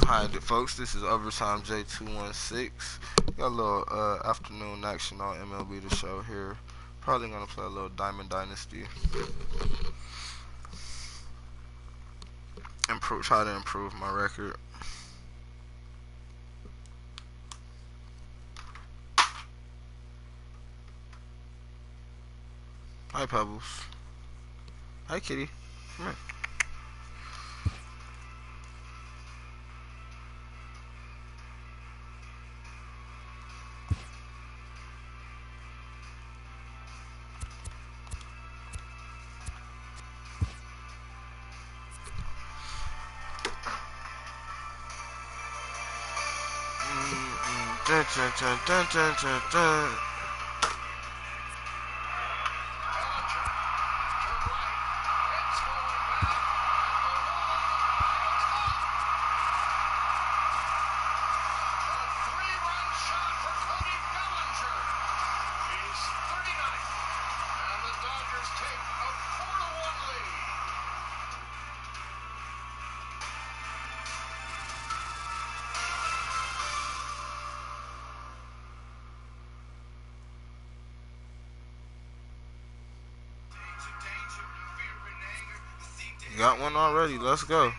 Hi, folks. This is Overtime J216. Got a little afternoon action on MLB the Show here. Probably gonna play a little Diamond Dynasty. Try to improve my record. Hi, Pebbles. Hi, Kitty. Come here. Dun, dun, dun, dun, dun, dun, dun. Got one already. Let's go.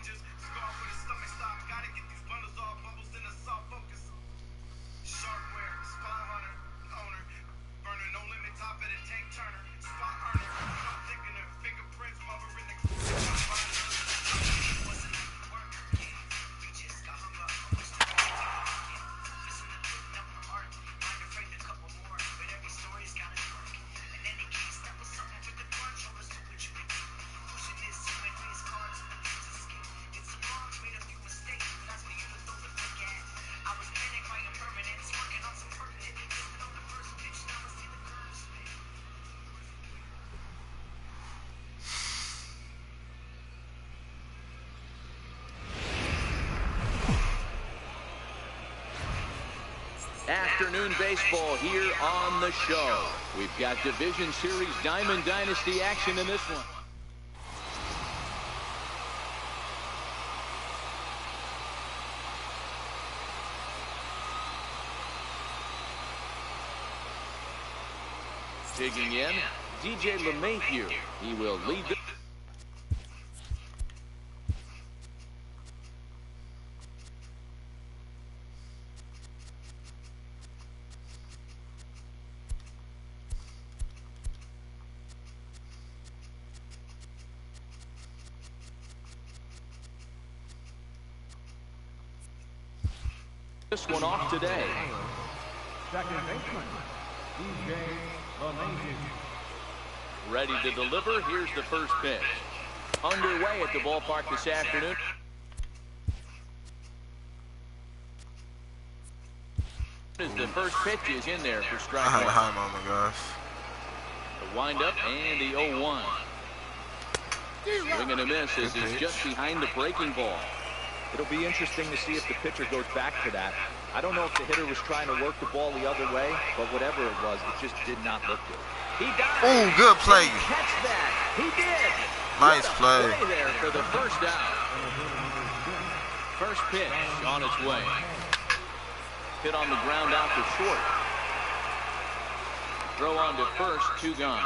Afternoon baseball here on the show. We've got Division Series Diamond Dynasty action in this one. Digging in, DJ LeMahieu. He will lead the... This one off today. Second baseman, DJ LeMahieu. Ready to deliver. Here's the first pitch. Underway at the ballpark this afternoon. As the first pitch is in there for strike I had a one. high moment, guys. The windup and the 0-1. Swing and a miss as he's just behind the breaking ball. It'll be interesting to see if the pitcher goes back to that. I don't know if the hitter was trying to work the ball the other way, but whatever it was, it just did not look good. He died. Ooh, good play. Catch that. He did. Nice play. There for the first out. First pitch on its way. Hit on the ground out to short. Throw on to first, 2 gone.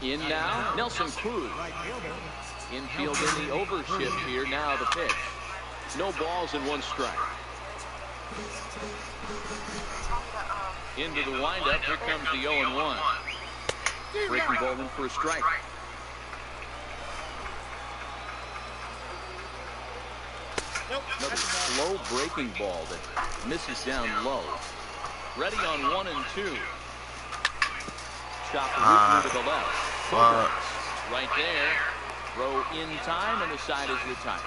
In now, Nelson Cruz. Infield in the overshift here. Now the pitch. No balls and 1 strike. Into the windup. Here comes the 0-1. Breaking ball in for a strike. Another slow breaking ball that misses down low. Ready on 1 and 2. Chop the to the left. Right there. Throw in time, and the side is retired.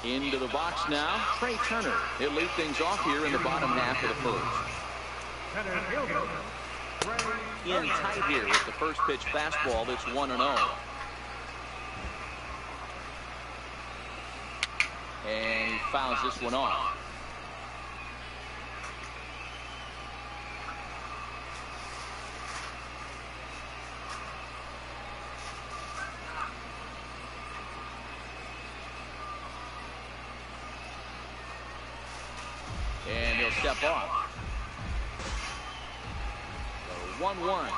Into the box now, Trey Turner. He'll lead things off here in the bottom half of the first. In tight here with the first pitch fastball that's 1-0. And he fouls this one off. step off. So 1-1.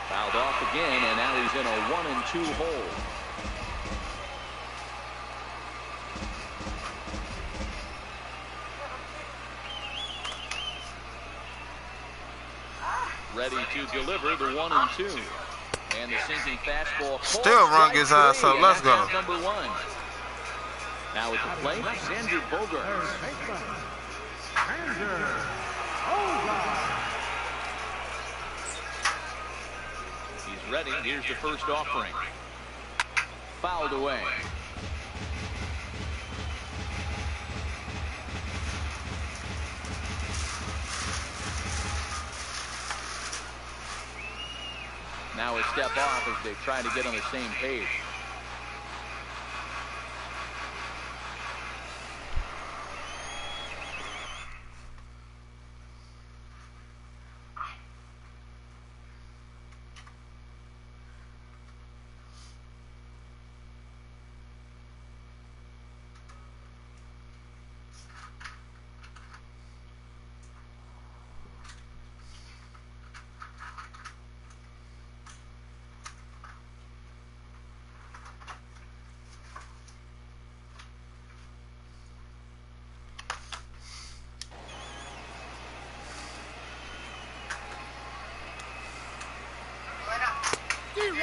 Fouled off again, and now he's in a 1-2 hole. Ready to deliver the 1-2. And the sinking fastball. Still rung his ass up. Let's go. Number 1. Now at the plate, Xander Bogaerts. He's ready. Here's the first offering. Fouled away. Now a step off as they try to get on the same page.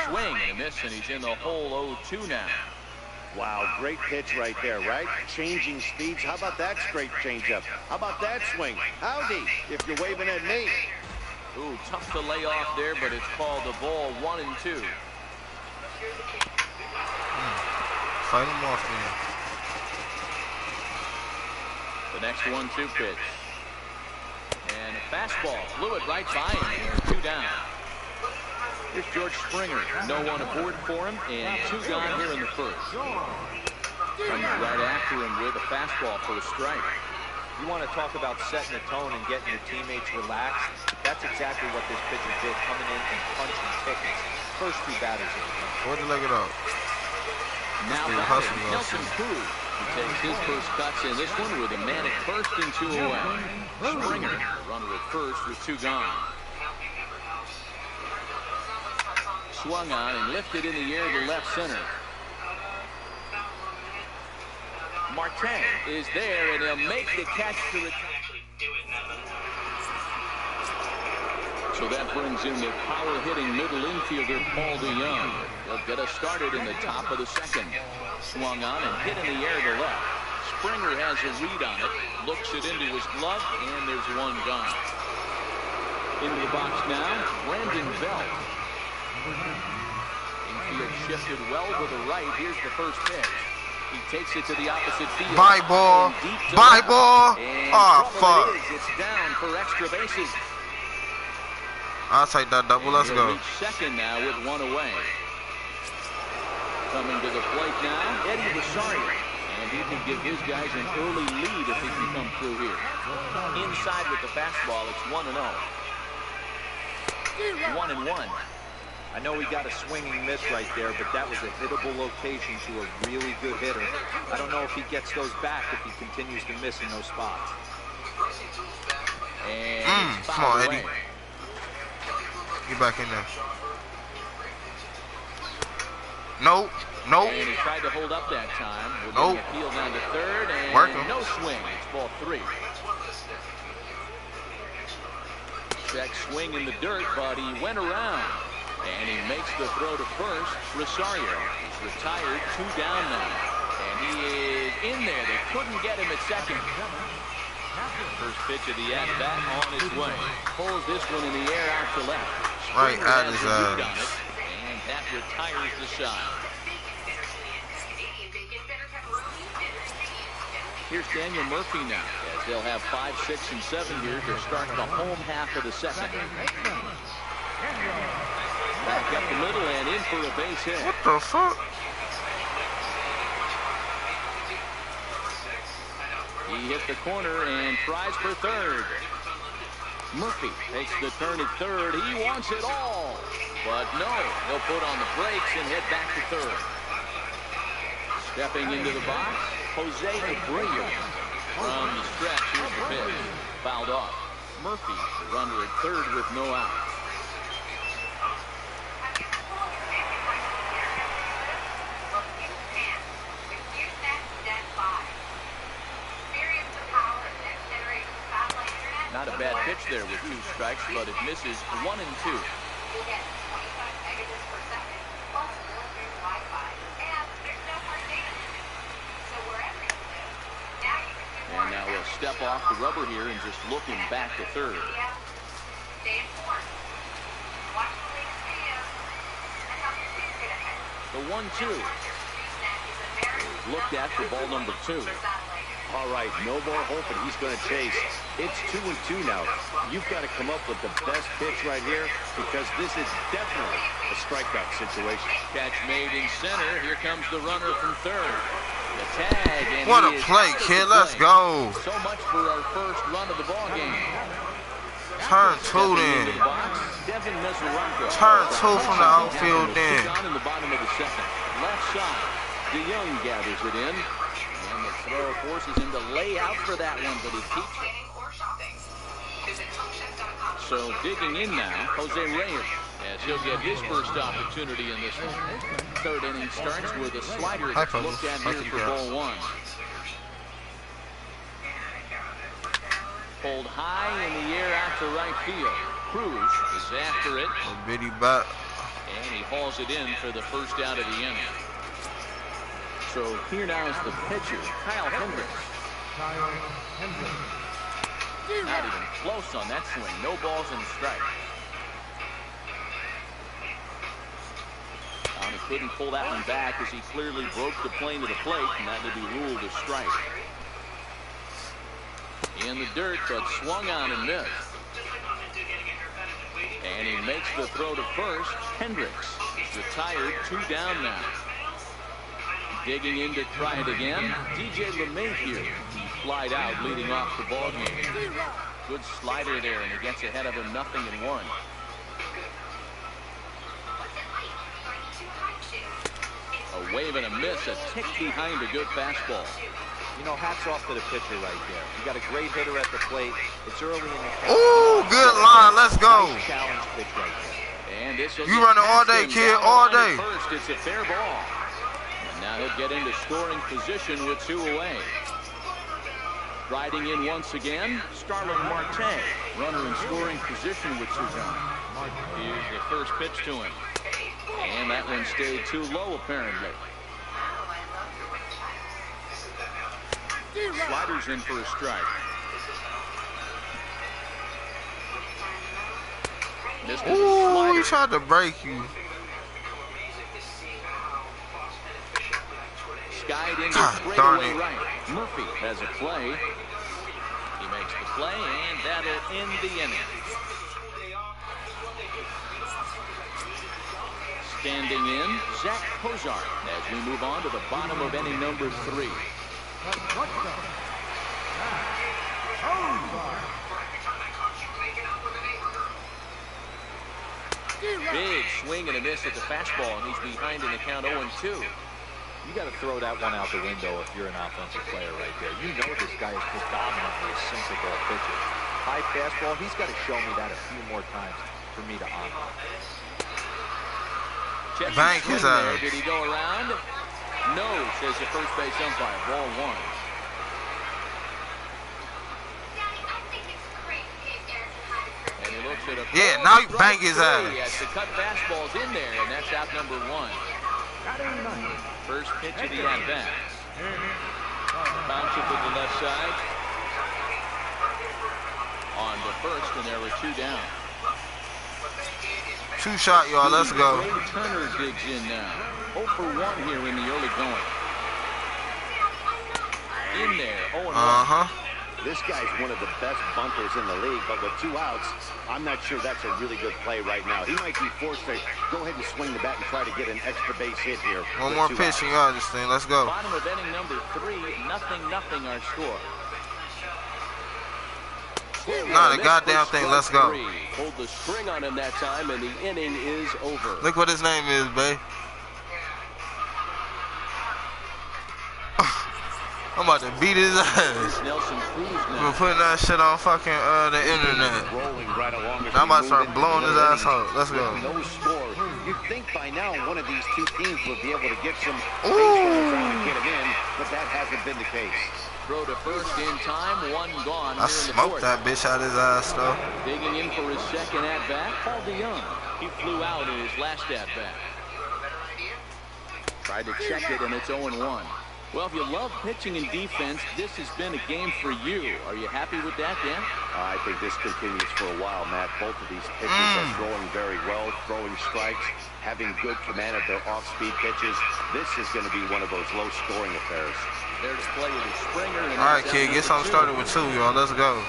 Swing and a miss, and he's in the hole 0-2 now. Wow, great pitch right there, right? Changing speeds. How about that straight changeup? How about that swing? Howdy, if you're waving at me. Ooh, tough to lay off there, but it's called a ball 1-2. Fight him off, man. The next 1-2 pitch. And a fastball. Flew it right by him. 2 down. Here's George Springer. No one aboard for him, and 2 gone here in the first. Comes right after him with a fastball for a strike. You want to talk about setting the tone and getting your teammates relaxed? That's exactly what this pitcher did, coming in and punching tickets. First 2 batters of the game. Where'd you leg it up? Now batting, Nelson Cruz. He takes his first cuts in this one with a man at first and 2 away. Springer, runner at first with 2 gone. Swung on and lifted in the air to left center. Marte is there, and he'll make the catch to the. So that brings in the power-hitting middle infielder, Paul DeYoung. He'll get us started in the top of the second. Swung on and hit in the air to left. Springer has a read on it, looks it into his glove, and there's 1 gone. Into the box now, Brandon Belt. Infield shifted well to the right. Here's the first pitch. He takes it to the opposite field. Bye ball. Bye ball. Oh, fuck. It's down for extra bases. I'll take that double. Let's go. Second now with 1 away. Coming to the plate now, Eddie Rosario. And he can give his guys an early lead if he can come through here. Inside with the fastball, it's 1-0. 1-1. I know he got a swinging miss right there, but that was a hittable location to a really good hitter. I don't know if he gets those back if he continues to miss in those spots. And come on, Eddie. Get back in there. Nope. Nope. And he tried to hold up that time. Nope. Field down to third, and Working. no swing. It's ball 3. Check swing in the dirt, but he went around. And he makes the throw to first. Rosario is retired, 2 down now. And he is in there. They couldn't get him at second. First pitch of the at-bat on its way. Pulls this one in the air out to left. Right at his And that retires the side. Here's Daniel Murphy now, as they'll have 5, 6, and 7 here to start the home half of the second. Back up the middle and in for a base hit. What the fuck? He hit the corner and tries for third. Murphy takes the turn at third. He wants it all. But no, he'll put on the brakes and head back to third. Stepping into the box, Jose Abreu. From the stretch, here's the pitch. Fouled off. Murphy, the runner at third with no out. Not a bad pitch there with 2 strikes, but it misses 1 and 2. And now he'll step off the rubber here and just looking back to third. The 1-2. Looked at for ball number 2. All right, no more hoping he's going to chase. It's 2-2 now. You've got to come up with the best pitch right here because this is definitely a strikeout situation. Catch made in center. Here comes the runner from third. The tag. And what a play, kid. Let's go. So much for our first run of the ball game. Turn 2 then. Turn 2 from the outfield then. In the bottom of the second. Left side. DeYoung gathers it in. And the throw forces him to lay out for that one, but he keeps it. So digging in now, Jose Reyes, as he'll get his first opportunity in this one. Third inning starts with a slider that's looked at here for ball 1. Pulled high in the air out to right field. Cruz is after it. A bitty bat. And he hauls it in for the first out of the inning. So here now is the pitcher, Kyle Hendricks. Not even close on that swing. No balls and strikes. He couldn't pull that one back as he clearly broke the plane to the plate, and that would be ruled a strike. In the dirt, but swung on and missed. And he makes the throw to first. Hendricks is retired, 2 down now. Digging in to try it again. DJ LeMahieu. He flied out, leading off the ball game. Good slider there, and he gets ahead of him 0-1. A wave and a miss, a tick behind a good fastball. You know, hats off to the pitcher right there. You got a great hitter at the plate. It's early in the game. Ooh, good line. Let's go. Nice challenge pitch right there. And this you running all day, kid, all day. First, it's a fair ball. And now he'll get into scoring position with 2 away. Riding in once again, Starling Marte. Runner in scoring position with 2 down. Here's the first pitch to him. And that one stayed too low, apparently. Sliders in for a strike. Ooh, he tried to break you. Skied into straightaway right. Murphy has a play. He makes the play, and that'll end the inning. Standing in, Zach Kozar as we move on to the bottom of inning number 3. Big swing and a miss at the fastball, and he's behind in the count 0-2. You got to throw that one out the window if you're an offensive player right there. You know this guy is predominantly a single ball pitcher. High fastball, he's got to show me that a few more times for me to honor. Bank his ass. Did he go around? No, says the first base umpire. Ball 1. And he looks at a now you bank his ass. He has to cut fastballs in there, and that's out number 1. First pitch of the at-bat. Bounce it to the left side. On to first, and there were 2 down. 2 shot, y'all. Let's go. Turner digs in now. 0 for 1 here in the early going. In there. 0-1. This guy's one of the best bunters in the league, but with 2 outs, I'm not sure that's a really good play right now. He might be forced to go ahead and swing the bat and try to get an extra base hit here. One more pitch and y'all this thing. Let's go. Bottom of inning number 3, 0-0 our score. Not a goddamn thing. Let's go. Pulled the string on him that time, and the inning is over. Look what his name is, babe. I'm about to beat his ass. Nelson Cruz We're now. putting that shit on fucking the internet. Rolling right along. Now I'm about to start blowing his ass out. Let's go. No score. You'd think by now one of these two teams would be able to get some base runners out to get him in, but that hasn't been the case. Throw to first in time, one gone I here in the smoked fourth. that bitch out his ass though. Digging in for his second at-bat, Paul DeYoung. He flew out in his last at-bat. Tried to check it, and it's 0-1. Well, if you love pitching and defense, this has been a game for you. Are you happy with that, Dan? I think this continues for a while, Matt. Both of these pitchers are throwing very well, throwing strikes, having good command of their off-speed pitches. This is going to be one of those low-scoring affairs. There's play with Springer. And All right, kid, get something started with 2, y'all. Let's go.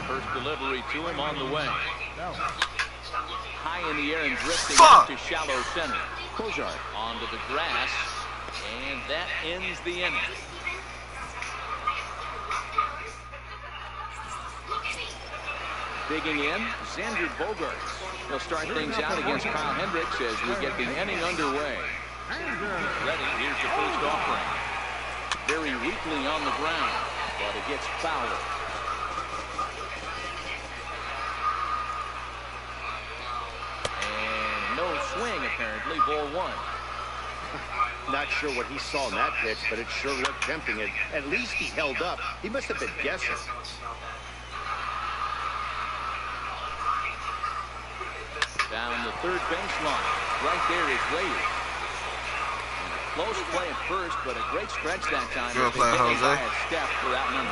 First delivery to him on the way. High in the air and drifting Fuck! to shallow center. Kozart onto the grass, and that ends the inning. Digging in, Xander Bogaerts. He'll start things out against Kyle Hendricks as we get the inning underway. Ready, here's the first offering. Very weakly on the ground, but it gets fouled. And no swing, apparently, ball 1. Not sure what he saw in that pitch, but it sure looked tempting. And at least he held up. He must have been guessing. Down the third baseline. Right there is Reyes. Close play at first, but a great stretch that time. Good play, Jose. By a step for out number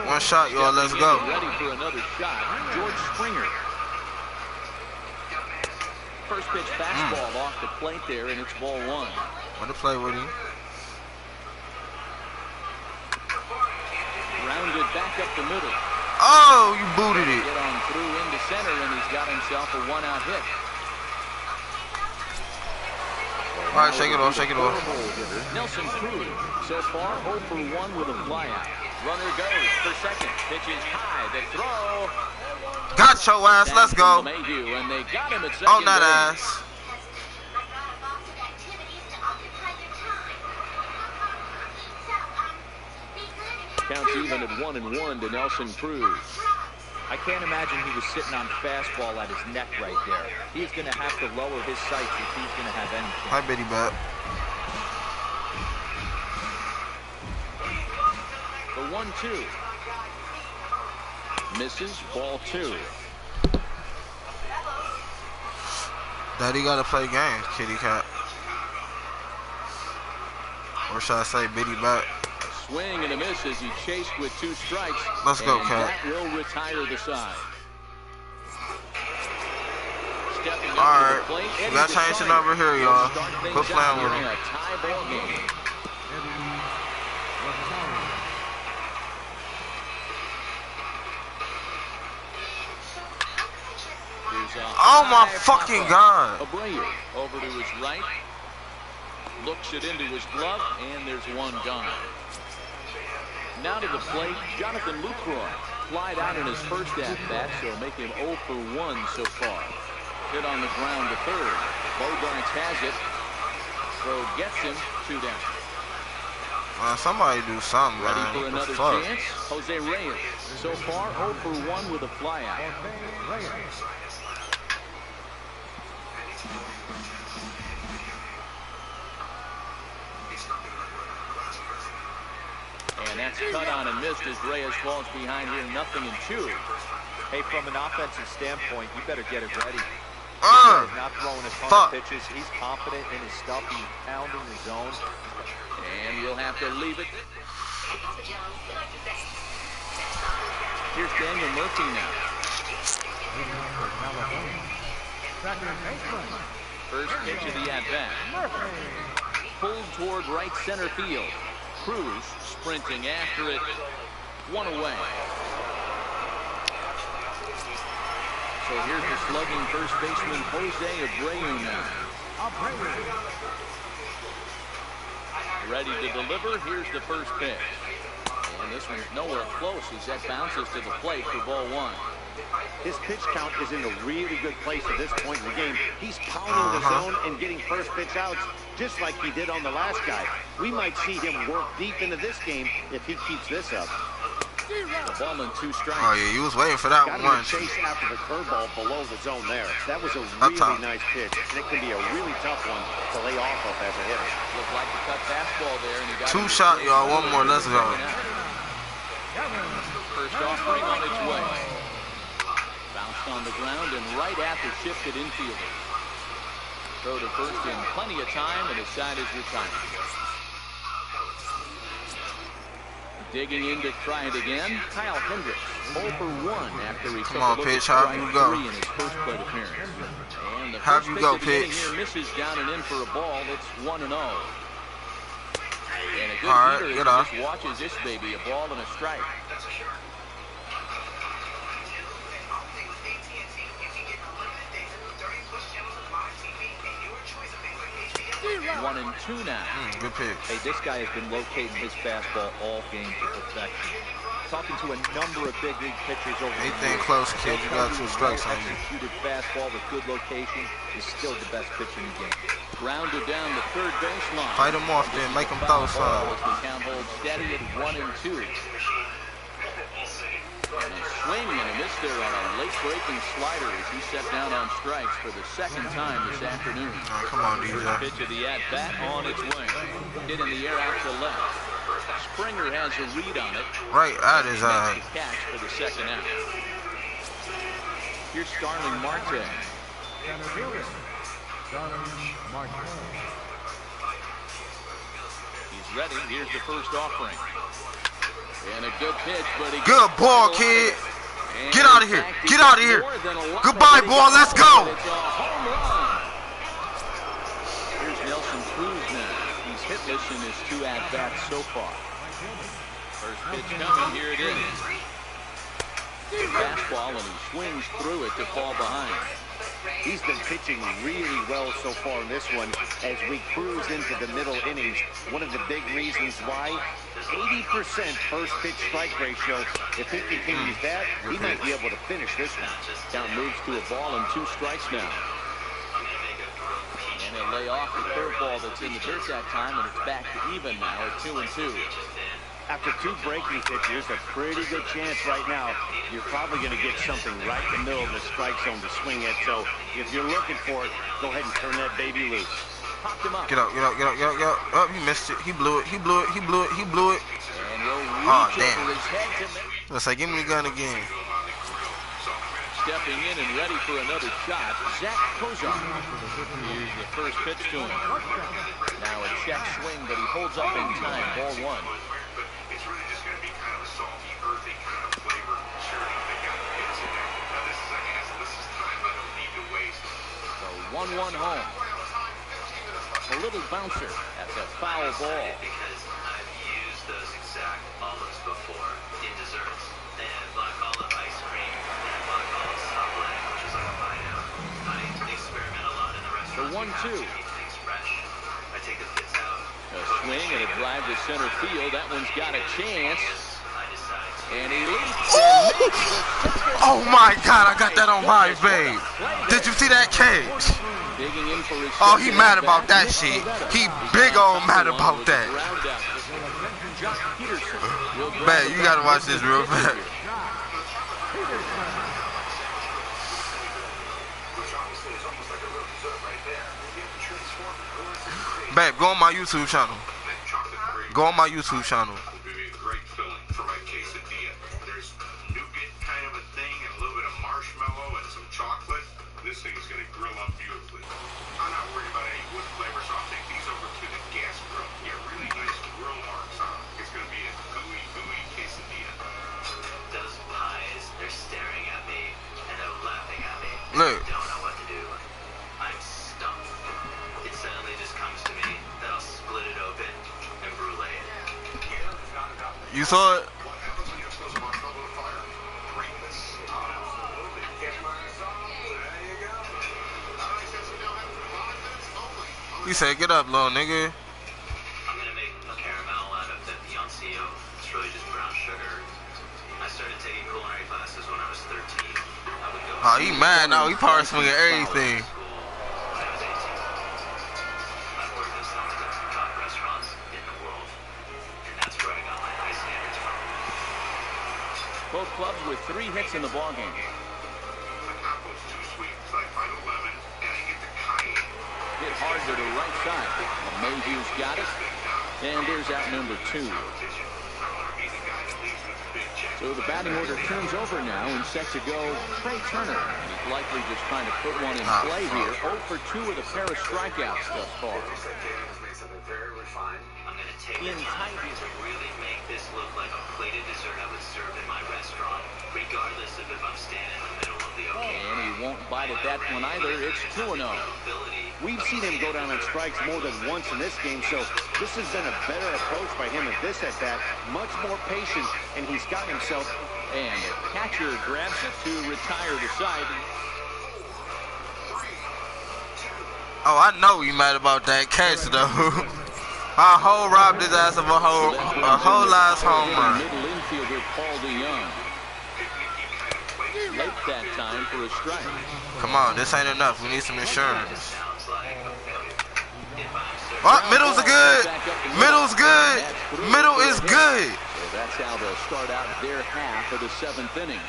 1. One shot, y'all. Let's go. Ready for another shot. George Springer. First pitch fastball off the plate there, and it's ball 1. Want to play with him? Rounded back up the middle. Oh, you booted it. Get on through into center, and he's got himself a 1-out hit. All right, shake it off, shake it off. Nelson Cruz, so far 0 for 1 with a flyout. Runner goes for second. Pitches high. The throw. Got your ass. Let's go. Mayhew, and they got him at second On that base. ass. Counts even at 1-1 to Nelson Cruz. I can't imagine he was sitting on fastball at his neck right there. He's going to have to lower his sights if he's going to have anything. Hi, Bitty Bat. The 1-2. Misses, ball 2. Daddy got to play games, kitty cat. Or should I say Bitty Bat? Swing and a miss as he chased with 2 strikes. Let's go, and Cat. that will retire the side. Stepping up All to right. the plate, We Eddie got to change the Desai. number here, y'all. Start things Quit playing out with here in him. a tie ball game. Here's a Oh, my high fucking pop-up. God. Abreu over to his right. Looks it into his glove, and there's 1 gone. Now to the plate, Jonathan Lucroy. Flied out in his first at-bat, so make him 0 for 1 so far. Hit on the ground to third. Bogaerts has it. Throw gets him, 2 down. Somebody do something, Ready man. for What the another fuck? chance. Jose Reyes. So far, 0 for 1 with a flyout. And that's cut on and missed as Reyes falls behind here, 0-2. Hey, from an offensive standpoint, you better get it ready. He's not throwing a ton Fuck. of pitches. He's confident in his stuff. He's pounding the zone. And we'll have to leave it. Here's Daniel Murphy now. First pitch of the at-bat. Pulled toward right center field. Cruz sprinting after it. 1 away. So here's the slugging first baseman Jose Abreu now. Ready to deliver. Here's the first pitch. And this one's nowhere close as that bounces to the plate for ball 1. His pitch count is in a really good place at this point in the game. He's pounding the zone and getting first pitch outs just like he did on the last guy. We might see him work deep into this game if he keeps this up. The ball and 2 strikes. Oh yeah, you was waiting for that Got him one. to chase after the curveball below the zone there. That was a really nice pitch, and it can be a really tough one to lay off of as a hitter. Looked like the cut fastball there, and he got 2 shot, y'all. 1 more. Let's go. First offering on its way. Bounced on the ground and right at the shifted infielder. Throw to first in plenty of time, and his side is retired. Digging in to try it again, Kyle Hendricks, 0 for 1 after he took a look at strike 3 in his first plate appearance. And the first pitch of the inning here misses down and in for a ball. It's 1-0. And a good hitter just watches this baby, a ball and a strike. One and 2 now. Good pick. Hey, this guy has been locating his fastball all game to perfection. Talking to a number of big league pitchers over the Anything years. close, kid. You got 2 strikes on you. Executed fastball with good location is still the best pitch in the game. Grounded down the third baseline. Fight him off then. Make him throw some. As the count holds steady at 1 and 2. And a swing and a miss there on a late-breaking slider as he set down on strikes for the second time this afternoon. Oh, come on, DJ. First pitch of the at-bat on its way. Hit in the air out to left. Springer has a read on it. Right at his eye. Catch for the second out. Here's Starling Marte. He's ready. Here's the first offering. And a good pitch, but he good ball, kid. Get out of here. Get out of here. Goodbye, boy. Let's go. It's a home run. Here's Nelson Cruz now. He's hitless in his 2 at-bats so far. First pitch coming. Here it is. Fastball, and he swings through it to fall behind. He's been pitching really well so far in this one as we cruise into the middle innings. One of the big reasons why, 80% first pitch strike ratio. If he continues that, he might be able to finish this one. Count moves to a ball and 2 strikes now. And he'll lay off the curveball that's in the dirt that time, and it's back to even now at 2 and 2. After 2 breaking pitches, a pretty good chance right now. You're probably going to get something right in the middle of the strike zone to swing at. So if you're looking for it, go ahead and turn that baby loose. Popped him up. Get up, get up, get up, get up, get up. Oh, he missed it. He blew it. He blew it. He blew it. He blew it. And he'll reach damn. over his head to make. Let's say, give me the gun again. Stepping in and ready for another shot, Zach Kozar. Here's the first pitch to him. Now a check swing, but he holds up in time. Ball 1. It's really just going to be kind of a salty, earthy kind of flavor. Sure, they got to get in there. Now, this is a hassle. This is time I don't need to waste. So 1-1 home. A little bouncer. That's a foul ball. Because I've used those exact olives before in desserts. They have black olive ice cream and black olive souffle, which is like a bite out. I experiment a lot in the restaurant. The 1-2. Keep things fresh. I take the bits out. A swing and a drive to center field. That one's got a chance. And he leaps. Oh my God, I got that on live, babe. Did you see that catch? Digging in for his Oh, he mad about that shit. He big old mad about that. Man, you gotta watch this real fast. Babe, go on my YouTube channel. Go on my YouTube channel. Would be a great filling for my quesadilla. There's nougat kind of a thing and a little bit of marshmallow and some chocolate. This thing is going to grill up beautifully. I'm not worried about any wood flavor, so I'll take these over to the gas grill. Get really nice grill marks on them. It's going to be a gooey, gooey quesadilla. Those pies, they're staring at me and they're laughing at me. Look. I don't know what to do. I'm stumped. It suddenly just comes to me that I'll split it open and brulee it. You saw it? What happens when you expose marshmallow to fire? Greatness. Absolutely. There you go. Nice, that's what they'll have for 5 minutes only. He said, get up, little nigga. I'm gonna make a caramel out of the Piancillo. It's really just brown sugar. I started taking culinary classes when I was 13. Oh, he mad now. He power swinging everything. I've worked in some of the top restaurants in the world, and that's where I got my high standards from. Both clubs with 3 hits in the ballgame. The apple's too sweet, so I find a lemon and I get the cayenne. Hit hard to the right side. Mayhew's got it. And there's out number 2. So the batting order turns over now and set to go Trey Turner. And he's likely just trying to put one in play here. 0 for 2 with a pair of strikeouts thus far. I'm going to take the time to really make this look like a plated dessert I would serve in my restaurant, regardless of if I'm standing in the middle of the ocean. And he won't bite at that one either. It's 2-0. We've seen him go down on strikes more than once in this game, so this has been a better approach by him at this at-bat. Much more patient, and he's got himself. And the catcher grabs it to retire the side. Oh, I know he mad about that catch though. Our whole robbed his ass of a whole last home run. Middle infielder Paul DeYoung. Late that time for a strike. Come on, this ain't enough. We need some insurance. What? Middle's good. Middle's good. Middle is good. So that's how they'll start out their half of the 7th inning.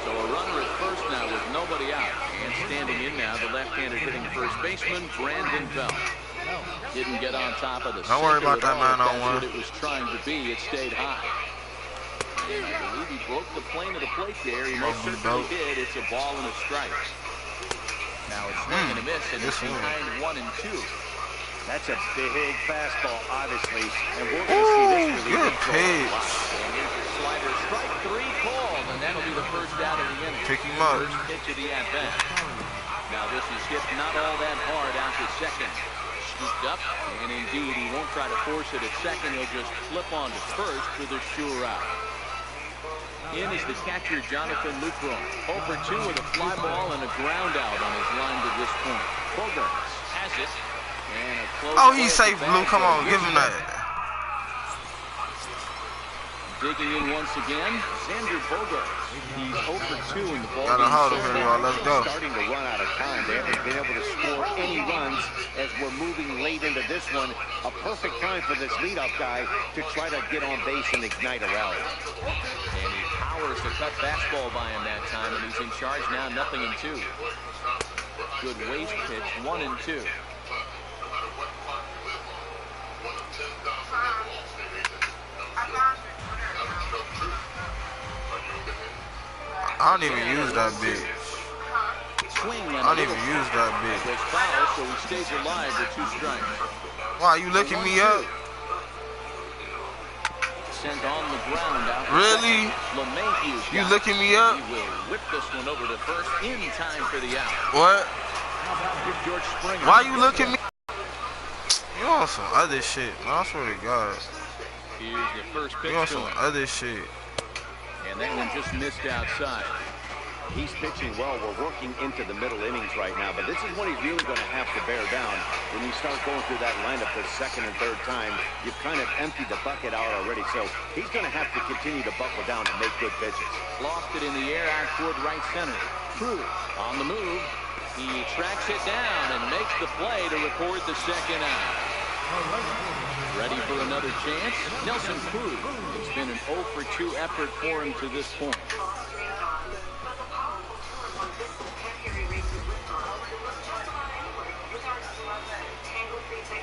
So a runner at first now with nobody out. And standing in now, the left-handed hitting first baseman, Brandon Belt. Didn't get on top of the Don't worry about that man on one. What it was trying to be. It stayed high. And I believe he broke the plane of the plate there. He most certainly did. It's a ball and a strike. Now it's swing and a miss, and it's behind 1 and 2. That's a big fastball, obviously, and we're going to see this really good pitch. And here's the slider, strike 3 called, and that'll be the first out of the inning. Pick him up. First pitch of the at-bat. Now this is hit not all that hard out to second. Scooped up, and indeed he won't try to force it at second. He'll just flip on to first for the sure out. In is the catcher, Jonathan Lucroy. 0 for 2 with a fly ball and a ground out on his line to this point. Bogarts has it. And a close Oh, he's safe, Blue. Come on, give him that. Digging in once again, Xander Bogarts. He's 0 for 2 in the ball. Gotta hold him here, y'all. Let's go. Starting to run out of time. They haven't been able to score any runs as we're moving late into this one. A perfect time for this leadoff guy to try to get on base and ignite a rally. And he powers the cut fastball by him that time, and he's in charge now, 0-2. Good waist pitch, 1 and 2. I don't even use that bitch. Swing and I don't even use that bitch. goes foul, so he stays alive with 2 strikes. Why, you looking me up? Sent on the ground out. Really? LeMahieu's You got looking it. me up? He will whip this one over to first in time for the out. What? Give George Springer. Why you looking me? You on some other shit, man. I swear to God. Here's the first pitch You on to some him. other shit. And that one just missed outside. He's pitching well. We're working into the middle innings right now, but this is what he's really going to have to bear down. When you start going through that lineup the second and third time, you've kind of emptied the bucket out already, so he's going to have to continue to buckle down and make good pitches. Lost it in the air out toward right center. Cruz on the move. He tracks it down and makes the play to record the second out. Ready for another chance? Nelson Cruz. It's been an 0 for 2 effort for him to this point.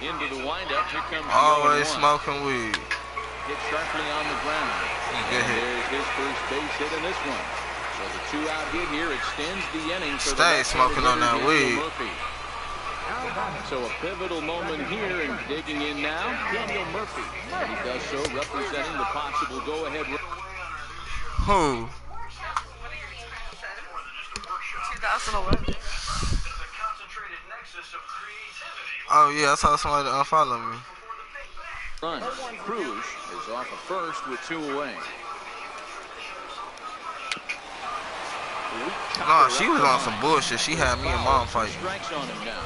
Into the windup. Here comes Always 0-1. smoking weed. Hit sharply on the ground. Good And hit. there's his first base hit in this one. So the 2-out hit here extends the inning for Stay the smoking on that weed. Murphy. So a pivotal moment here, and digging in now, Daniel Murphy. And he does so representing the possible go-ahead. Who? 2011. Oh yeah, I saw somebody unfollow me. Run. Cruz is off of first with 2 away. Nah, she was on some bullshit. She had me and mom fighting. Strikes on him now.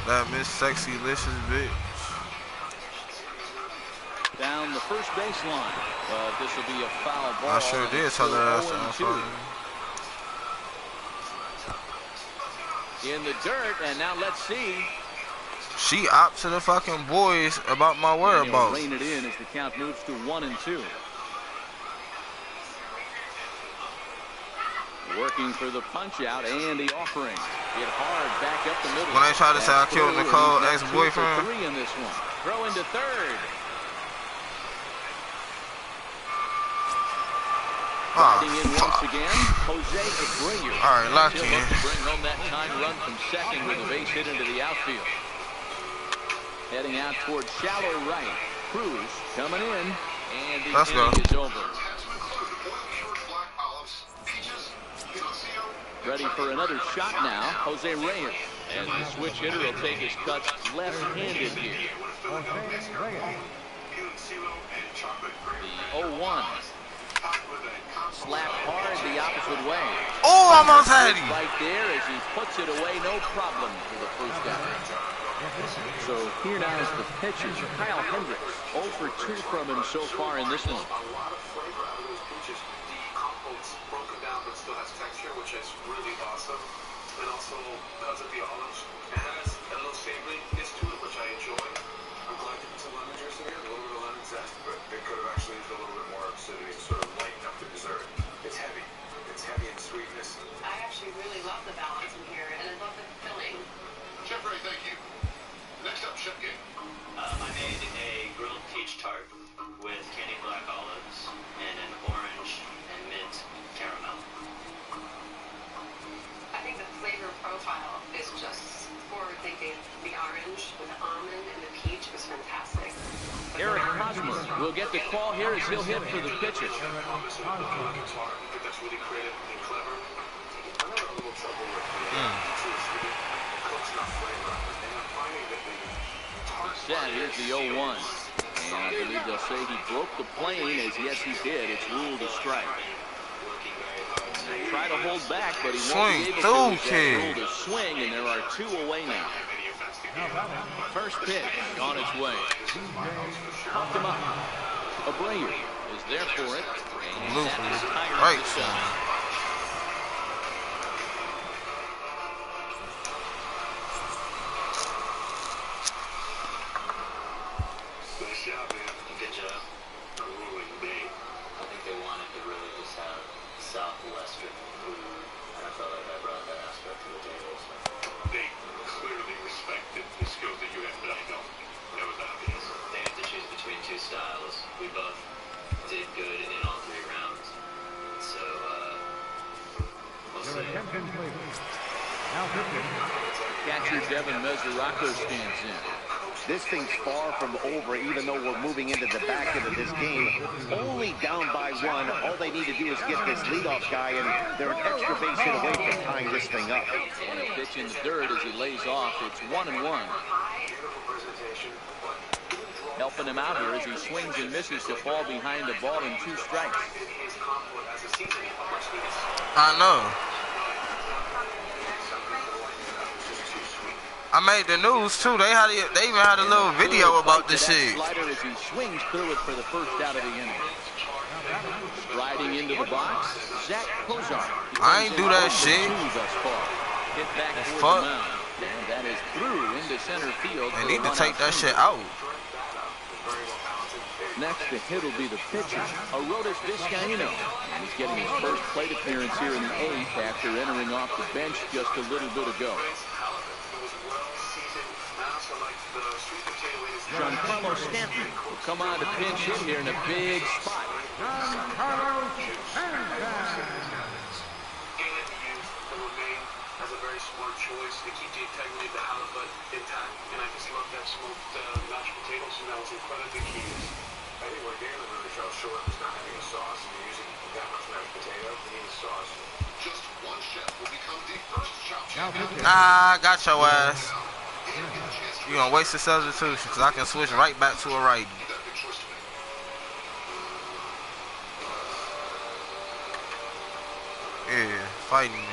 That Miss Sexy Licious bitch. Down the first baseline. But this will be a foul ball. I sure did tell her ass to So 0-2. unfollow me. in the dirt, and now let's see. She out to the fucking boys about my whereabouts. Rein it in as the count moves to 1-2. Working for the punch out and the offering. Hit hard back up the middle. When they try to say I killed Nicole, ex-boyfriend. 3 in this one. Throw into third. Riding in once again, Jose Abreu. All right, lock in. To bring home that time run from second with a base hit into the outfield. Heading out towards shallow right. Cruz coming in, and the inning is over. Ready for another shot now, Jose Reyes. And the switch hitter will take his cuts left-handed here. The 0-1. Slap hard the opposite way. Oh, almost had him. Right there as he puts it away, no problem for the first out. So here now is the pitcher, Kyle Hendricks. 0 for 2 from him so far in this one. Broken down but still has texture, which is really awesome. And also because of the olives, it has a little savory taste to it, which I enjoy. I'm glad to put some lemon juice in here, a little bit of lemon zest, but it could have actually used a little bit more acidity to sort of lighten up the dessert. It's heavy in sweetness. I actually really love the balance in here, and I love the filling. Chef Ray, thank you. Next up, Chef Game. I made a grilled peach tart with candied black olives and an orange and mint caramel. I think the flavor profile is just forward-thinking. The orange with the almond and the peach was fantastic. Eric Hosmer will get the call here as he'll hit for the pitcher. That's really creative and clever. I'm having a little trouble with the cook's not flavor, and I'm finding that the Set, here's the 0-1. And I believe they'll say he broke the plane, as yes he did. It's ruled a strike. They try to hold back, but he won't be able to. He's ruled a swing, and there are 2 away now. First pitch on its way. Popped him up. Abreu is there for it. And that retires the side. Good job. a ruling day. I think they wanted to really just have Southwestern food, and I felt like I brought that aspect to the table. So. They clearly respected the skills that you had, but I don't. That was obvious. They had to choose between 2 styles. We both did good in all 3 rounds. So, we'll see. Catcher Devin Mesoraco stands in. This thing's far from over, even though we're moving into the back end of this game. Only down by 1. All they need to do is get this leadoff guy, and they're an extra base hit away from tying this thing up. And a pitch in the third as he lays off. It's 1-1. Helping him out here as he swings and misses to fall behind the ball in 2 strikes. I know. I made the news too. They even had a little video about this shit. Slider as he swings through it for the first out of the inning. Striding into the box, Zach Kozar. I ain't do that shit. Thus far. Hit back toward Fuck. the mound, and that is through into center field. They need to take that shit out. Next to hit will be the pitcher, Arodys Vizcaíno. And he's getting his first plate appearance here in the 8th after entering off the bench just a little bit ago. Giancarlo Stanton will come on to pinch hit here in a big spot. As a very smart choice to keep the integrity of the halibut intact, and I just love that smoked mashed potatoes, and that was incredibly key. I think what Galen really fell short was not having a sauce, and you're using that much mashed potato, you need a sauce. Just one chef will become the first chop chef. Nah, I got your ass. You gonna waste the substitution because I can switch right back to a righty. Yeah, fighting man.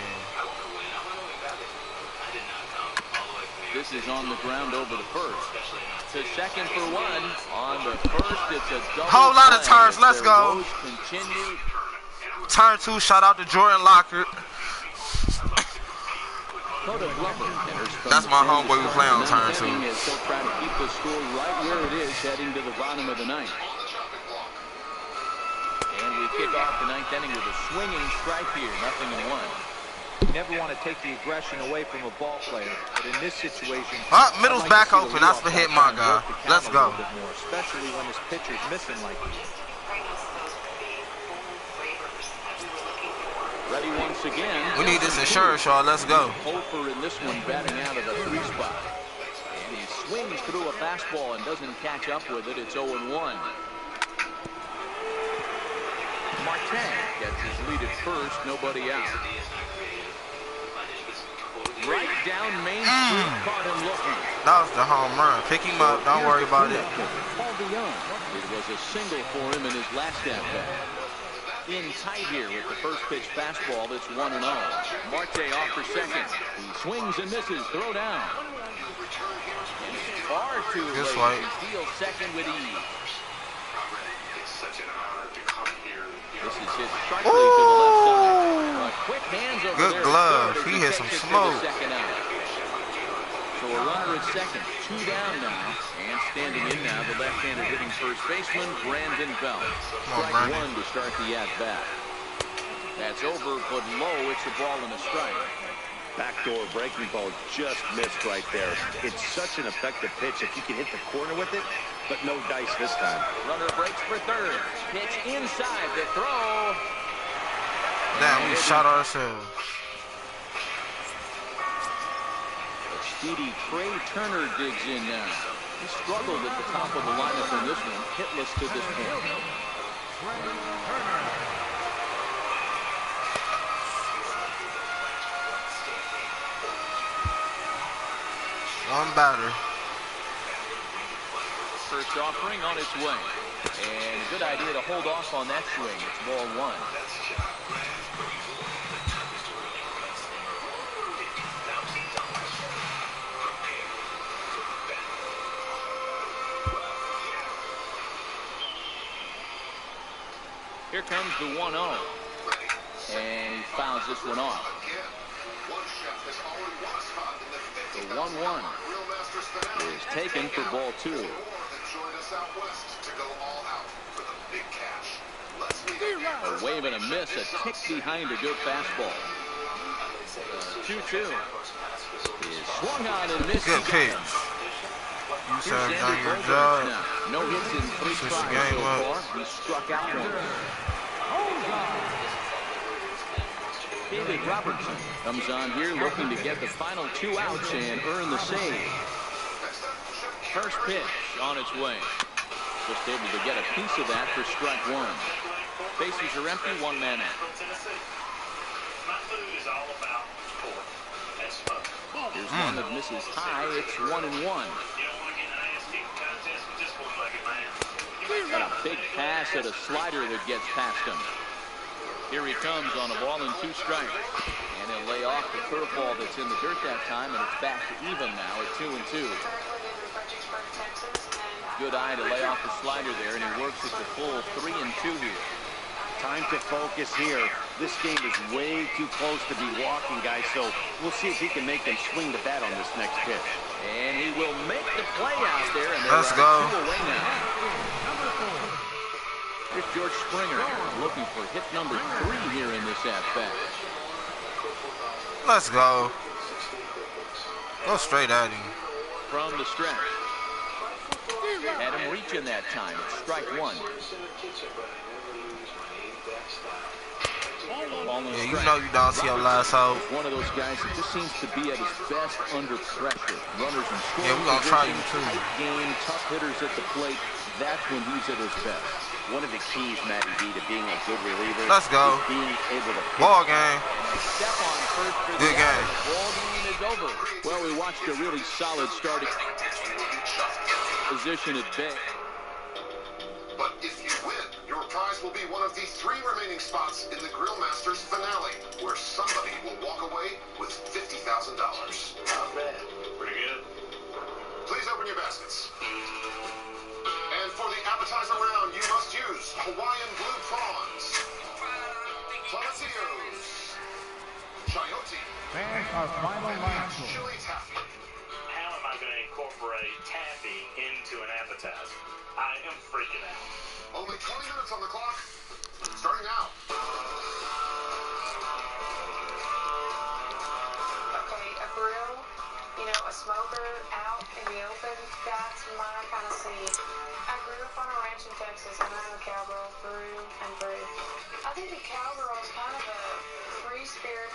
This is on the ground over the first. To second for 1. On the first, it's a double. Whole lot of turns. Let's go. Continue. Turn 2. Shout out to Jordan Lockard. That's my homeboy we play on turn two. Still trying to keep the score right where it is heading to the bottom of the ninth. And we kick off the ninth inning with a swinging strike here, 0-1. You never want to take the aggression away from a ball player, but in this situation, middle's back open. That's the hit, my guy. Let's go. More, especially when this pitcher's missing like this. Ready once again. We need this insurance, y'all. Let's go. Hofer in this one, batting out of the 3 spot. And he swings through a fastball and doesn't catch up with it. It's 0-1. Martin gets his lead at first, nobody out. Right down Main Street, caught him looking. That was the home run. Pick him up. Don't worry about it. It was a single for him in his last at-bat. In tight here with the first pitch fastball. That's 1-0. Marte off for second. He swings and misses. Throw down. Far too late. He steals second with ease. This is hit sharply to the left side. Quick hands over good there. Glove. He hit some smoke. So a runner at second. 2 down now. And standing in now, the left-hander hitting first baseman, Brandon Belt. Strike 1 to start the at-bat. That's over, but low. It's a ball and a strike. Backdoor breaking ball just missed right there. It's such an effective pitch if you can hit the corner with it, but no dice this time. Runner breaks for third. Pitch inside the throw. Damn, we shot ourselves. A speedy Trey Turner digs in now. He struggled at the top of the lineup in this one, hitless to this point. One batter. First offering on its way. And a good idea to hold off on that swing. It's ball 1. Here comes the 1-0. And he fouls this one off. The 1-1 is taken for ball 2. A wave and a miss, a tick behind a good fastball. 2-2 is swung on and missed. Good pitch. You said done your job. No hits in 3 tries so far. He struck out 1. David Robertson comes on here looking to get the final 2 outs and earn the save. First pitch on its way. Just able to get a piece of that for strike 1. Bases are empty, 1 man out. Here's one that misses high. It's 1-1. Got a big pass at a slider that gets past him. Here he comes on a ball and 2 strikes. And he'll lay off the curveball that's in the dirt that time, and it's back to even now at 2-2. Good eye to lay off the slider there, and he works at the full 3-2 here. Time to focus here. This game is way too close to be walking, guys, so we'll see if he can make them swing the bat on this next pitch. And he will make the play out there, and let's go. 2 away now. Here's George Springer looking for hit number 3 here in this at-bat. Let's go. Go straight at him. From the stretch. Had him reaching that time. It's strike 1. Yeah, you know you don't see your last out. One of those guys that just seems to be at his best under pressure. Runners and scoring. Yeah, we're going to try you too. Game, tough hitters at the plate. That's when he's at his best. One of the keys, Matty B, to being a good reliever. Let's go. Is being able to ball game. Step on first for good game. Ball game is over. Well, we watched a really solid starting position at bay. But if you win, your prize will be one of the 3 remaining spots in the Grill Masters finale, where somebody will walk away with $50,000. Not bad. Pretty good. Please open your baskets. And for the appetizer round, you must use Hawaiian blue prawns, Placios, Chayote. Fans are final line score. Chili taffy. How am I going to incorporate taffy into an appetizer? I am freaking out. Only 20 minutes on the clock. Starting now. Okay, a grill, you know, a smoker out in the open, that's my kind of scene. I grew up on a ranch in Texas, and I'm a cowgirl through and through. I think the cowgirl is kind of a free spirit.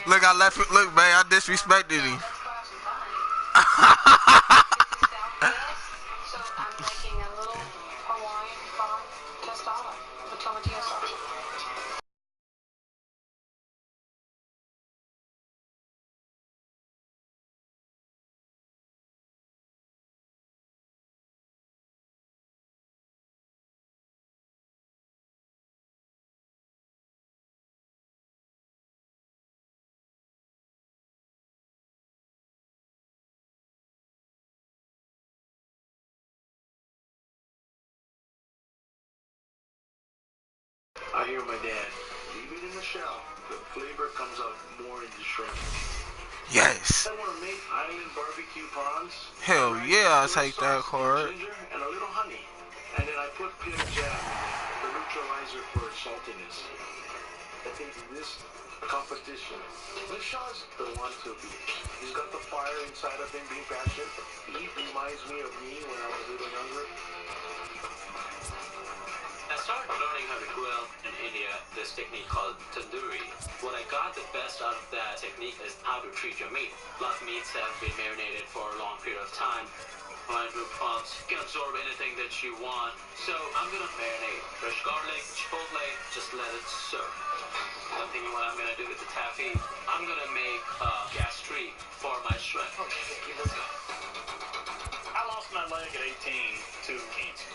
Look, I left it. Look, man, I disrespected him. Let's go have some fun. So I'm making a little Hawaiian farm tostada with tomatillo sauce. I hear my dad. Leave it in the shell. The flavor comes out more in the shrimp. Yes. I want to make island barbecue prawns. Hell yeah, I'll take that card. Ginger and a little honey. And then I put pig jam, the neutralizer for saltiness. I think this competition, Shaw's the one to beat. He's got the fire inside of him being passionate. He reminds me of me when I was a little younger. I started learning how to grill in India, this technique called tandoori. What I got the best out of that technique is how to treat your meat. A lot of meats have been marinated for a long period of time. Mindful prawns can absorb anything that you want. So I'm gonna marinate fresh garlic, chipotle, just let it serve. I'm thinking what I'm gonna do with the taffy. I'm gonna make gastrique for my shrimp. Okay, let's go. I lost my leg at 18 to cancer.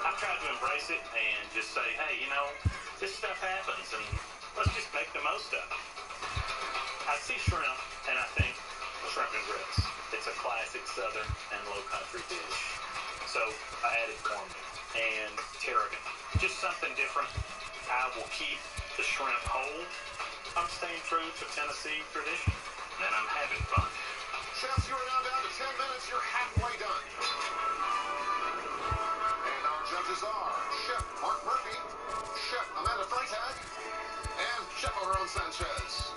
I've tried to embrace it and just say, hey, you know, this stuff happens and let's just make the most of it. I see shrimp and I think shrimp and grits. It's a classic southern and low country dish. So I added cornmeal and tarragon. Just something different. I will keep the shrimp whole. I'm staying true to Tennessee tradition and I'm having fun. Chefs, you are now down to 10 minutes. You're halfway done. And our judges are Chef Mark Murphy, Chef Amanda Freitag, and Chef Aaron Sanchez.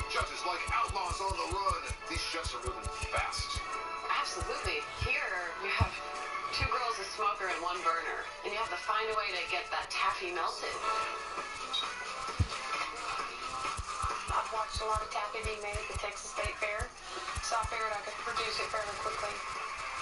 Judges like outlaws on the run. These chefs are moving fast. Absolutely. Here you have two grills, a smoker, and one burner. And you have to find a way to get that taffy melted. I've watched a lot of taffy being made at the Texas State Fair, so I figured I could produce it fairly quickly.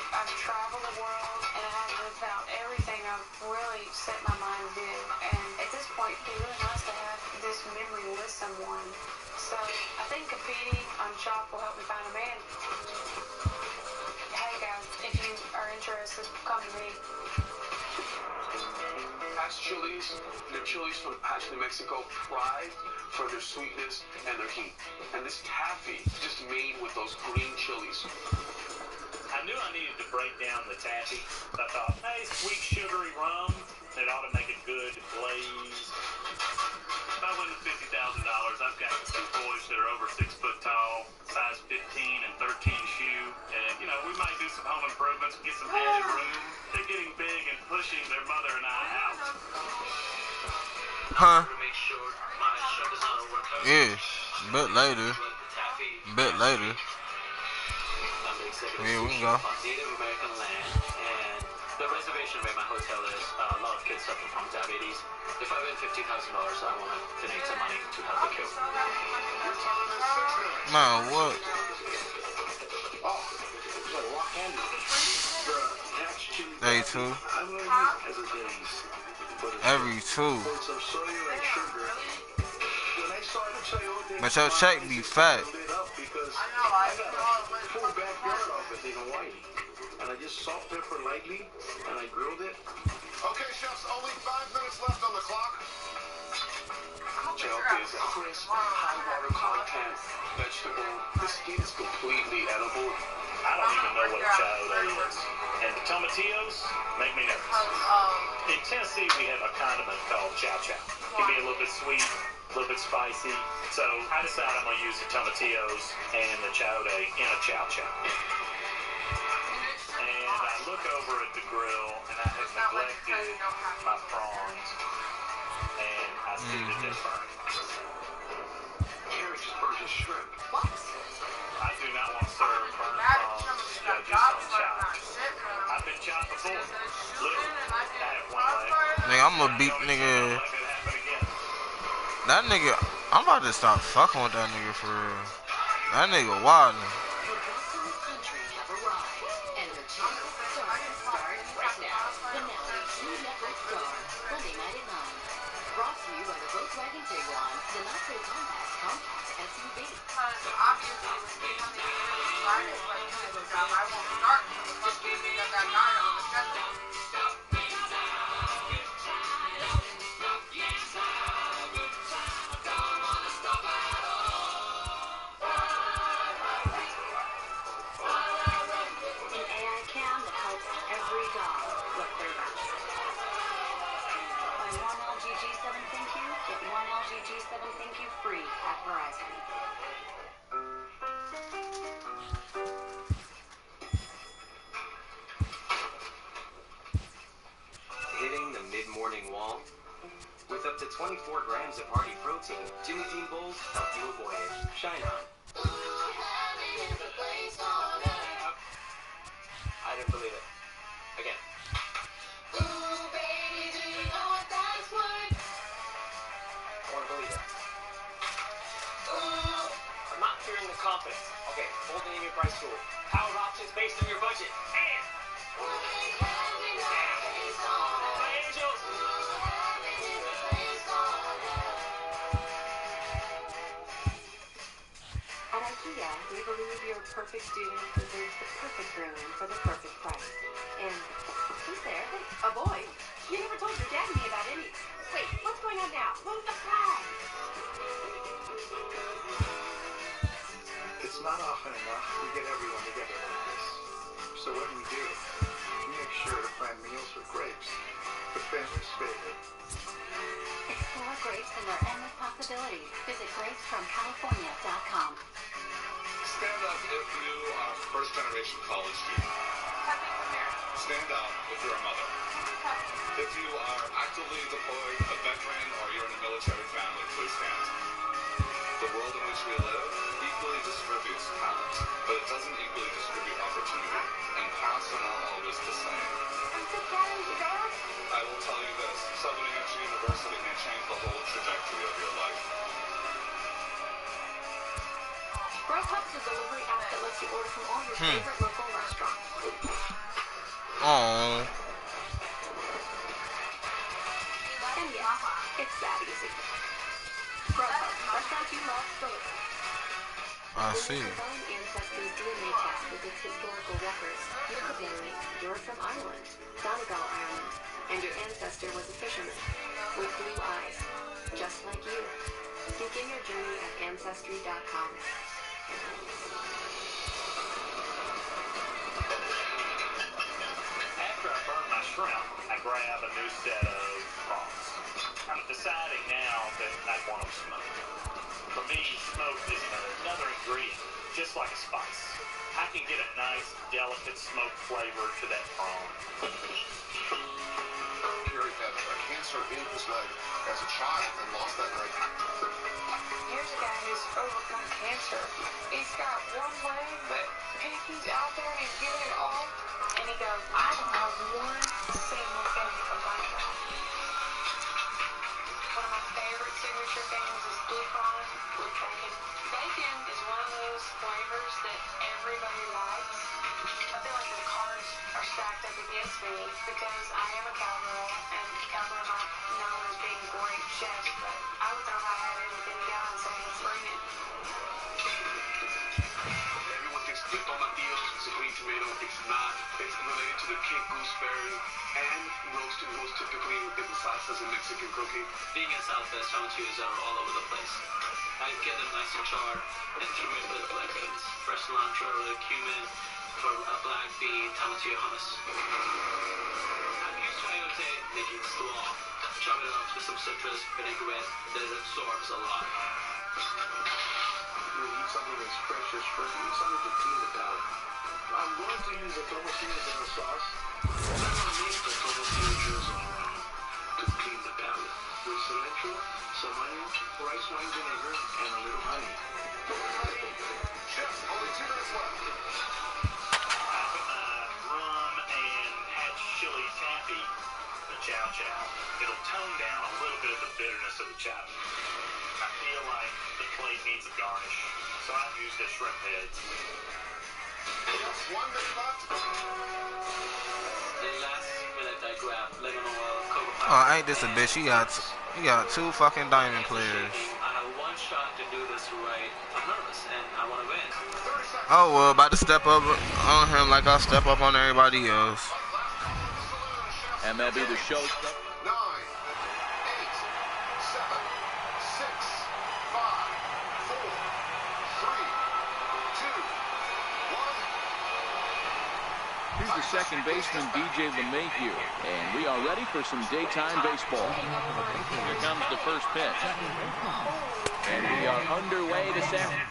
I've traveled the world, and I have lived out everything I've really set my mind to do. And at this point, it'd be really nice to have this memory with someone. So I think competing on chalk will help me find a man. Hey guys, if you are interested, come to me. Patch chilies, they're chilies from Patch, New Mexico, prized for their sweetness and their heat. And this taffy is just made with those green chilies. I knew I needed to break down the taffy. I thought, hey, sweet sugary rum, it ought to make a good glaze. If I win the $50,000, I've got two boys that are over 6 foot tall, size 15 and 13 shoe, and you know, we might do some home improvements, get some added room. They're getting big and pushing their mother and I out. Huh? Make sure my shrimp is not overcooked. Yeah. Bit later. Bit later. Yeah, we can go. On Native American land, and the reservation where my hotel is, a lot of kids suffer from diabetes. If I win $50,000, I want to donate some money to help the kids. Man, what? Oh, it's like rock candy. The Patch chili. Day two. I'm going to use as a days. Every two. Put some soy and sugar. When I started chayote, But your check be fat. because I got a full backyard of it in Hawaii. And I just salt, pepper lightly, and I grilled it. Okay, chefs, only 5 minutes left on the clock. Chayote is a crisp, high water content vegetable. The skin is completely edible. I don't even know what a chayote is. And the tomatillos make me nervous. In Tennessee, we have a condiment called chow chow. It can be a little bit sweet, a little bit spicy. So I decided I'm going to use the tomatillos and the chowde in a chow chow. And I look over at the grill, and I have neglected my prawns, and I see that they're burnt. Gary just burned his shrimp. What? I do not want to serve burnt prawns to judges on chops. I've been chopped before. Literally, I had one leg. Nigga, I'm gonna beat nigga. That nigga, I'm about to stop fucking with that nigga for real. That nigga wildin'. Hitting the mid-morning wall? With up to 24 grams of hearty protein, Jimmy Dean Bowls help you avoid it. Shine on. I didn't believe it. Again. I want to believe it. I'm not fearing the confidence. Okay, hold the name your price tool. Power options based on your budget. And... At IKEA, we believe your perfect student deserves the perfect room for the perfect price. And who's there? Hey, a boy. You never told your dad and me about any. Wait, what's going on now? Move the flag! It's not often enough we get everyone together like this. So when we do, we make sure to plan meals with grapes, the family's favorite. Explore grapes and their endless possibilities. Visit grapesfromcalifornia.com. Stand up if you are a first-generation college student. Stand up if you're a mother. If you are actively deployed, a veteran, or you're in a military family, please stand. The world in which we live equally distributes talent, but it doesn't equally distribute opportunity, and paths are not always the same. I will tell you this, Southern New Hampshire University can change the whole trajectory of your life. Grubhub is a delivery app that lets you order from all your favorite local restaurants. Aww. And yes, it's that easy. Grubhub, restaurants you love delivered. I see. With your own ancestry's DNA test with its historical records, your family, you're from Ireland, Donegal, Ireland, and your ancestor was a fisherman with blue eyes, just like you. Begin your journey at Ancestry.com. After I burn my shrimp, I grab a new set of prawns. I'm deciding now that I want them smoked. For me, smoked is another ingredient, just like a spice. I can get a nice, delicate smoked flavor to that prawn. Gary had cancer in his leg as a child and lost that leg. Here's a guy who's overcome cancer. He's got one leg, but he's out there and he's giving it all. And he goes, I don't have one single thing to complain about. One of my favorite signature things is blue prawn with bacon. Bacon is one of those flavors that everybody likes. I feel like the cards are stacked up against me because I am a cowgirl, and cowgirls aren't known as being great chefs, but I would throw my hat in with any guy and say, let's bring it. Everyone thinks the tomatillos is a green tomato. It's not. It's related to the Cape gooseberry and roasted most typically within the salsas in Mexican cooking. Being in Southwest, tomatillos are all over the place. I get them nice and charred and threw in with black beans, fresh cilantro, cumin, for a black bean tomatillo hummus. I'm used to Ayote making slaw. Chop it up with some citrus, vinaigrette, then it absorbs a lot. You eat something that's fresh or shrimp, you eat something to clean the palate. I'm going to use the tomatillos in the sauce. I'm going to make the tomatillos to clean the palate. With cilantro, some onions, rice wine vinegar, and a little honey. Chef, only 2 minutes left. Rum and hatch chili taffy, the chow chow. It'll tone down a little bit of the bitterness of the chow. I feel like the plate needs a garnish, so I've used the shrimp heads. Just 1 minute left. The last minute I grab lemon oil, cocoa Oh, ain't this a bitch? He got 2 fucking diamond players. I have one shot to do this right. I'm nervous and I want to win. Oh well, about to step up on him like I step up on everybody else. MLB the Show. 9, 8, 7, 6, 5, 4, 3, 2, 1. Here's the second baseman, DJ LeMahieu, and we are ready for some daytime baseball. Here comes the first pitch. And we are underway to second.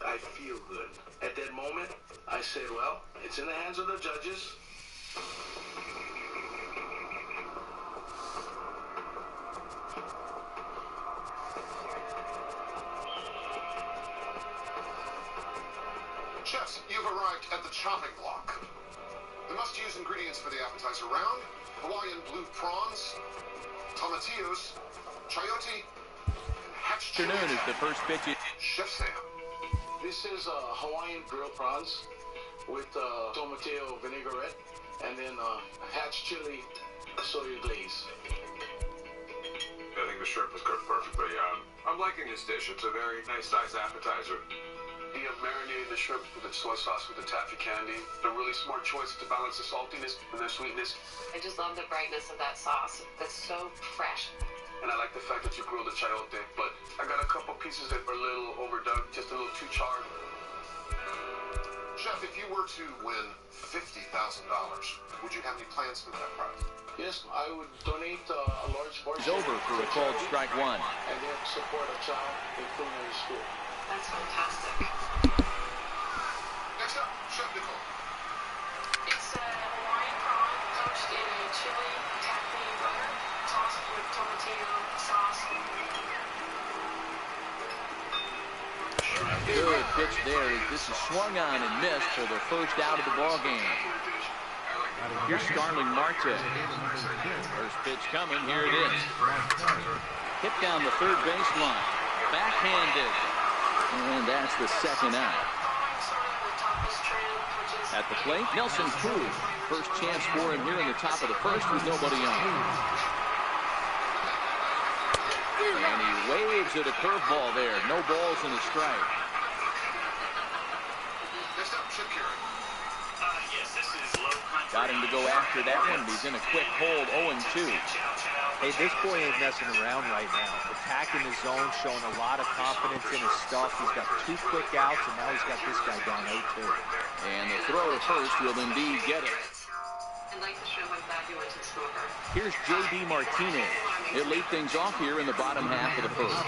I feel good. At that moment, I said, well, it's in the hands of the judges. Chefs, you've arrived at the chopping block. The must-use ingredients for the appetizer round: Hawaiian blue prawns, tomatillos, chayote, and hatch chili. Afternoon is the first pitch. Chef Sam. This is Hawaiian grilled prawns with tomatillo vinaigrette and then hatch chili soy glaze. I think the shrimp was cooked perfectly. I'm liking this dish. It's a very nice size appetizer. We have marinated the shrimp with the soy sauce with the taffy candy. A really smart choice to balance the saltiness and the sweetness. I just love the brightness of that sauce. It's so fresh. And I like the fact that you grilled the chayote, but I got a couple pieces that are a little overdone, just a little too charred. Chef, if you were to win $50,000, would you have any plans for that prize? Yes, I would donate a large portion. It's over for a called strike one. And then support a child in culinary school. That's fantastic. Next up, Chef Nicole. It's a Hawaiian prawn poached in a chili taffy butter, tossed with tomatillo sauce. Good pitch there. This is swung on and missed for the first out of the ball game. Here's Starling Marte. First pitch coming. Here it is. Hit down the third baseline. Backhanded. And that's the second out. At the plate, Nelson Cruz. First chance for him here in the top of the first with nobody on. And he waves at a curveball there. No balls and a strike. Next up, Chip Carey. Yes, this is low country. Got him to go after that one. He's in a quick hold, 0-2. Hey, this boy ain't messing around right now. Attacking the zone, showing a lot of confidence in his stuff. He's got 2 quick outs, and now he's got this guy down 0-2. And the throw to first will indeed get it. I'd like to show my glad you went to the smoker. Here's J.D. Martinez. He'll lead things off here in the bottom half of the first.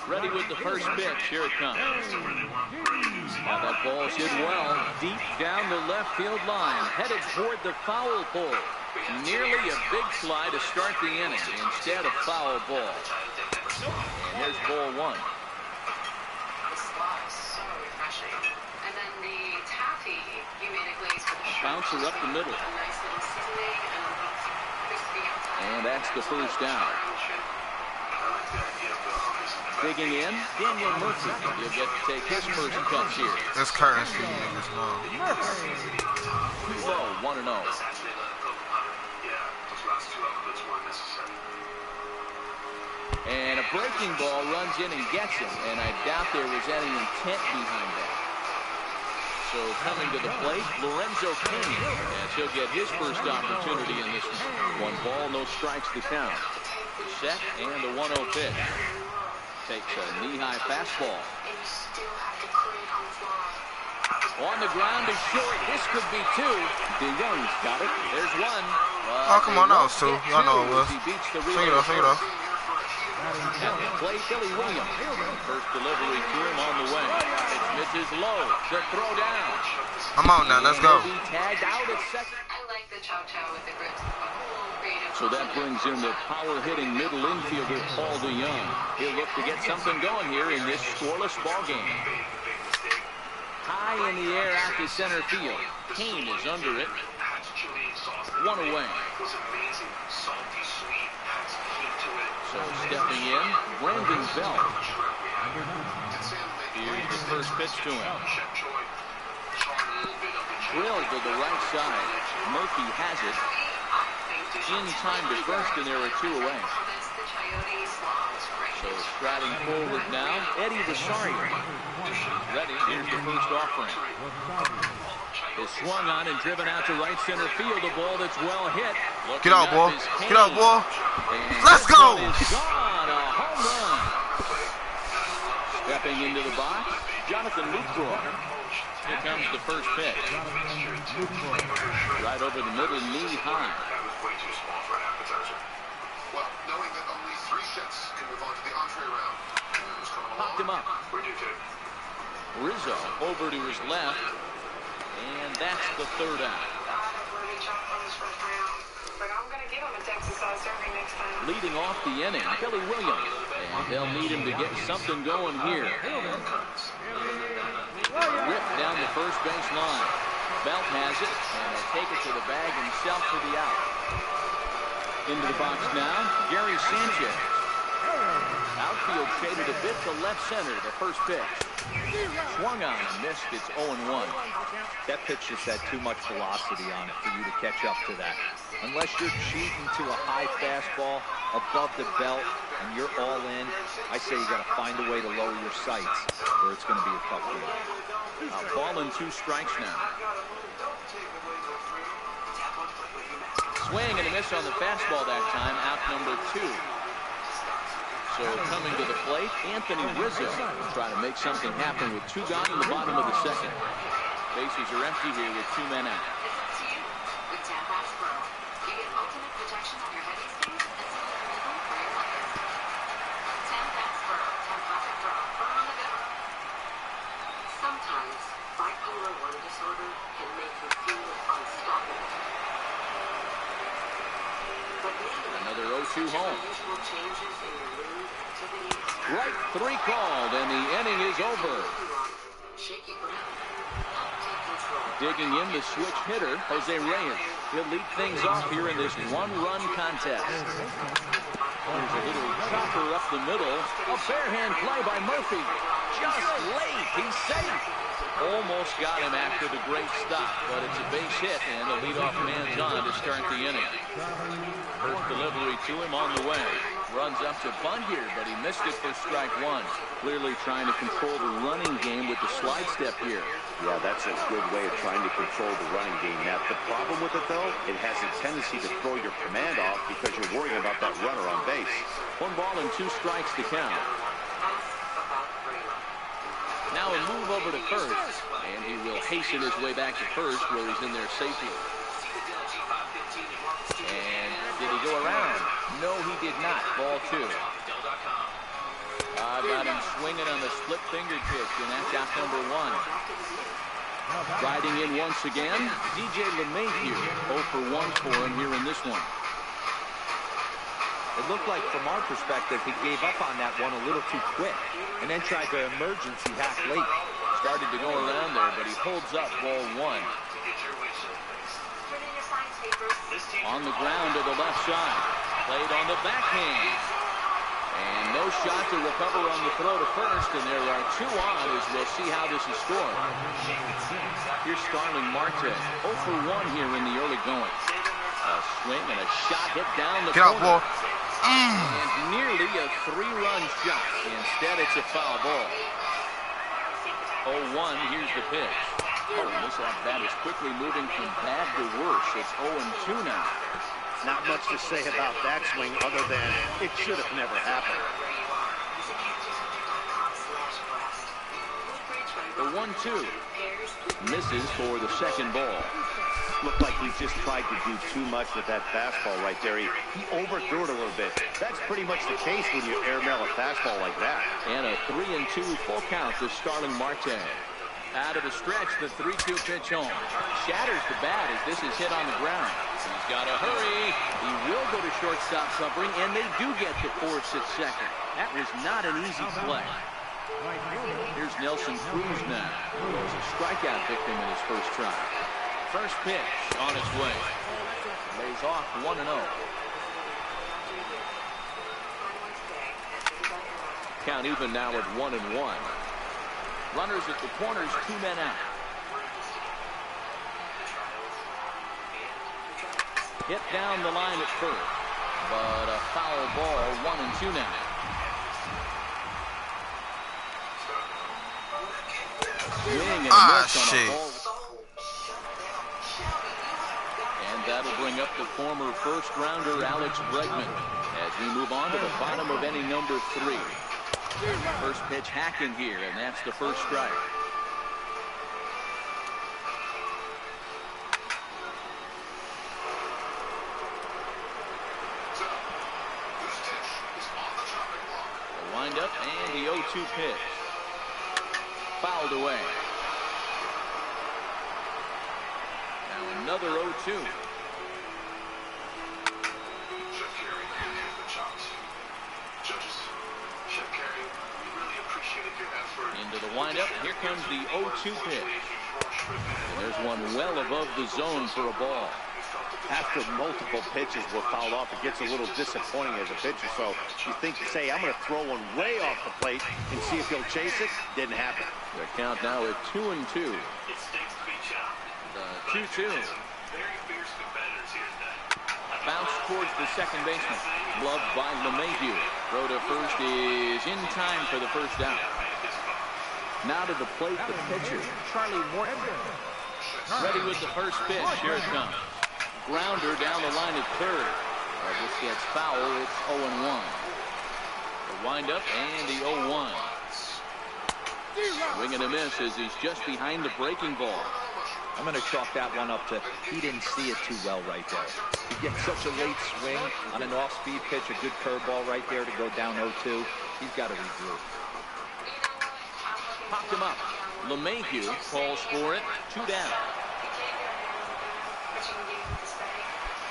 Ready with the first pitch. Here it comes. Now that ball's hit well, deep down the left field line, headed toward the foul pole. Nearly a big fly to start the inning instead of foul ball. And here's ball one. The slot is so refreshing. And then the taffy, you made a glaze for the shrimp. Bouncer up the middle. A nice little seasoning and a little crispy outside. And that's the first down. Digging in, Daniel Murphy. He'll get to take his first cuts here. This currency niggas know. Low, 1-0. And a breaking ball runs in and gets him, and I doubt there was any intent behind that. So coming to the plate, Lorenzo King, as he'll get his first opportunity in this one. 1 ball, no strikes to count. Set and the 1-0 pitch. Takes a knee-high fastball. And you still have to create on the fly. On the ground is short. This could be two. DeYoung's got it. There's one. Oh, come on, that was two. Y'all know it was. He beats the Swing it off, swing it off. At the plate, Billy Williams. First delivery to him on the way. It's Mitch's low. The throw down. I'm out now. Let's go. Tagged out at second. I like the chow-chow with the grips. So that brings in the power-hitting middle infielder, Paul DeYoung. He'll look to get something going here in this scoreless ball game. High in the air out to center field. Kane is under it. One away. So stepping in, Brandon Belt. Here's the first pitch to him. Drilled to the right side. Murphy has it. In time to first, and there are two away. So striding forward now, Eddie Rosario. Ready, here's the first offering. Is swung on and driven out to right center field. A ball that's well hit. Get out, boy. Get out, boy. Let's go. Gone, a home run. Stepping into the box, Jonathan Lucroy. Here comes the first pitch. Right over the middle, knee high. Way too small for an appetizer. Well, knowing that only 3 sets can move on to the entree round. Who's coming along? Popped him up. Where do you take? Rizzo over to his left. And that's the third out. I had a really chop on this first round, but I'm going to give him a Texas-sized serving next time. Leading off the inning, Billy Williams. And they'll need him to get something going here. Ripped down the first base line. Belt has it, and he'll take it to the bag himself for the out. Into the box now, Gary Sanchez. Outfield shaded a bit to left center, the first pitch. Swung on and missed, it's 0-1. That pitch just had too much velocity on it for you to catch up to that. Unless you're cheating to a high fastball above the belt and you're all in, I say you got to find a way to lower your sights or it's going to be a tough one. Ball and 2 strikes now. Swing and a miss on the fastball that time, out number 2. So coming to the plate, Anthony Rizzo will try to make something happen with 2 gone in the bottom of the second. Bases are empty here with 2 men out. With Tampax Pro, you get ultimate protection on your heavy stains and something legal for your life. Tampax Pro, Tampax Pro, firm on the go. Sometimes bipolar 1 disorder can make you feel unstoppable. But maybe Another 0-2 home. unusual changes in your mood, activity, Right 3 called, and the inning is over. shaky ground. Take control. Digging in the switch hitter, Jose Reyes. He'll lead things off here in this 1-run contest. There's a little chopper up the middle. A bare-hand play by Murphy. Just late. He's safe. Almost got him after the great stop, but it's a base hit, and the leadoff man's on to start the inning. First delivery to him on the way. Runs up to bunt here, but he missed it for strike 1. Clearly trying to control the running game with the slide step here. Yeah, that's a good way of trying to control the running game. Now, the problem with it, though, it has a tendency to throw your command off because you're worrying about that runner on base. 1 ball and 2 strikes to count. Now a move over to first, and he will hasten his way back to first where he's in there safely. And did he go around? No, he did not. Ball 2. Got him swinging on the split finger pitch, and that's out number 1. Riding in once again, DJ LeMahieu, 0 for 1 for him here in this one. It looked like, from our perspective, he gave up on that one a little too quick and then tried to emergency half late. Started to go around there, but he holds up ball 1. On the ground to the left side. Played on the backhand. And no shot to recover on the throw to first, and there are 2 on as we'll see how this is scored. Here's Starling Marte, 0 for 1 here in the early going. A swing and a shot hit down the corner. Get out, boy. And nearly a 3-run shot. Instead, it's a foul ball. 0-1, here's the pitch. Oh, this at-bat is quickly moving from bad to worse. It's 0-2 now. Not much to say about that swing other than it should have never happened. The 1-2. Misses for the second ball. Looked like he just tried to do too much with that fastball right there. He overthrew it a little bit. That's pretty much the case when you airmail a fastball like that. And a 3-2 full count to Starling Marte. Out of the stretch, the 3-2 pitch home. Shatters the bat as this is hit on the ground. He's got to hurry. He will go to shortstop covering, and they do get the force at second. That was not an easy play. Here's Nelson Cruz now. He's a strikeout victim in his first try. First pitch on its way. Lays off 1-0. Count even now at 1-1. Runners at the corners, 2 men out. Hit down the line at first, but a foul ball, 1-2 now. Swing and a miss on a ball. And that'll bring up the former first-rounder Alex Bregman as we move on to the bottom of inning number 3. First pitch hacking here, and that's the first strike. The windup and the 0-2 pitch. Fouled away. Now another 0-2. Into the windup. Here comes the 0-2 pitch. And there's one well above the zone for a ball. After multiple pitches were fouled off, it gets a little disappointing as a pitcher. So you think, say, I'm going to throw one way off the plate and see if he'll chase it. Didn't happen. The count now at 2-2. The 2-2. Bounce towards the second baseman. Gloved by LeMahieu. Throw to first is in time for the first down. Now to the plate, the pitcher, Charlie Morton. Ready with the first pitch. Here it comes. Grounder down the line at third. This gets foul. It's 0-1. The windup and the 0-1. Swing and a miss as he's just behind the breaking ball. I'm going to chalk that one up to he didn't see it too well right there. He gets such a late swing on an off-speed pitch, a good curveball right there to go down 0-2. He's got to regroup. Popped him up. LeMahieu calls for it. 2 down.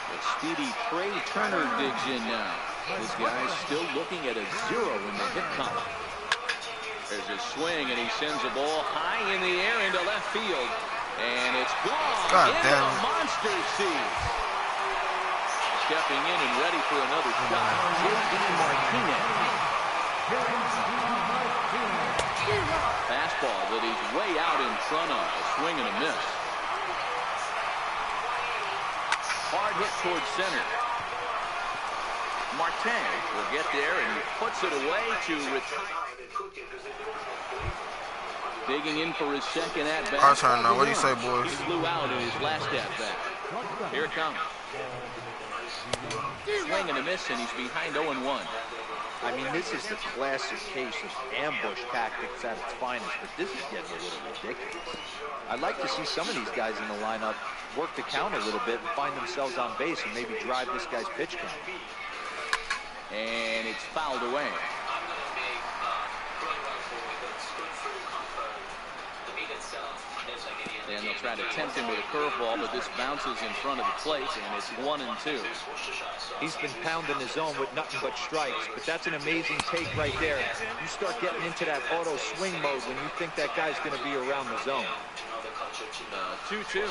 The speedy Trey Turner digs in now. This guy's still looking at a 0 in the hit column. There's a swing, and he sends a ball high in the air into left field. And it's gone. God into damn. the monster seat. Stepping in and ready for another shot. J.D. Martinez. Fastball that he's way out in front of. A swing and a miss. Hard hit towards center. Martin will get there, and he puts it away to retire. Digging in for his second at-bat. Our turn now. What do you say, boys? He flew out in his last at-bat. Here it comes. Swing and a miss, and he's behind 0-1. I mean, this is the classic case of ambush tactics at its finest, but this is getting a little ridiculous. I'd like to see some of these guys in the lineup work the count a little bit and find themselves on base and maybe drive this guy's pitch count. And it's fouled away. And they'll try to tempt him with a curveball, but this bounces in front of the plate, and it's 1-2. He's been pounding the zone with nothing but strikes, but that's an amazing take right there. You start getting into that auto swing mode when you think that guy's going to be around the zone. 2-2.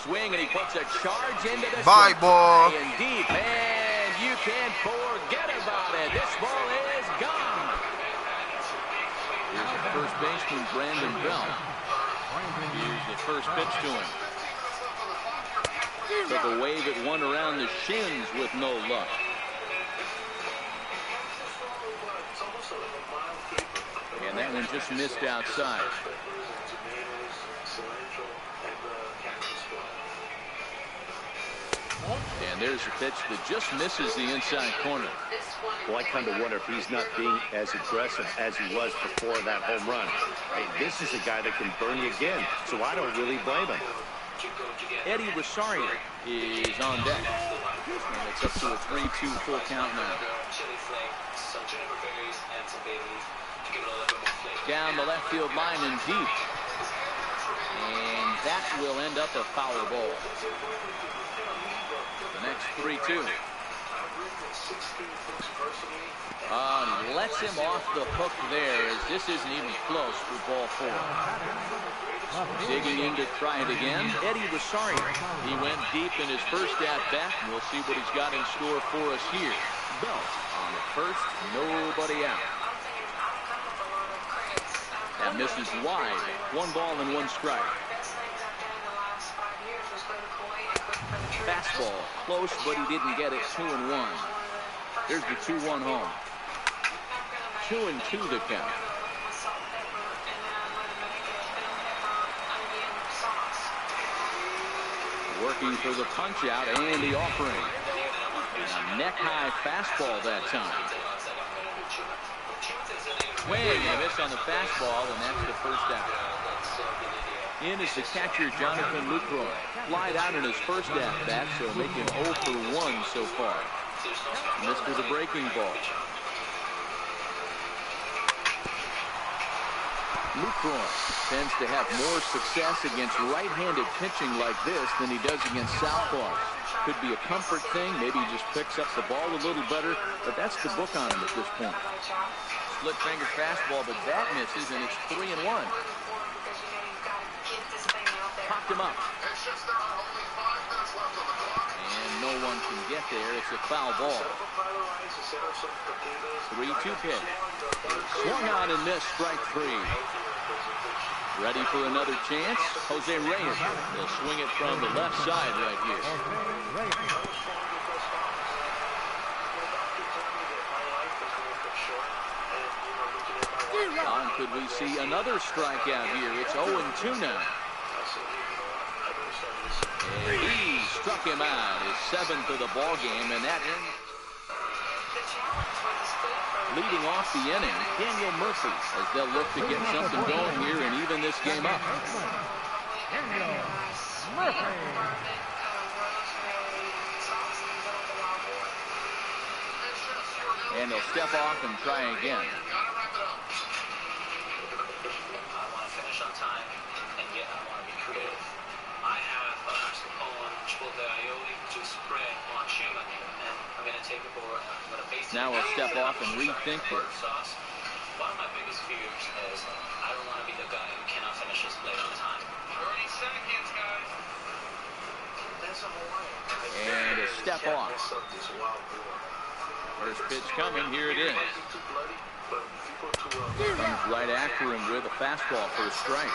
Swing, and he puts a charge into the Bye, ball. and deep, and you can't forget about it. This ball is gone. Here's the first baseman, Brandon Bell. Here's the first pitch to him. Took a wave at one around the shins with no luck. And that one just missed outside. And And there's a pitch that just misses the inside corner. Well, I kind of wonder if he's not being as aggressive as he was before that home run. Hey, this is a guy that can burn you again, so I don't really blame him. Eddie Rosario is on deck. And it's up to a 3-2 full count now. Down the left field line and deep. And that will end up a foul ball. The next 3-2. Lets him off the hook there, as this isn't even close for ball 4. Digging in to try it again, Eddie Rosario. He went deep in his first at-bat, and we'll see what he's got in store for us here. Belt on the first, nobody out. That misses wide. 1 ball and 1 strike. Fastball, close, but he didn't get it. 2-1. There's the 2-1 home. 2-2 the count. Working for the punch out and the offering. And a neck-high fastball that time. Swing and a miss on the fastball, and that's the first out. In is the catcher, Jonathan Lucroy. Flied out in his first at-bat, so making 0 for 1 so far. Missed with a breaking ball. Lucroy tends to have more success against right-handed pitching like this than he does against southpaws. Could be a comfort thing. Maybe he just picks up the ball a little better, but that's the book on him at this point. Split finger fastball, but that misses, and it's 3-1. Popped him up. And no one can get there. It's a foul ball. 3-2 pitch. Swung on and missed. Strike 3. Ready for another chance. Jose Reyes. He'll swing it from the left side right here. Could we see another strikeout here? It's 0-2 now. And he struck him out. His 7th of the ball game, and that ends. Leading off the inning, Daniel Murphy, as they'll look to get something going here and even this game up. Daniel Murphy. And he'll step off and try again. Now we'll step off and rethink this. One of my biggest fears is I don't want to be the guy who cannot finish his plate on time. 30 seconds, guys. And a step off. First pitch coming. Here it is. Comes right after him with a fastball for a strike.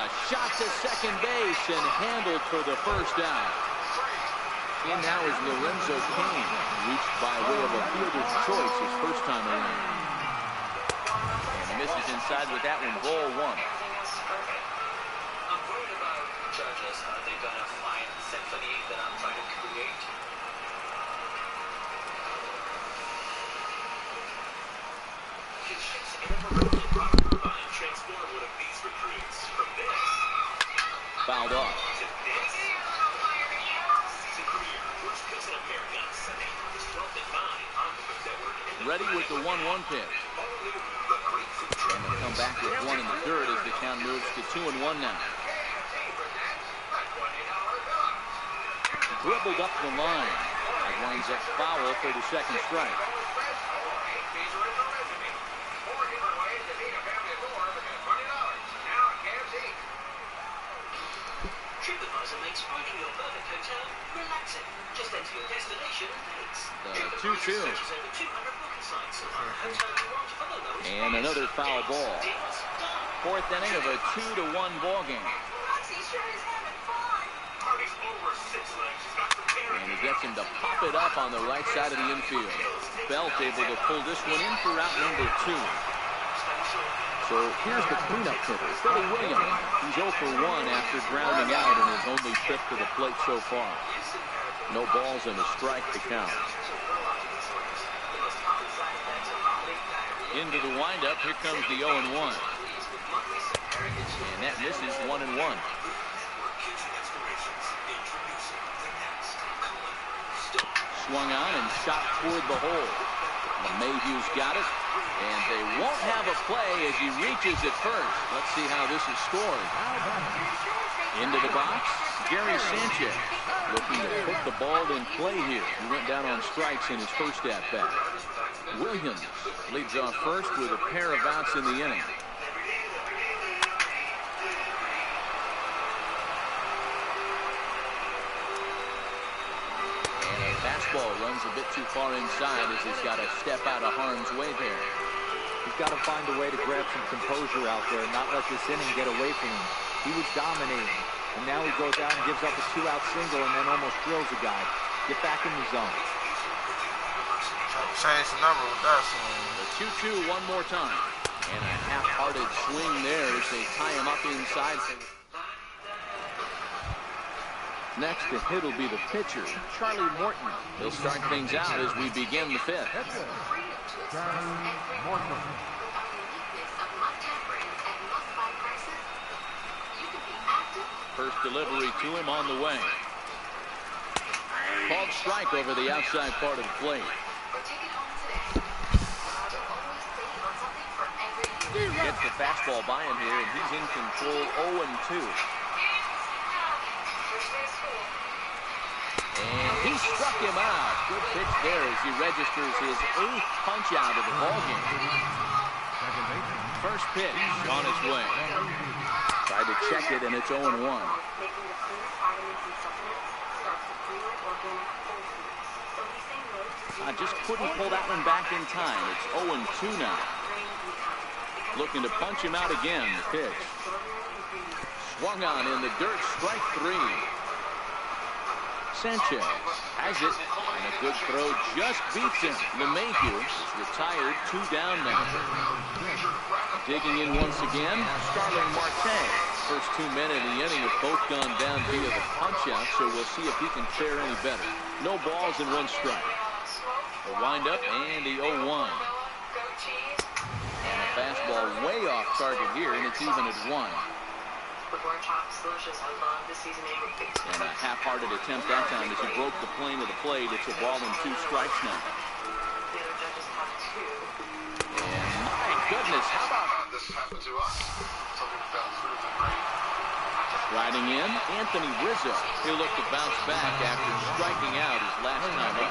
A shot to second base and handled for the first out. In now is Lorenzo Cain, reached by way of a fielder's choice his first time around. And he misses inside with that one, ball 1. I'm worried about judges. Are they going to find the symphony that I'm trying to create? Fouled off. Ready with the 1-1 pitch. And they'll come back with 1 in the third as the count moves to 2-1 now. Dribbled up the line. That winds up foul for the second strike. The 2-2. And another foul ball. 4th inning of a 2-1 ball game. And he gets him to pop it up on the right side of the infield. Belt able to pull this one in for route number 2. So here's the cleanup hitter, Philly Williams. He's 0 for 1 after grounding out in his only trip to the plate so far. No balls and a strike to count. Into the windup, here comes the 0-1. And that misses 1-1. Swung on and shot toward the hole. Mayhew's got it, and they won't have a play as he reaches it first. Let's see how this is scored. Into the box, Gary Sanchez looking to put the ball in play here. He went down on strikes in his first at-bat. Williams leads off first with a pair of outs in the inning. Fastball runs a bit too far inside as he's got to step out of harm's way there. He's got to find a way to grab some composure out there and not let this inning get away from him. He was dominating, and now he goes out and gives up a 2-out single and then almost drills a guy. Get back in the zone. Change the number with that swing. The 2-2 one more time. And a half-hearted swing there as they tie him up inside. Next to hit will be the pitcher, Charlie Morton. He'll start things out as we begin the fifth. First delivery to him on the way. Called strike over the outside part of the plate. Gets the fastball by him here, and he's in control 0-2. And he struck him out. Good pitch there as he registers his 8th punch out of the ballgame. First pitch on its way. Tried to check it, and it's 0-1. I just couldn't pull that one back in time. It's 0-2 now. Looking to punch him out again. The pitch. Swung on in the dirt. Strike 3. Sanchez has it, and a good throw just beats him. LeMahieu is retired, 2 down now. Digging in once again, Starling Marte. First 2 men in the inning have both gone down via the punch-out, so we'll see if he can fare any better. No balls and 1 strike. A wind-up and the 0-1. And a fastball way off target here, and it's even at 1. And a half-hearted attempt that time as he broke the plane of the plate. It's a ball and 2 strikes now. And my goodness, how about this happened to us? Something fell through the brain. riding in? Anthony Rizzo. He'll look to bounce back after striking out his last time up.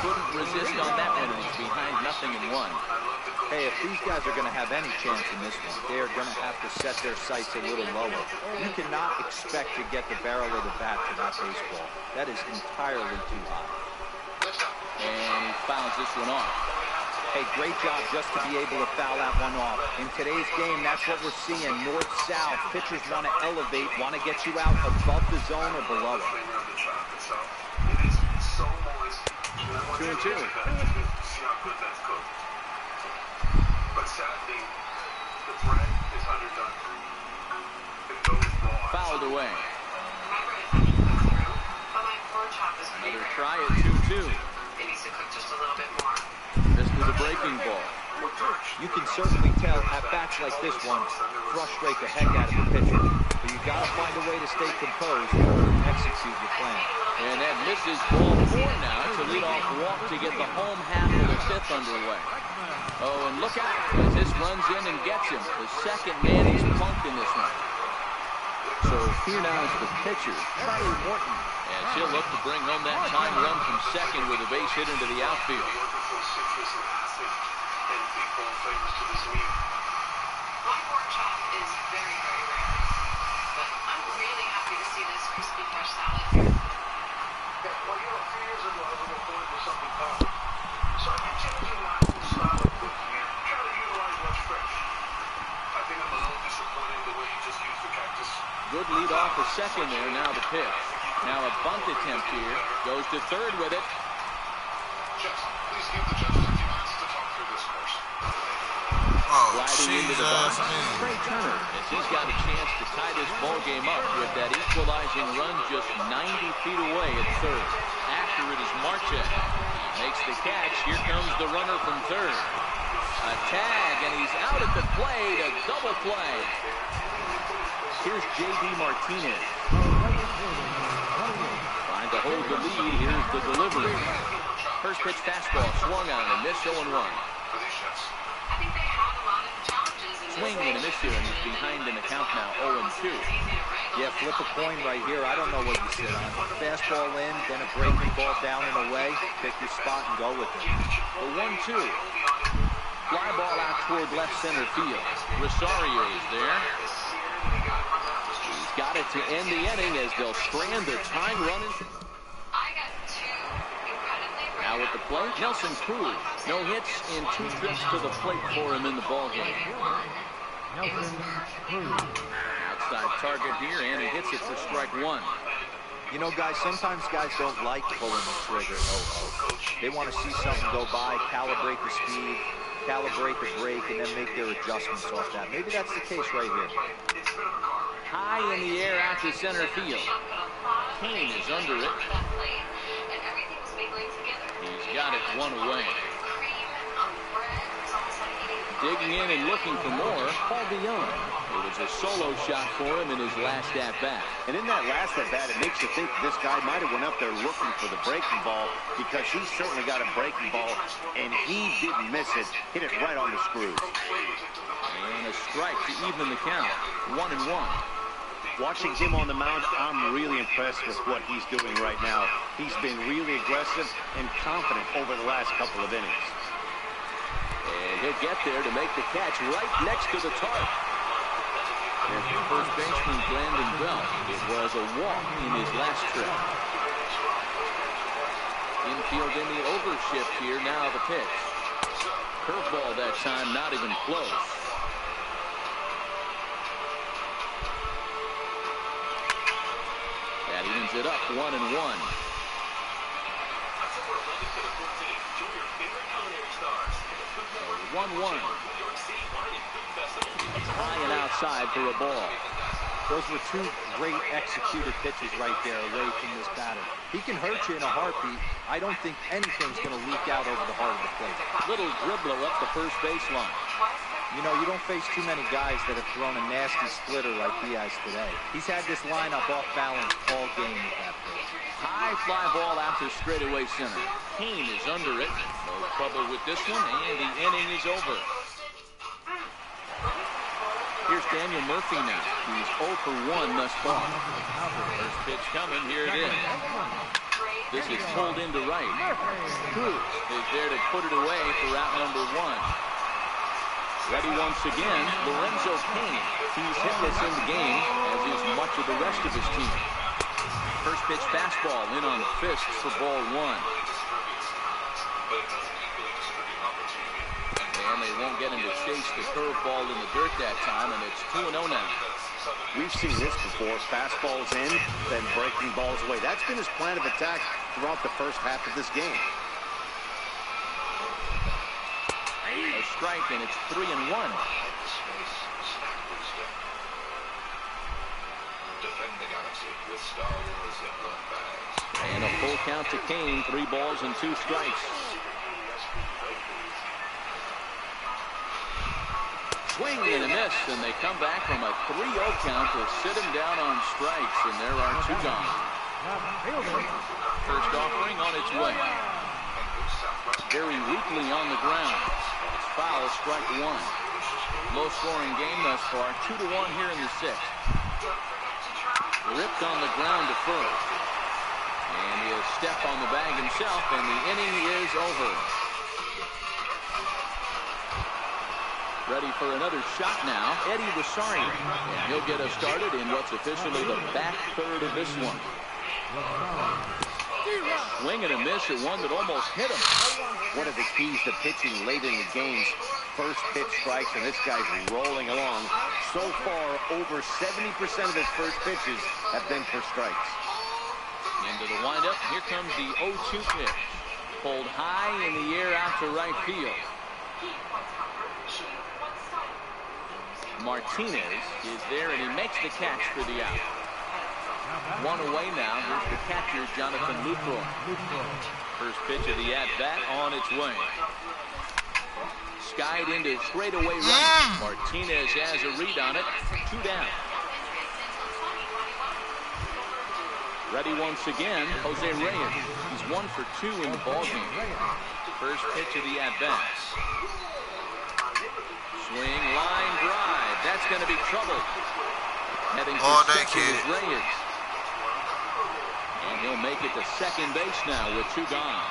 Couldn't resist on that one, and he's behind 0-1. Hey, if these guys are going to have any chance in this one, they are going to have to set their sights a little lower. You cannot expect to get the barrel of the bat to that baseball. That is entirely too high. And he fouls this one off. Hey, great job just to be able to foul that one off. In today's game, that's what we're seeing. North-south. Pitchers want to elevate, want to get you out above the zone or below it. 2-2. But sadly, the bread is underdone. It goes raw. Fouled away. Another try at 2-2. It needs to cook just a little bit more. This was a breaking ball. You can certainly tell at bats like this one frustrate the heck out of the pitcher. But you got to find a way to stay composed and execute your plan. And that misses ball 4 now to lead off walk to get the home half of the 5th underway. Oh, and look out as this runs in and gets him. The second man he's punked in this one. So here now is the pitcher, Charlie Morton. As he'll look to bring home that time run from second with a base hit into the outfield. My pork chop is very, very rare. But I'm really happy to see this crispy fresh salad. Well, you know, a few years ago, I was reported to something common. So I've been changing my style of cooking and trying to utilize what's fresh. I think I'm a little disappointed the way you just used the cactus. Good lead off the second there, now the pitch. Now a bunt attempt here. Goes to third with it. Jets, please give the judges a few minutes to talk through this course. Oh, Sliding into the box, Trey Turner, as he's got a chance to tie this ball game up with that equalizing run just 90 feet away at third. After it is Marchek. Makes the catch. Here comes the runner from third. A tag, and he's out at the plate. A double play. Here's J.D. Martinez. Trying to hold the lead. Here's the delivery. First pitch fastball swung on and missed 0-1. Swing and a miss here, and he's behind in the count now, 0-2. Yeah, flip a coin right here. I don't know what you sit on. Fastball in, then a breaking ball down and away. Pick your spot and go with it. The 1-2. Fly ball out toward left center field. Rosario is there. He's got it to end the inning as they'll strand their tying run. Now at the plate, Nelson Cruz. No hits in 2 trips to the plate for him in the ballgame. Outside target here, and he hits it for strike 1. You know, guys, sometimes guys don't like pulling the trigger. They want to see something go by, calibrate the speed, calibrate the break, and then make their adjustments off that. Maybe that's the case right here. High in the air out to center field. Kane is under it. He's got it 1 away. Digging in and looking for more, Paul DeYoung. It was a solo shot for him in his last at-bat. And in that last at-bat, it makes you think this guy might have went up there looking for the breaking ball, because he's certainly got a breaking ball, and he didn't miss it. Hit it right on the screws. And a strike to even the count. 1-1. Watching him on the mound, I'm really impressed with what he's doing right now. He's been really aggressive and confident over the last couple of innings. And he'll get there to make the catch right next to the target. And first baseman Brandon Belt. It was a walk in his last trip. Infield in the overshift here. Now the pitch. Curveball that time, not even close. That evens it up, 1-1. 1-1. High and outside for a ball. Those were 2 great executed pitches right there away from this batter. He can hurt you in a heartbeat. I don't think anything's going to leak out over the heart of the plate. Little dribbler up the first baseline. You know, you don't face too many guys that have thrown a nasty splitter like Diaz today. He's had this lineup off balance all game with that pitch. High fly ball out to straightaway center. Kane is under it. No trouble with this one, and the inning is over. Here's Daniel Murphy now. He's 0 for 1 thus far. First pitch coming. Here it is. This is pulled into right. Cruz is there to put it away for out number 1. Ready once again, Lorenzo Kane. He's hitless in the game, as is much of the rest of his team. First pitch fastball in on the fist for ball 1. And they won't get him to chase the curveball in the dirt that time, and it's 2-0 now. We've seen this before. Fastballs in, then breaking balls away. That's been his plan of attack throughout the first half of this game. A strike, and it's 3-1. And a full count to Kane. 3 balls and 2 strikes. Swing and a miss, and they come back from a 3-0 count to sit him down on strikes, and there are 2 gone. First offering on its way. Very weakly on the ground. It's foul, strike 1. Low-scoring game thus far. 2-1 here in the 6th. Ripped on the ground to first. And he'll step on the bag himself, and the inning is over. Ready for another shot now, Eddie Rosario. And he'll get us started in what's officially the back third of this one. Swing and a miss at one that almost hit him. One of the keys to pitching late in the games. First pitch strikes, and this guy's rolling along. So far, over 70% of his first pitches have been for strikes. Into the windup, here comes the 0-2 pitch. Pulled high in the air out to right field. Martinez is there, and he makes the catch for the out. One away now. Here's the catcher, Jonathan Lucroy. First pitch of the at-bat on its way. Skied into straightaway right. Martinez has a read on it. 2 down. Ready once again, Jose Reyes. He's 1 for 2 in the ballgame. First pitch of the at-bat. Swing, line drive. That's going to be trouble. Heading for second is Reyes. And he'll make it to second base now with 2 gone.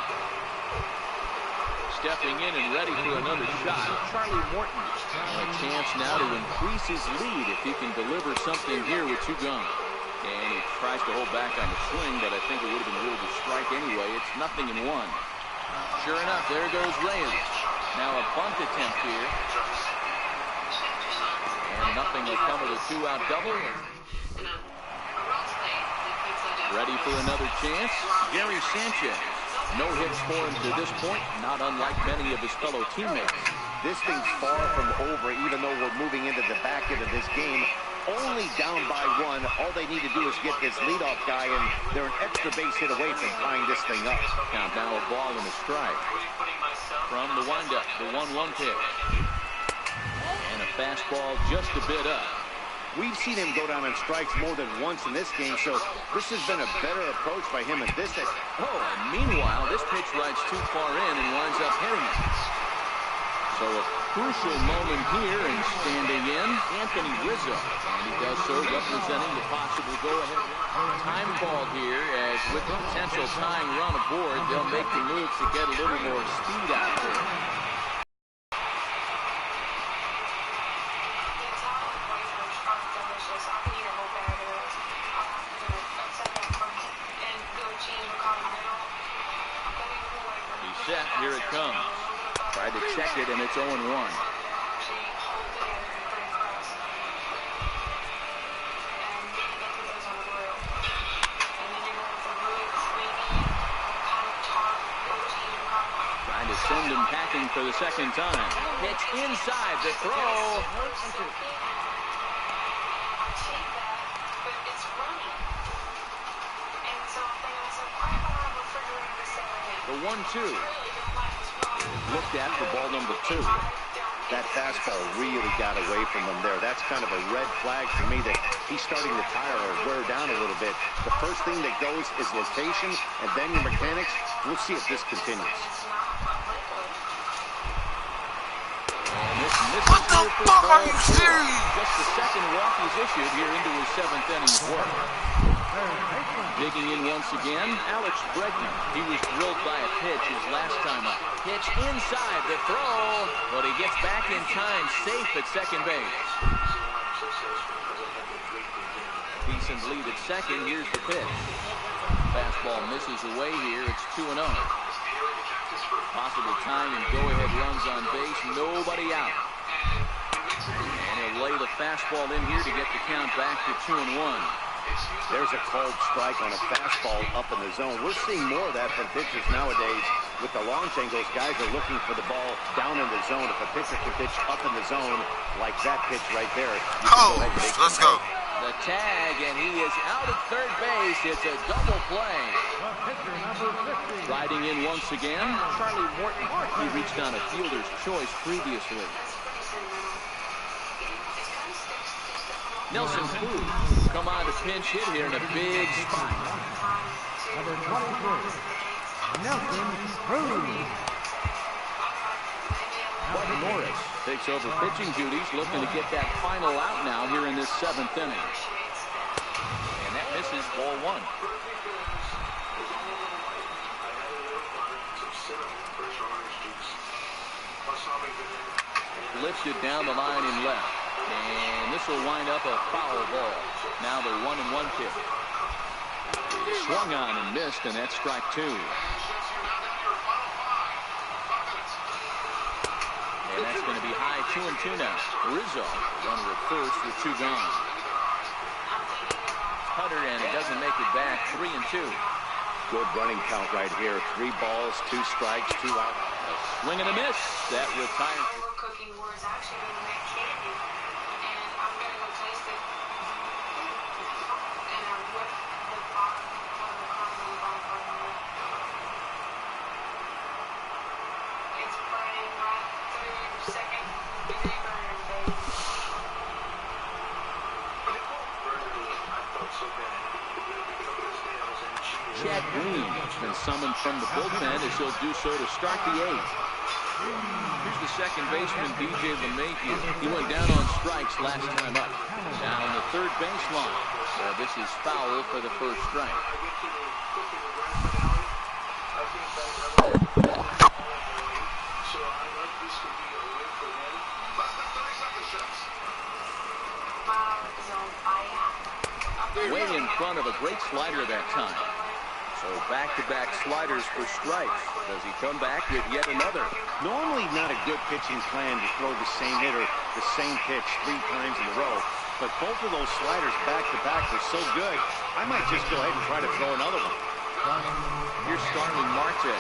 Stepping in and ready for another shot, Charlie Morton. A chance now to increase his lead if he can deliver something here with 2 gone. And he tries to hold back on the swing, but I think it would have been ruled a strike anyway. It's 0-1. Sure enough, there goes Reyes. Now a bunt attempt here. And nothing will come of the 2-out double. Ready for another chance, Gary Sanchez. No hits for him to this point, not unlike many of his fellow teammates. This thing's far from over, even though we're moving into the back end of this game. Only down by 1. All they need to do is get this leadoff guy, and they're an extra base hit away from tying this thing up. Count now a ball and a strike. From the windup, the 1-1 pitch. And a fastball just a bit up. We've seen him go down on strikes more than once in this game, so this has been a better approach by him at this. Oh, and meanwhile, this pitch rides too far in and winds up hitting it. So a crucial moment here, and standing in, Anthony Rizzo. And he does so representing the possible go-ahead time ball here, as with the potential tying run aboard, they'll make the move to get a little more speed out there. Set, here it comes. Tried to check it, and it's 0-1. Trying to send him packing for the second time. Pitch inside the throw. The 1-2. Looked at for ball number 2. That fastball really got away from him there. That's kind of a red flag for me that he's starting to tire or wear down a little bit. The first thing that goes is location, and then your mechanics. We'll see if this continues. What the fuck, are you serious? Just the second walk he's issued here into his 7th inning of work. Digging in once again, Alex Bregman. He was drilled by a pitch his last time up. Pitch inside the throw, but he gets back in time, safe at second base. Decent lead at second. Here's the pitch. Fastball misses away here. It's 2-0. Possible time and go-ahead runs on base. Nobody out. And he'll lay the fastball in here to get the count back to 2-1. There's a called strike on a fastball up in the zone. We're seeing more of that from pitchers nowadays. With the launch angles, guys are looking for the ball down in the zone. If a pitcher can pitch up in the zone, like that pitch right there, let's go. The tag, and he is out at third base. It's a double play. Riding in once again, Charlie Morton. He reached on a fielder's choice previously. Nelson Cruz come on to pinch hit here in a big spot. Number 23, Nelson Cruz. Bud Norris takes over pitching duties, looking to get that final out now here in this 7th inning. And that misses, ball 1. Lifted down the line in left. And this will wind up a foul ball. Now the 1-1 pitch. Swung on and missed, and that's strike 2. And that's going to be high 2-2 now. Rizzo, runner at first with 2 gone. Cutter, and it doesn't make it back. 3-2. Good running count right here. 3 balls, 2 strikes, 2 out. A swing and a miss. That retires. Cooking was actually going to make candy. And summoned from the bullpen as he'll do so to start the 8th. Here's the second baseman, DJ LeMahieu. He went down on strikes last time up. Down the third baseline. This is foul for the first strike. Way in front of a great slider that time. So back-to-back sliders for strikes. Does he come back with yet another? Normally not a good pitching plan to throw the same hitter, the same pitch 3 times in a row. But both of those sliders back-to-back were so good, I might just go ahead and try to throw another one. Here's Starling Marte.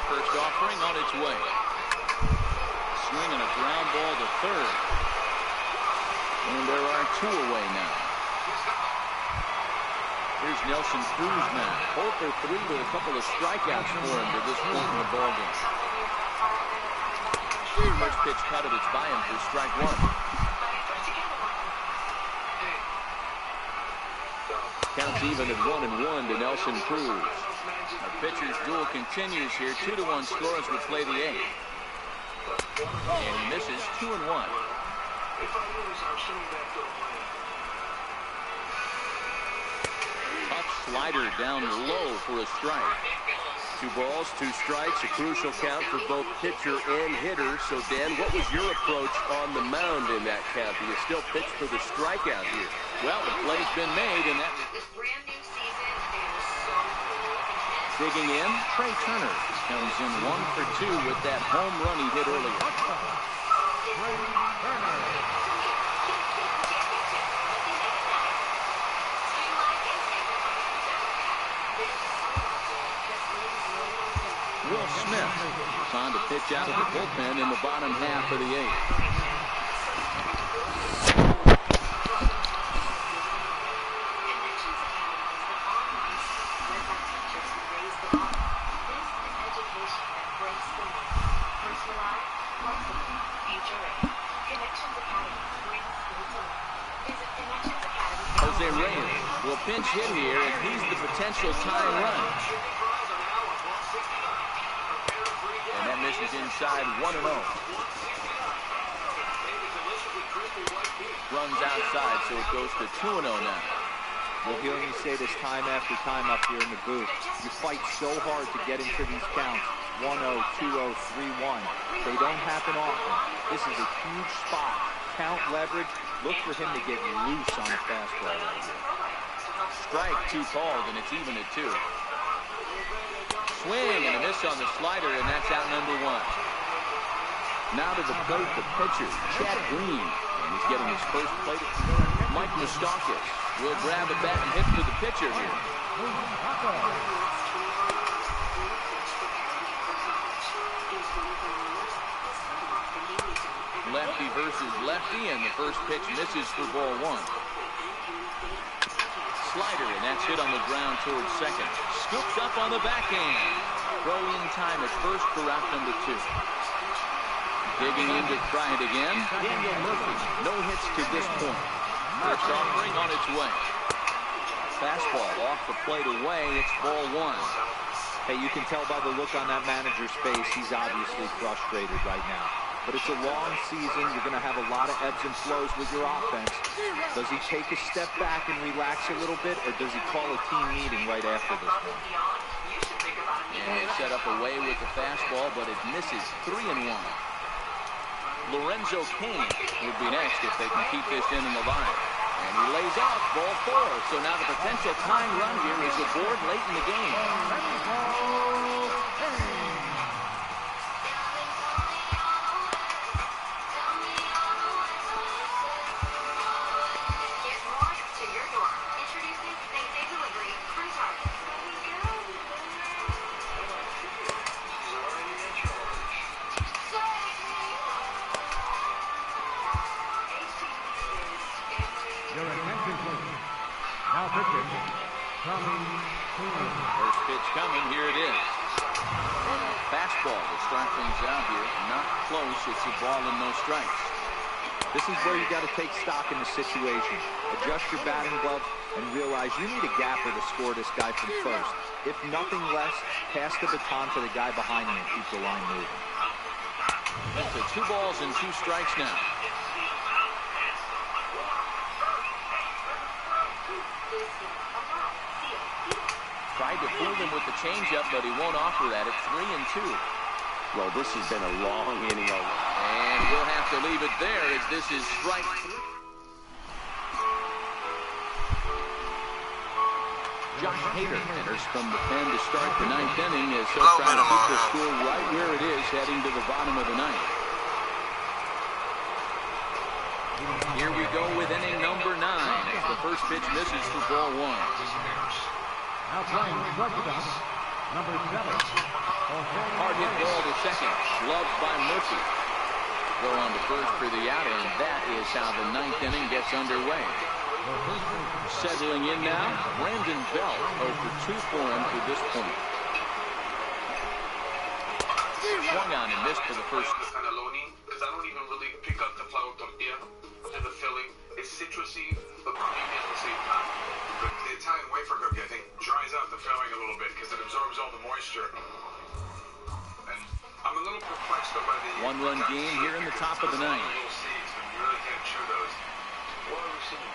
First offering on its way. Swing and a ground ball to third. And there are 2 away now. Here's Nelson Cruz now. 0 for 3 with a couple of strikeouts for him to this point in the ballgame. First pitch cut of it's by him for strike 1. Counts even at 1-1 to Nelson Cruz. The pitcher's duel continues here. 2-1 score as we play the 8th. And he misses 2-1. Up slider down low for a strike. 2 balls, 2 strikes, a crucial count for both pitcher and hitter. So, Dan, what was your approach on the mound in that count? Do you still pitch for the strikeout here? Well, the play's been made, and that... Digging in, Trey Turner comes in 1 for 2 with that home run he hit earlier. Will Smith is on to pitch out of the bullpen in the bottom half of the 8th. Jose Reyes will pinch hit here, and he's the potential tying run. And that misses inside 1-0. Runs outside, so it goes to 2-0 now. You'll hear me say this time after time up here in the booth. You fight so hard to get into these counts. 1-0, 2-0, 3-1. They don't happen often. This is a huge spot. Count leverage. Look for him to get loose on a fastball right here. Strike 2 called, and it's even at 2. Swing and a miss on the slider, and that's out number 1. Now to the plate, the pitcher, Chad Green. And he's getting his first plate. Mike Moustakas will grab a bat and hit to the pitcher here. Lefty versus lefty, and the first pitch misses for ball 1. Slider, and that's hit on the ground towards second. Scoops up on the backhand. Throw in time at first for out number 2. Digging in to try it again. Daniel Murphy, no hits to this point. First offering on its way. Fastball off the plate away. It's ball 1. Hey, you can tell by the look on that manager's face, he's obviously frustrated right now. But it's a long season. You're going to have a lot of ebbs and flows with your offense. Does he take a step back and relax a little bit, or does he call a team meeting right after this one? And they set up away with the fastball, but it misses 3-1. Lorenzo Cain would be next if they can keep this in the line. And he lays off ball 4. So now the potential tying run here is aboard late in the game. First pitch coming, here it is. Fastball to start things out here. Not close, it's a ball and no strikes. This is where you got to take stock in the situation. Adjust your batting gloves and realize you need a gapper to score this guy from first. If nothing less, pass the baton to the guy behind you and keep the line moving. It's 2 balls and 2 strikes now. Tried to fool him with the changeup, but he won't offer that. It's 3-2. Well, this has been a long inning already. And we'll have to leave it there as this is strike 3. Josh Hader enters from the pen to start the 9th inning as he'll try to keep the score right where it is heading to the bottom of the 9th. Here we go with inning number 9 as the first pitch misses for ball 1. Now playing shortstop, number 7. Hard hit ball to second, gloved by Murphy. Go on to first for the out, and that is how the 9th inning gets underway. Settling in now, Brandon Belt, 0 for 2 for him to this point. Swung on and missed for the first. Because I don't even really pick up the flour tortilla to the filling. It's citrusy, but creamy at the same time. The Italian wafer cookie, I think, dries out the filling a little bit because it absorbs all the moisture. And I'm a little perplexed though by the 1-run game here in the top of the 9th. little seeds, and you really can't chew those. What are we seeing?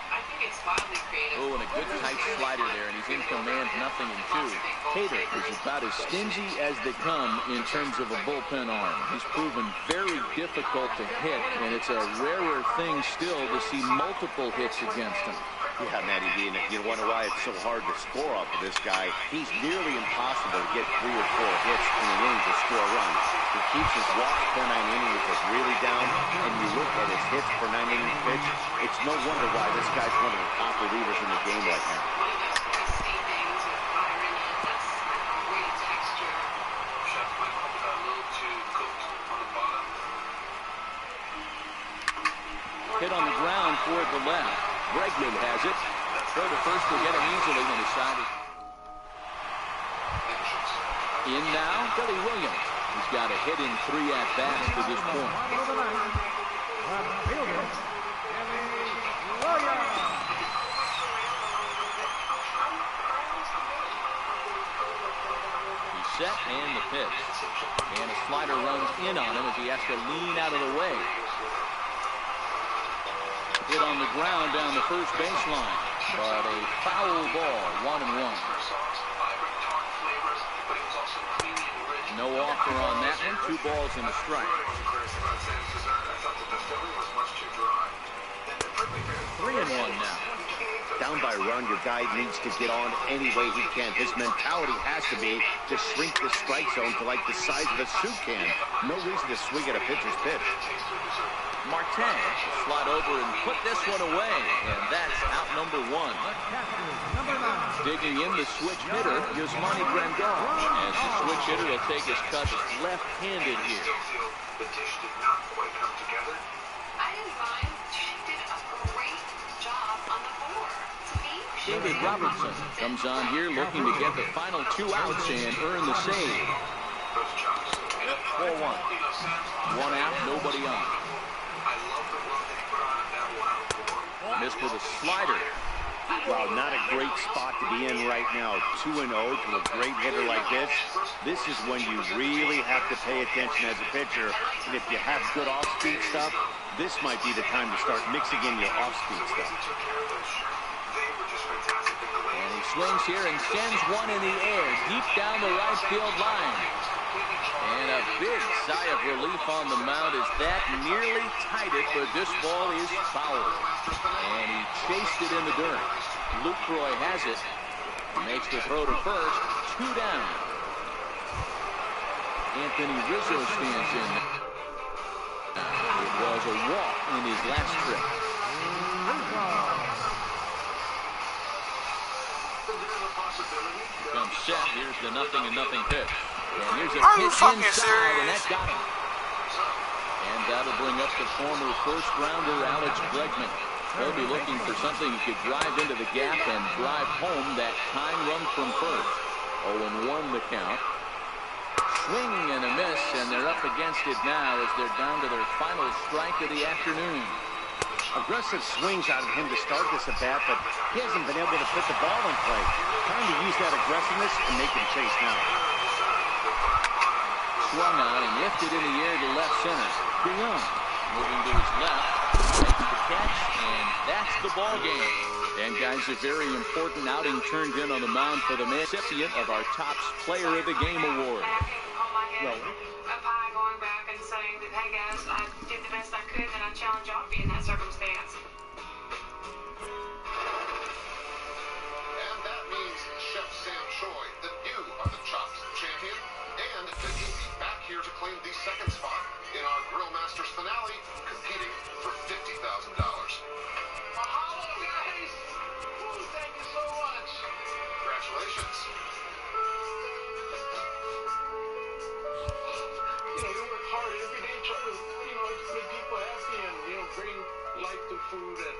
I think it's wildly creative. Oh, and a good tight slider there, and he's in command, 0-2. Hader is about as stingy as they come in terms of a bullpen arm. He's proven very difficult to hit, and it's a rarer thing still to see multiple hits against him. Yeah, Matty B, and you wonder why it's so hard to score off of this guy. He's nearly impossible to get 3 or 4 hits in an inning to score runs. He keeps his walks per 9 innings really down, and you look at his hits per 9 innings pitch, it's no wonder why this guy's one of the top relievers in the game right now. Chef, my pump got a little too cooked on the bottom. Hit on the ground toward the left. Bregman has it. Throw to first will get him easily when decided. In now, Billy Williams. He's got a hit in 3 at-bats to this point. He's set and the pitch. And a slider runs in on him as he has to lean out of the way. Hit on the ground down the first baseline, but a foul ball, 1-1. No offer on that one, 2 balls and a strike. 3-1 now. Down by a run, your guy needs to get on any way he can. His mentality has to be to shrink the strike zone to like the size of a soup can. No reason to swing at a pitcher's pitch. Martin slide over and put this one away, and that's out number 1. Digging in the switch hitter, Yasmani Grandal. As the switch hitter will take his cuts left-handed here. The dish did not quite come together. I didn't mind. She did a great job on the board. To me, David Robertson comes on here looking to get the final 2 outs and earn the save. 4-1. 1 out, nobody on. Missed with a slider. Wow, not a great spot to be in right now. 2-0 to a great hitter like this. This is when you really have to pay attention as a pitcher. And if you have good off-speed stuff, this might be the time to start mixing in your off-speed stuff. And he swings here and sends one in the air deep down the right field line. And a big sigh of relief on the mound as that nearly tied it, but this ball is fouled. And he chased it in the dirt. Luke Roy has it. Makes the throw to first. 2 down. Anthony Rizzo stands in. It was a walk in his last trip. Comes set. Here's the 0-0 pitch. And here's a pitch inside, and that got him. And that'll bring up the former first-rounder Alex Bregman. They'll be looking for something he could drive into the gap and drive home that tying run from first. 0-1 the count. swing and a miss, and they're up against it now as they're down to their final strike of the afternoon. Aggressive swings out of him to start this at bat, but he hasn't been able to put the ball in play. Time to use that aggressiveness and make him chase now. Swung on and lifted in the air to left center. DeYoung moving to his left, makes the catch, and that's the ball game. And guys, a very important outing turned in on the mound for the recipient of our Topps Player of the Game award. Well, up high, going back and saying that, hey guys, I did the best I could, and I challenge y'all to be in that circumstance. And that means, Chef Sam Choi, that you are the Chops champion, and that you'll be back here to claim the second spot in our Grill Masters finale, competing for $50,000. Mahalo, guys! Ooh, thank you so much. Congratulations. You know, you work hard every day trying to, make people happy and, bring life to food. And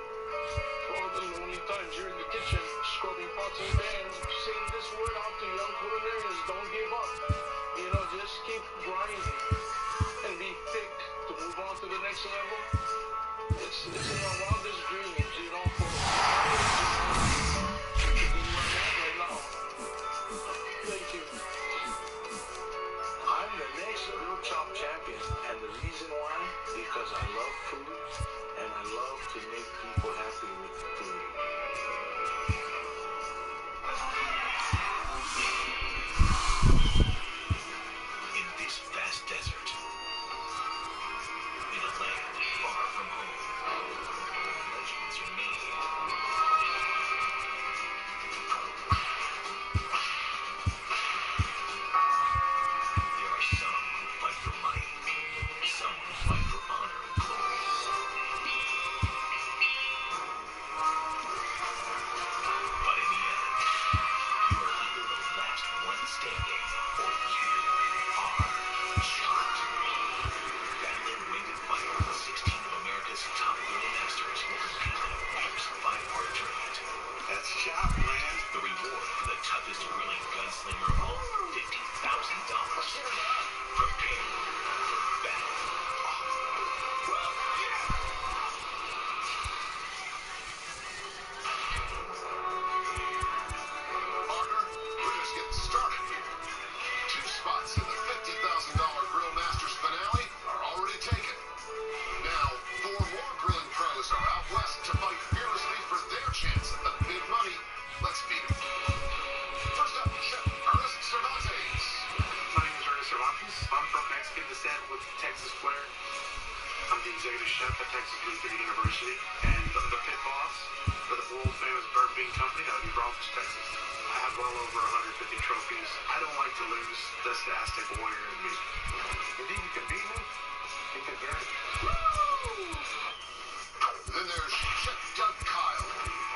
for all the lonely times you're in the kitchen scrubbing pots and pans, saying this word out to young culinarians: don't give up. Just keep grinding and be thick to move on to the next level. It's in our wildest dreams, for right now. Thank you. I'm the next Grill Chop champion, and the reason why, because I love food, and I love to make people happy with food. In this vast desert, in a land far from home, legends are made. There are some who fight for money, some who fight for honor and glory. But in the end, you are either the last one standing, or you are chopped. Battling winged and fire, 16 of America's top grill masters will compete in a fierce 5-part tournament. That's Chop, man. The reward for the toughest grilling gunslinger of all, $50,000. Prepare for battle. Partner, we're just getting started here. 2 spots in the $50,000 Grill Masters finale are already taken. Now, 4 more grilling pros are out west to fight fearlessly for their chance at the big money. Let's meet them. First up, Chef Ernest Cervantes. My name is Ernest Cervantes. I'm from Mexican descent with Texas flair. I'm the executive chef at Texas Blue City University, and I'm the pit boss for the world-famous Burnt Bean Company out of New Braunfels, Texas. I have well over 150 trophies. I don't like to lose. That's the Aztec warrior in me. Indeed, you can beat me. You can get me. Then there's Chef Doug Kyle.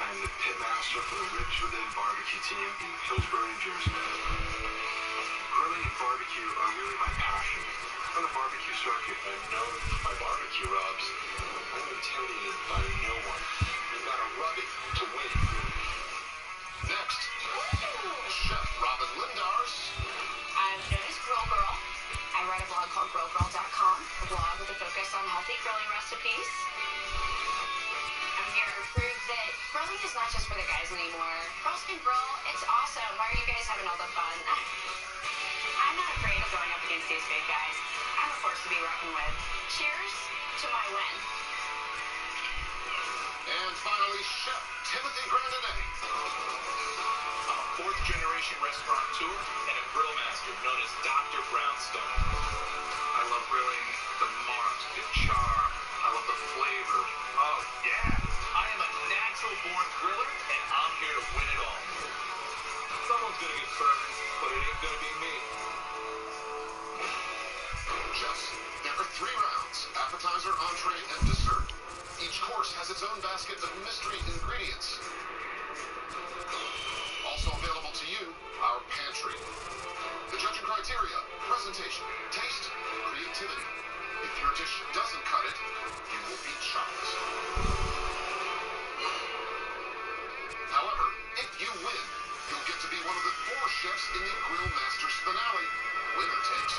I'm the pit master for the Ribs Within barbecue team in Hillsborough, New Jersey. Grilling and barbecue are really my passion. On the barbecue circuit, I'm known for my barbecue rubs. I'm intimidated by no one. You gotta rub it to win. Next, Chef Robin Lindars. I'm known as Grill Girl. I write a blog called GrillGirl.com, a blog with a focus on healthy grilling recipes. I'm here to prove that grilling is not just for the guys anymore. Girls can grill. It's awesome. Why are you guys having all the fun? I'm not afraid of going up against these big guys. I'm a force to be reckoned with. Cheers to my win. And finally, Chef Timothy Grandinelli. I'm a 4th-generation restaurateur and a grill master known as Dr. Brownstone. I love grilling, the mark, the char. I love the flavor. Oh, yeah. I am a natural-born griller, and I'm here to win it all. Someone's gonna get burned, but it ain't gonna be me. There are 3 rounds: appetizer, entree, and dessert. Each course has its own basket of mystery ingredients. Also available to you, our pantry. The judging criteria: presentation, taste, creativity. If your dish doesn't cut it, you will be chopped. However, if you win, you'll get to be one of the 4 chefs in the Grill Masters finale. Winner takes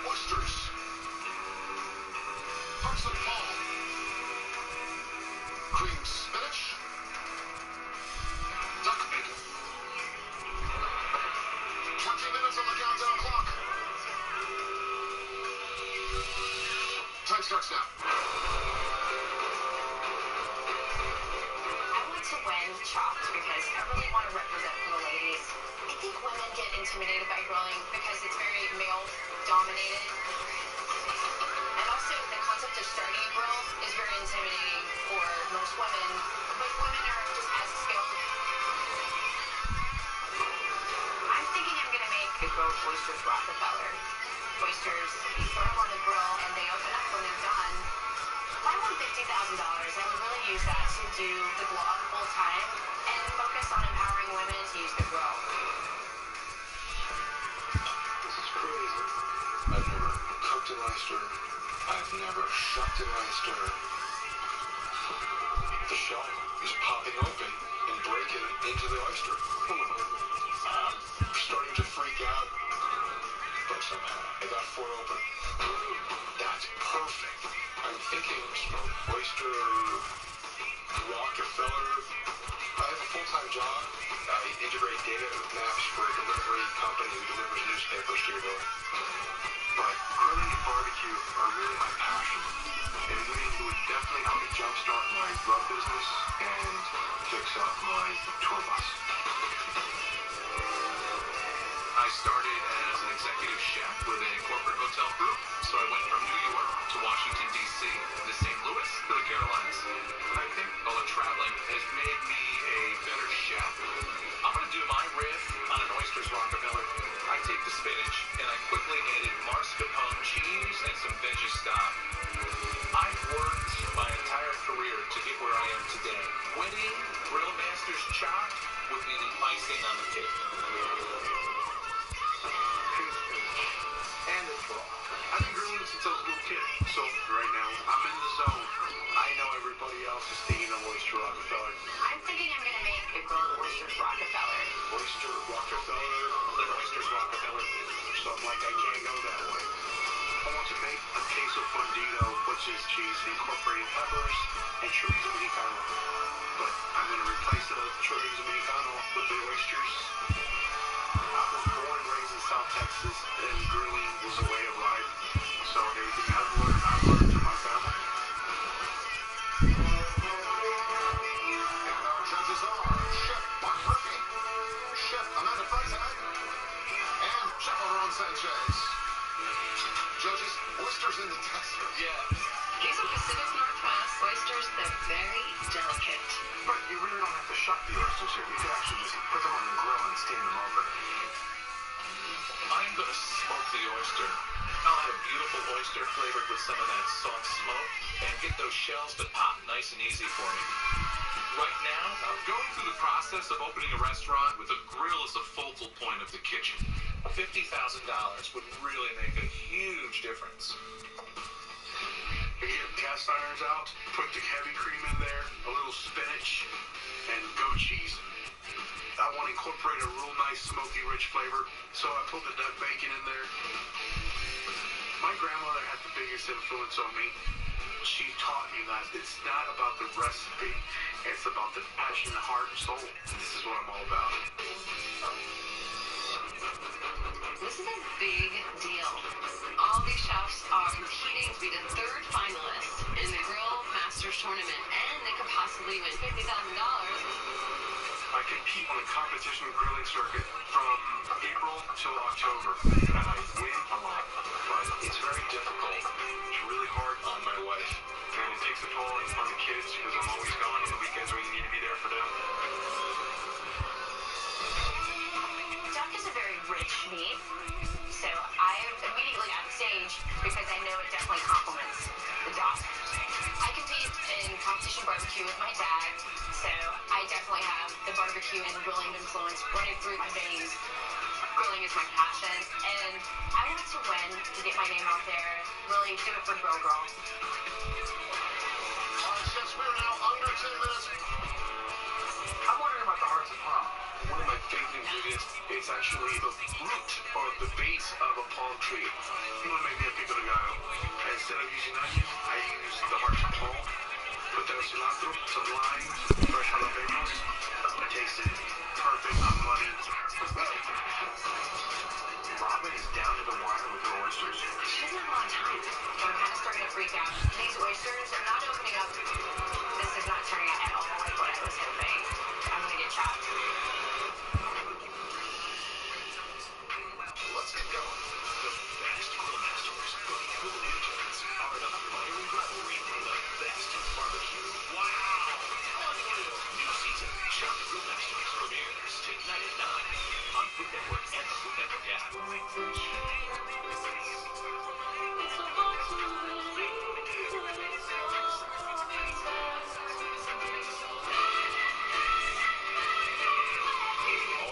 oysters, parsley palm, cream spinach, duck bacon. 20 minutes on the countdown clock. Time starts now. I want to win Chopped because I really want to represent for the ladies. I think women get intimidated by grilling because it's very male-dominated. And also, the concept of starting a grill is very intimidating for most women, but women are just as skilled. I'm thinking I'm going to make a grilled oysters Rockefeller. Oysters, you throw them on the grill and they open up when they're done. If I won $50,000, I would really use that to do the blog full time and focus on empowering women to use the grill. This is crazy. I've never cooked an oyster. I've never shucked an oyster. The shell is popping open and breaking into the oyster. I'm starting to freak out. But somehow I got 4 open. That's perfect. I'm thinking smoked oyster, Rockefeller. I have a full-time job. I integrate data maps for a delivery company who delivers newspapers to your door. But grilling and barbecue are really my passion. And winning would definitely help me jumpstart my grub business and fix up my tour bus. I started as an executive chef with a corporate hotel group, so I went from New York to Washington, D.C., to St. Louis, to the Carolinas. I think all the traveling has made me a better chef. I'm going to do my riff on an oysters Rockefeller. I take the spinach, and I quickly added mascarpone cheese and some veggie stock. I've worked my entire career to get where I am today. Winning Grill Masters Chopped would be the icing on the cake. And it's raw. I've been grilling since I was a little kid, so right now I'm in the zone. I know everybody else is thinking of oyster Rockefeller. I'm thinking I'm going to make a grilled oysters Rockefeller. Oyster Rockefeller, then oysters Rockefeller. So I'm like, I can't go that way. I want to make a queso fundido, which is cheese incorporating peppers and chorizo mexicano. But I'm going to replace the chorizo mexicano with the oysters. I was born and raised in South Texas, and grilling was a way of life. So everything I've learned from my family. And our judges are Chef Mark Murphy, Chef Amanda Freitag, and Chef Ron Sanchez. Judges, oysters in the tester. Yeah. These are Pacific Northwest oysters. They're very delicate. But you really don't have to shuck the oysters here. You can actually just put them on the grill and steam them over. I'm going to smoke the oyster. I'll have a beautiful oyster flavored with some of that soft smoke and get those shells to pop nice and easy for me. Right now, I'm going through the process of opening a restaurant with a grill as a focal point of the kitchen. $50,000 would really make a huge difference. Get your cast irons out, put the heavy cream in there, a little spinach, and goat cheese. I want to incorporate a real nice smoky rich flavor, so I put the duck bacon in there. My grandmother had the biggest influence on me. She taught me that it's not about the recipe, it's about the passion, heart, and soul. This is what I'm all about. This is a big deal. All these chefs are competing to be the 3rd finalist in the Grill Masters tournament, and they could possibly win $50,000. I compete on the competition grilling circuit from April till October, and I win a lot, but it's very difficult. It's really hard on my wife, and it takes a toll on the kids because I'm always gone on the weekends when you need to be there for them. Duck is a very rich meat, so I immediately on stage because I know it definitely complements the duck. I compete in competition barbecue with my dad, so I definitely have the barbecue and grilling influence running through my veins. Grilling is my passion, and I want to win to get my name out there, really do it for Grill Girl. All right, chefs, we're now under 10 minutes. I'm wondering about the hearts of palm. One of my favorite ingredients is actually the root or the base of a palm tree. Una me idea pico de gallo. Instead of using onion, I use the heart of palm. Put that cilantro, some lime, fresh jalapenos. It tasted perfect. I'm money. Robin is down to the wire with her oysters. She doesn't have a lot of time, so I'm kind of starting to freak out. These oysters are not opening up. This is not turning out at all like what I was hoping. I'm going to get chopped. Let's get going. The best grill masters from Cool Engines are in a fiery rivalry for the best barbecue. Wow! Unreal. New season, Chopped Grill Masters premieres tonight at 9 on Food Network and the Food Network app. All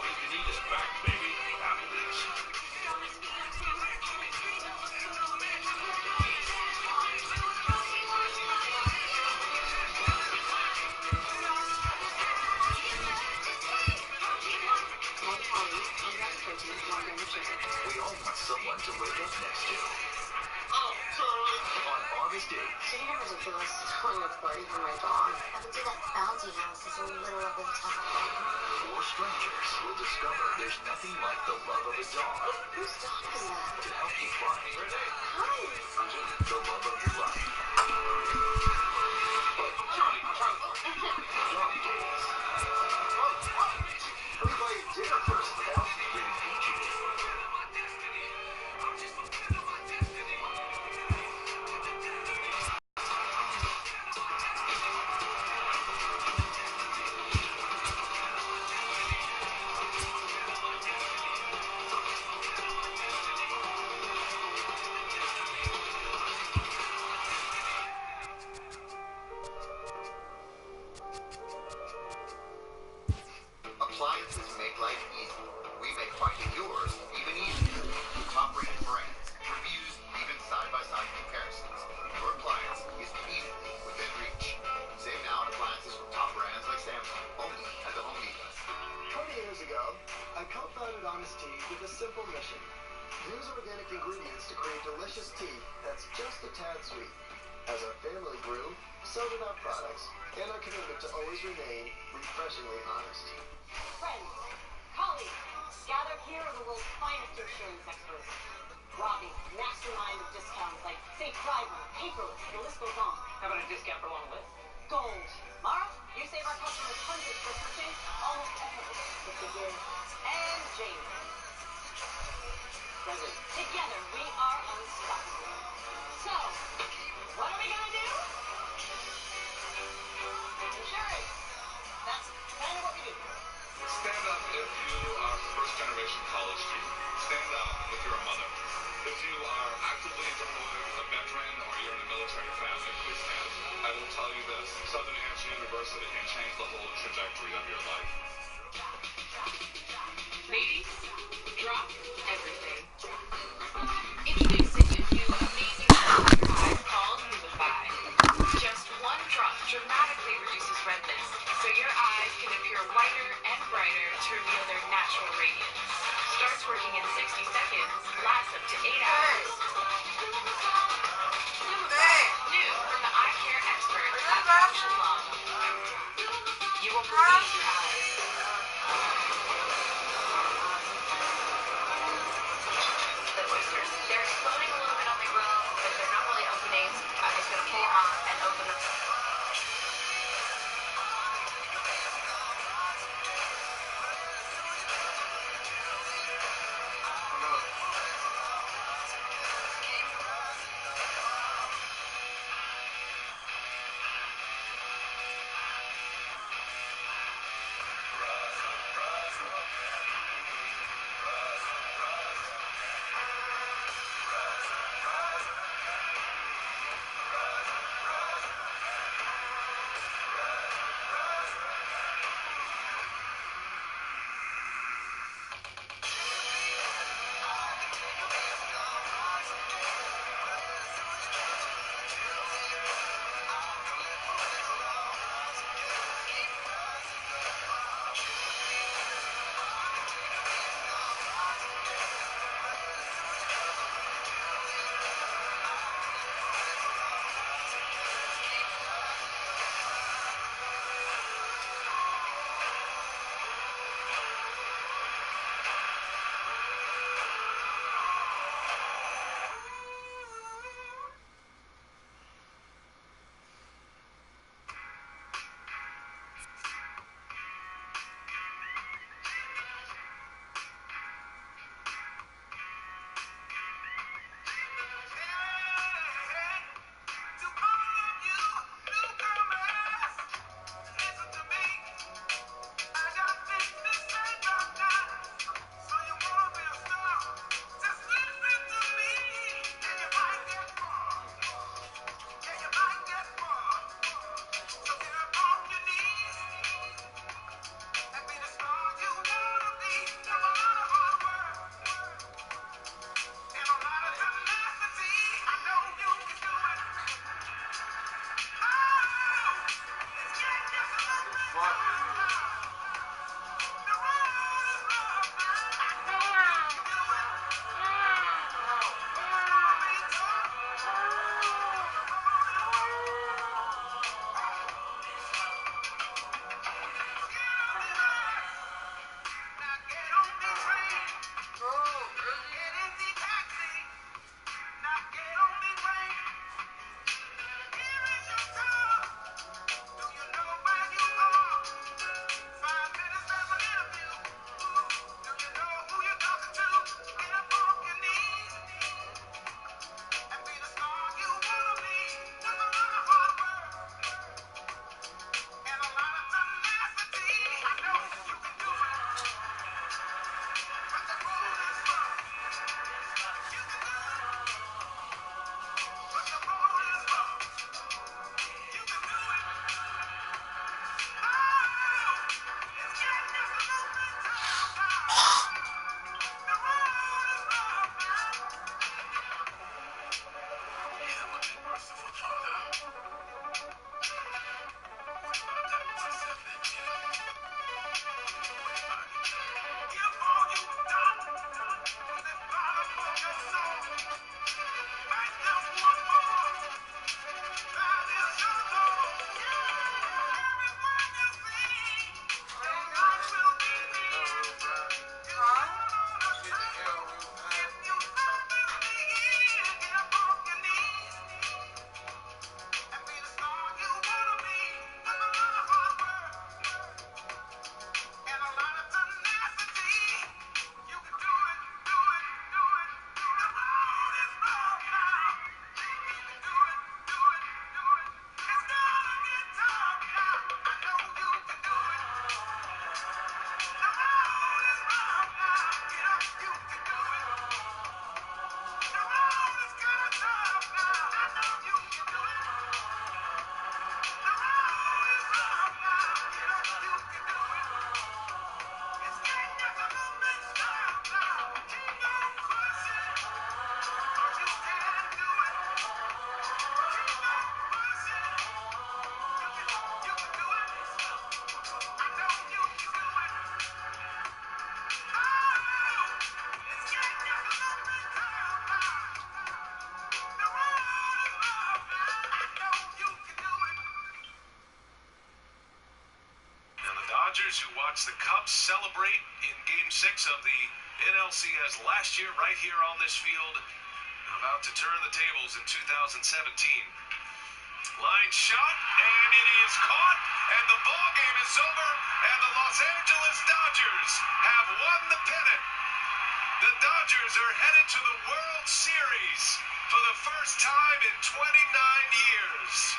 you can eat is back, baby. Applebee's. We all want someone to wake up next to. Oh, totally. On August 8th. Should have a ridiculous throwing a party for my dog. I would do that bounty house is a little over the top. Four strangers will discover there's nothing like the love of a dog Whose dog is that? to help you find Hi. the love of your life. Dog days. Let me buy you dinner first, pal. Rated PG. Appliances make life easy. We make finding yours even easier. Top-rated brands, reviews, even side-by-side comparisons. Your appliance is easily within reach. Save now on appliances from top brands like Samsung, only at the Home Depot. 20 years ago, I co-founded Honest Tea with a simple mission. Use organic ingredients to create delicious tea that's just a tad sweet. As our family grew, so did our products, and our commitment to always remain refreshingly honest. Friends, colleagues, gathered here are the world's finest insurance experts. Robbie, mastermind of discounts like Safe Driver, Paperless, the list goes on. How about a discount for long list? Gold. Mara, you save our customers hundreds for switching, almost effortless with the gift. And Jamie. Present. Together, we are unstoppable. So, what are we gonna do? Insurance. That's kind of what we do. Stand up if you are first-generation college student. Stand up if you're a mother. If you are actively employed, a veteran, or you're in a military family, please stand. I will tell you this. Southern Hampshire University can change the whole trajectory of your life. Ladies, drop everything. Introducing a new amazing product called Humify. Just one drop dramatically reduces redness, so your eyes can appear whiter and brighter to reveal their natural radiance. Starts working in 60 seconds, lasts up to 8 hours. New from the eye care experts at Bausch & Lomb. You will believe your eyes. The oysters, they're exploding a little bit on the grill, but they're not really opening. I'm just going to pull them on and open them. Dodgers, who watched the Cubs celebrate in Game 6 of the NLCS last year right here on this field, about to turn the tables in 2017. Line shot, and it is caught, and the ball game is over, and the Los Angeles Dodgers have won the pennant. The Dodgers are headed to the World Series for the first time in 29 years.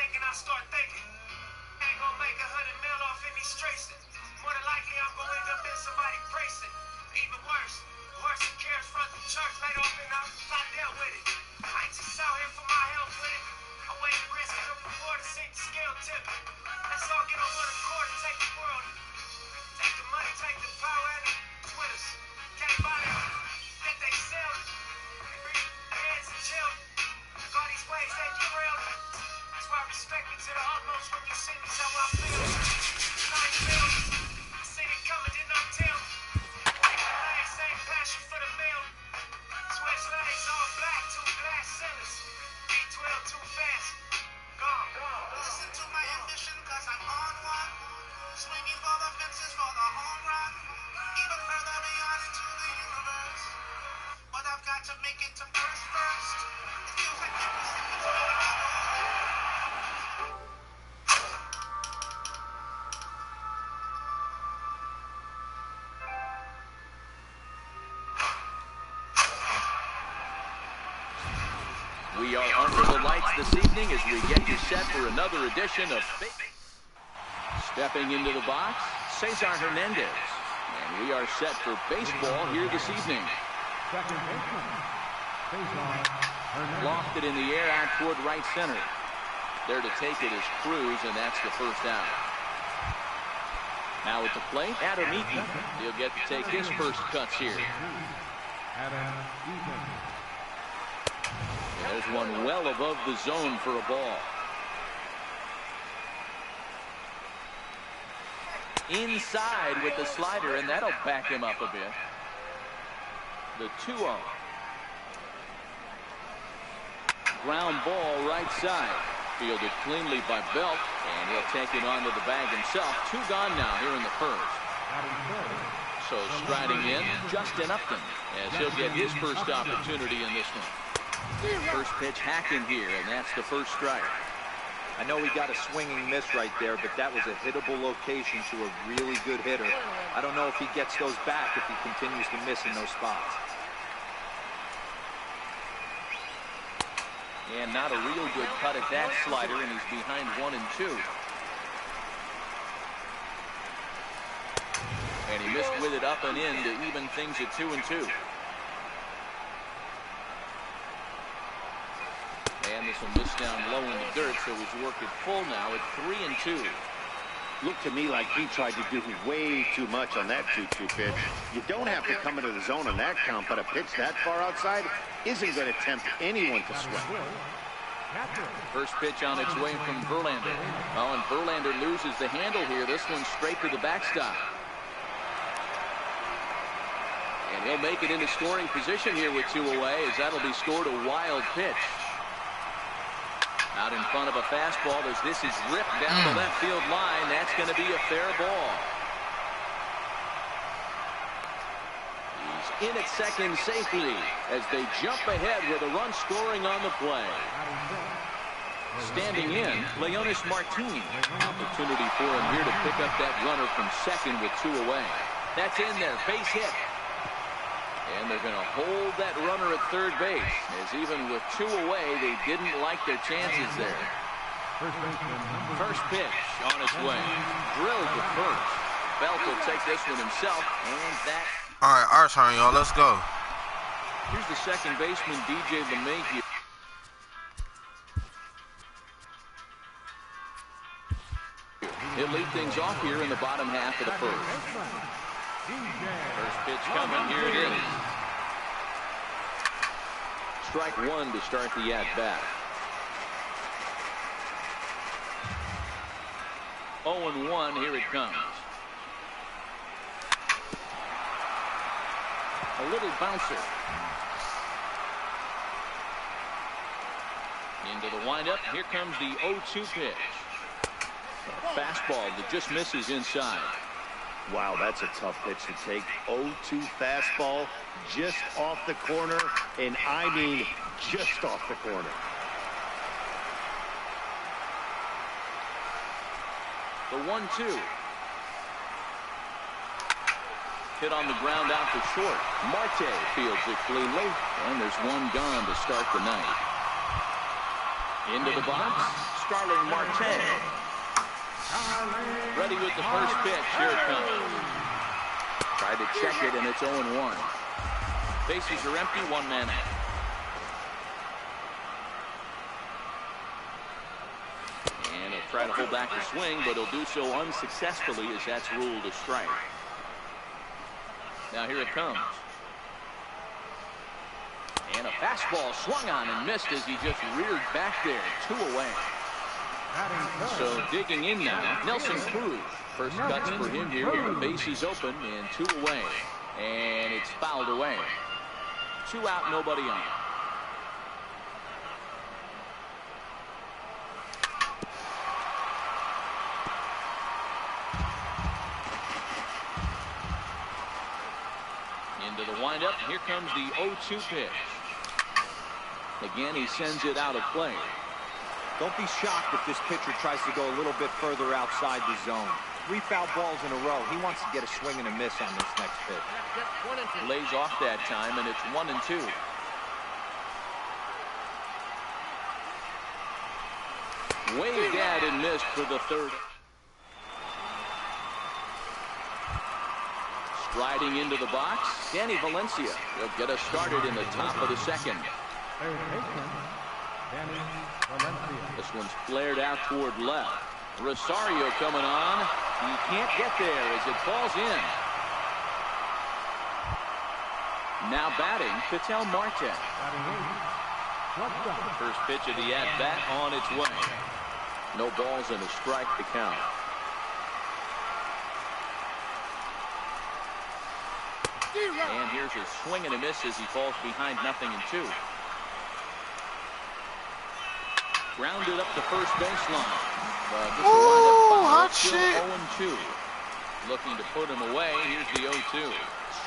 lake and I start thinking, I ain't gonna make 100 mil off in these streets. More than likely I'm gonna end up in somebody bracing. Even worse, horse and carrots front the church laid off and I dealt with it. I ain't just out here for my health with it. I weigh the risk of the reward to see the scale tip. Let's all get on one accord and take the world. Take the money, take the power, and it's with us. Can't buy that they sell. Hands and chill. All these ways they derail. That's why I respect me to the utmost when you see me, so I feel. Nine bills. I seen it coming, didn't I tell? Same passion for the meal. Switch lanes, all black, two glass ceilings. B12 too fast. Gone. Listen to my ambition, cause I'm on one. Swinging for the fences for the home run. Even further beyond into the universe. But I've got to make it to first. It feels like every second's going to We are under the lights this evening as we get you set for another edition of Stepping into the box, Cesar Hernandez. And we are set for baseball here this evening. Lofted in the air out toward right center. There to take it is Cruz, and that's the first out. Now at the plate, Adam Eaton. He'll get to take his first cuts here. There's one well above the zone for a ball. Inside with the slider, and that'll back him up a bit. The 2-0. Ground ball right side. Fielded cleanly by Belt, and he'll take it onto the bag himself. 2 gone now here in the first. So striding in, Justin Upton, as he'll get his first opportunity in this one. First pitch hacking here, and that's the first strike. I know he got a swinging miss right there, but that was a hittable location to a really good hitter. I don't know if he gets those back if he continues to miss in those spots. And not a real good cut at that slider, and he's behind 1 and 2. And he missed with it up and in to even things at 2 and 2. And this will miss down low in the dirt, so he's working full now at 3 and 2. Looked to me like he tried to do way too much on that 2-2 pitch. You don't have to come into the zone on that count, but a pitch that far outside isn't going to tempt anyone to sweat. First pitch on its way from Verlander. Oh, and Verlander loses the handle here. This one straight to the backstop. And he'll make it into scoring position here with 2 away, as that'll be scored a wild pitch. Out in front of a fastball as this is ripped down the left field line. That's going to be a fair ball. He's in at second safely as they jump ahead with a run scoring on the play. Standing in, Leonis Martin. Opportunity for him here to pick up that runner from second with 2 away. That's in there, base hit. And they're going to hold that runner at third base, as even with 2 away, they didn't like their chances there. First pitch on its way. Drilled to first. Belt will take this one himself, and that... All right, our turn, y'all. Let's go. Here's the second baseman, DJ LeMahieu. He'll lead things off here in the bottom half of the first. First pitch coming, here it is. Strike 1 to start the at-bat. 0-1, here it comes. A little bouncer. Into the windup, here comes the 0-2 pitch. A fastball that just misses inside. Wow, that's a tough pitch to take. 0-2 fastball just off the corner, and I mean just off the corner. The 1-2. Hit on the ground out to short. Marte fields it cleanly, and there's 1 gone to start the night. Into the box, Starling Marte. Ready with the first pitch. Here it comes. Tried to check it, and it's 0-1. Bases are empty, one man out. And he'll try to hold back the swing, but he'll do so unsuccessfully as that's ruled a strike. Now here it comes. And a fastball swung on and missed as he just reared back there. 2 away. So digging in now, Nelson Cruz. First cuts for him here. The base is open and 2 away. And it's fouled away. 2 out, nobody on. Into the windup. Here comes the 0-2 pitch. Again, he sends it out of play. Don't be shocked if this pitcher tries to go a little bit further outside the zone. 3 foul balls in a row. He wants to get a swing and a miss on this next pitch. Lays off that time, and it's 1-2. Waved at and missed for the third. Striding into the box, Danny Valencia. He'll get us started in the top of the second. This one's flared out toward left. Rosario coming on. He can't get there as it falls in. Now batting, Ketel Marte. First pitch of the at-bat on its way. No balls and a strike to count. And here's a swing and a miss as he falls behind 0-2. Grounded up the first baseline. Hot shit. 0-2. Looking to put him away. Here's the 0-2.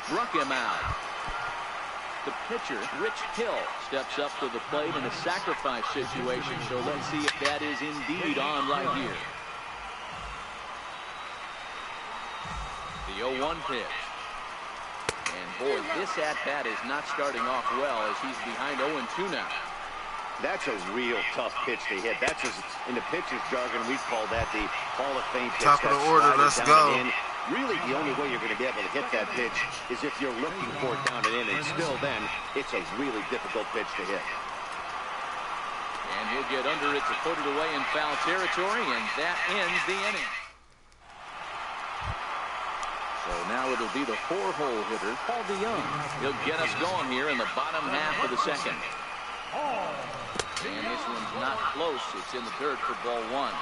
Struck him out. The pitcher, Rich Hill, steps up to the plate in a sacrifice situation. So let's see if that is indeed on right here. The 0-1 pitch. And boy, this at-bat is not starting off well as he's behind 0-2 now. That's a real tough pitch to hit. That's just, in the pitcher's jargon, we call that the Hall of Fame pitch. Top of the order, let's go. Really, the only way you're going to be able to hit that pitch is if you're looking for it down and in. And still then, it's a really difficult pitch to hit. And he'll get under it to put it away in foul territory, and that ends the inning. So now it'll be the 4-hole hitter, Paul DeYoung. He'll get us going here in the bottom half of the second. And this one's not close. It's in the dirt for ball 1.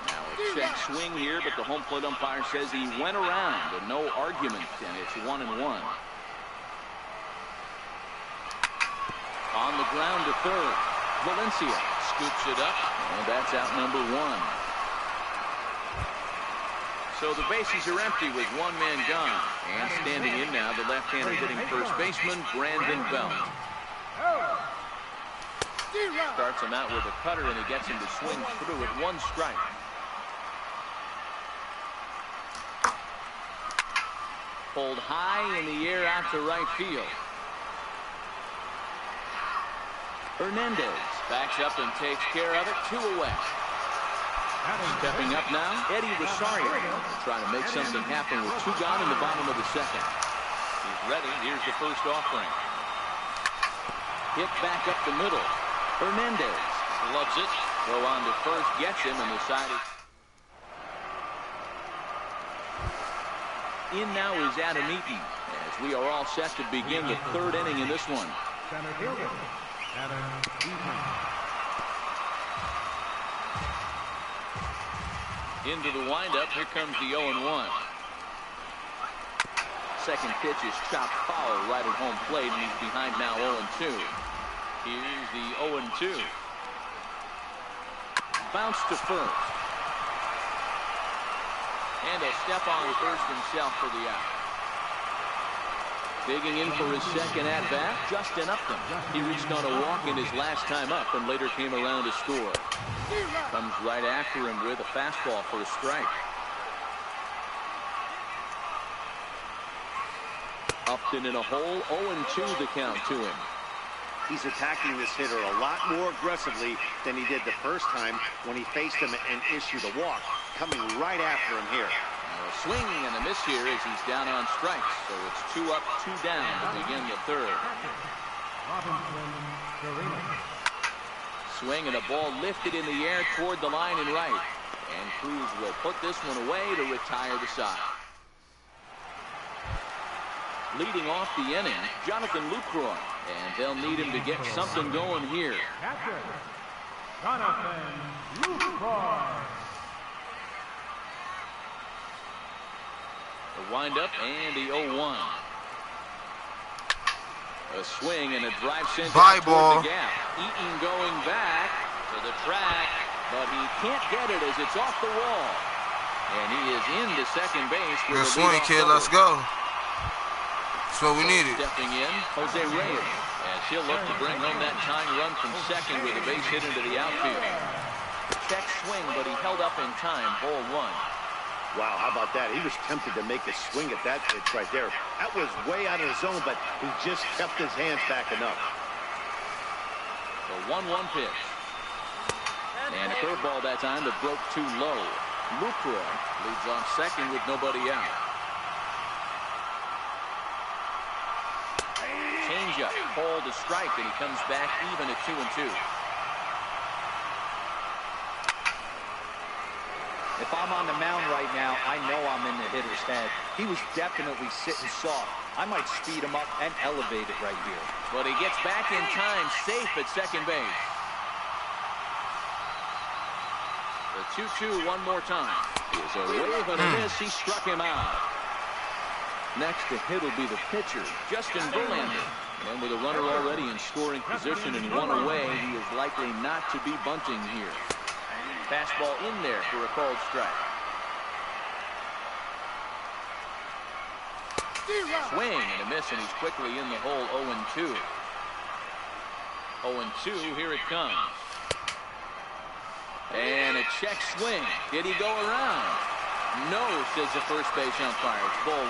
Now a check swing here, but the home plate umpire says he went around and no argument, and it's 1-1. On the ground to third. Valencia scoops it up, and that's out number 1. So the bases are empty with 1 man gone. And standing in now, the left-handed hitting first baseman, Brandon Belt. Starts him out with a cutter, and he gets him to swing through at 1 strike. Pulled high in the air out to right field. Hernandez backs up and takes care of it. 2 away. Stepping up now, Eddie Rosario, trying to make something happen with 2 gone in the bottom of the second. He's ready. Here's the first offering. Hit back up the middle. Hernandez loves it. Go on to first, gets him, and decided. In now is Adam Eaton, as we are all set to begin the 3rd inning in this one. Center fielder, Adam Eaton. Into the windup, here comes the 0-1. Second pitch is chopped foul right at home plate, and he's behind now 0-2. Here's the 0-2. Bounce to first. And he'll step on first himself for the out. Digging in for his second at-bat, Justin Upton. He reached on a walk in his last time up and later came around to score. Comes right after him with a fastball for a strike. Upton in a hole, 0-2 the count to him. He's attacking this hitter a lot more aggressively than he did the first time when he faced him and issued a walk, coming right after him here. A swing and a miss here as he's down on strikes. So it's 2 up, 2 down to begin the third. Swing and a ball lifted in the air toward the line and right. And Cruz will put this one away to retire the side. Leading off the inning, Jonathan Lucroy. And they'll need him to get something going here. Catcher, Jonathan Lucroy. The windup and the 0-1. A swing and a drive sent Bye out ball. toward the gap. Eaton going back to the track, but he can't get it as it's off the wall. And he is into second base. Good swing, kid. Let's go. That's what we needed. Stepping in, Jose Reyes. And she'll look to bring home that tying run from second with a base hit into the outfield. Check swing, but he held up in time. Ball 1. Wow, how about that? He was tempted to make a swing at that pitch right there. That was way out of the zone, but he just kept his hands back enough. The 1-1 pitch. And a curveball that time that broke too low. Lucroy leads on second with nobody out. Changeup, called to strike, and he comes back even at 2-2. If I'm on the mound right now, I know I'm in the hitter's head. He was definitely sitting soft. I might speed him up and elevate it right here. But he gets back in time, safe at second base. The 2-2 one more time. Is a wave and a miss. He struck him out. Next to hit will be the pitcher, Justin Verlander. And with a runner already in scoring position and one away, he is likely not to be bunting here. Fastball in there for a called strike. Swing and a miss, and he's quickly in the hole. 0-2. 0-2, here it comes. And a check swing. Did he go around? No, says the first base umpire. It's ball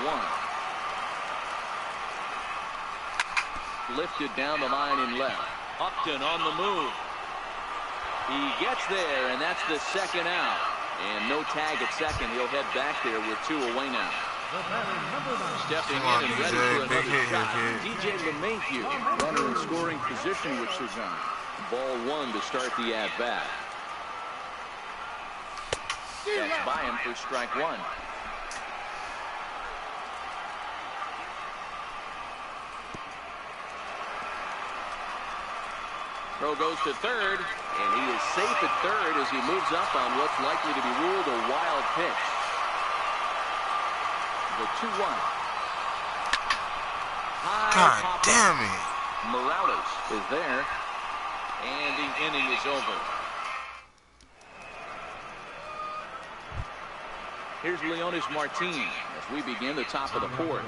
1. Lifted down the line and left. Upton on the move. He gets there, and that's the second out. And no tag at second. He'll head back there with 2 away now. Stepping in and ready for another shot. DJ LeMahieu, runner in scoring position with Cezanne. Ball 1 to start the at-bat. That's by him for strike 1. Throw goes to third, and he is safe at third as he moves up on what's likely to be ruled a wild pitch. The 2-1. God damn it. Morales is there, and the inning is over. Here's Leonis Martin as we begin the top of the 4th.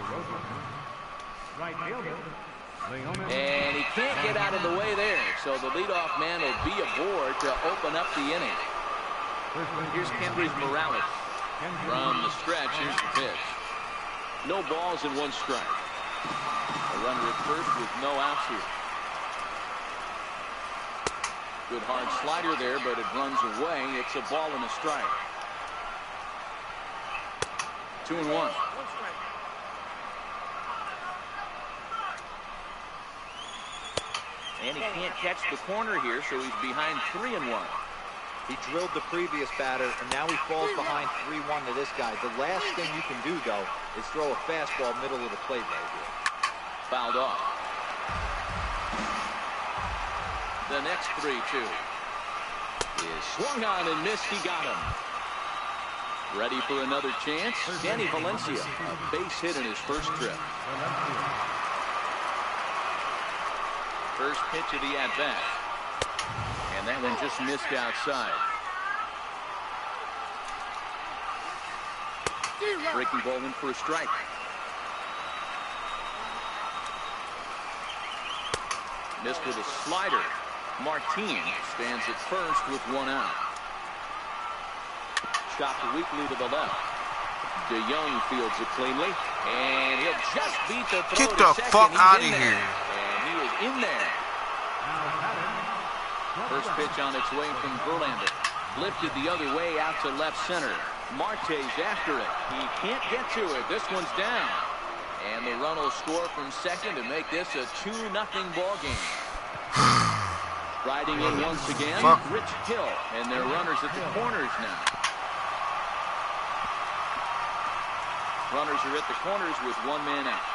Right fielder. And he can't get out of the way there, so the leadoff man will be aboard to open up the inning. Here's Kendrys Morales. From the stretch, here's the pitch. No balls and 1 strike. A runner at first with no outs here. Good hard slider there, but it runs away. It's a ball and a strike. 2-1. And he can't catch the corner here, so he's behind 3-1. He drilled the previous batter, and now he falls behind 3-1 to this guy. The last thing you can do, though, is throw a fastball middle of the plate right here. Fouled off. The next 3-2 is swung on and missed. He got him. Ready for another chance. Danny Valencia, a base hit in his first trip. First pitch of the at-bat. And that one just missed outside. Breaking ball in for a strike. Missed with a slider. Martin stands at first with 1 out. Chopped weakly to the left. DeYoung fields it cleanly. And he'll just beat the throw Get to the second. fuck He's out of in there. here. And he is in there. first pitch on its way from Verlander. Lifted the other way out to left center. Marte's after it. He can't get to it. This one's down. And the run will score from second to make this a 2-0 ball game. Riding in once again, Rich Hill, and their runners at the corners now. Runners are at the corners with one man out.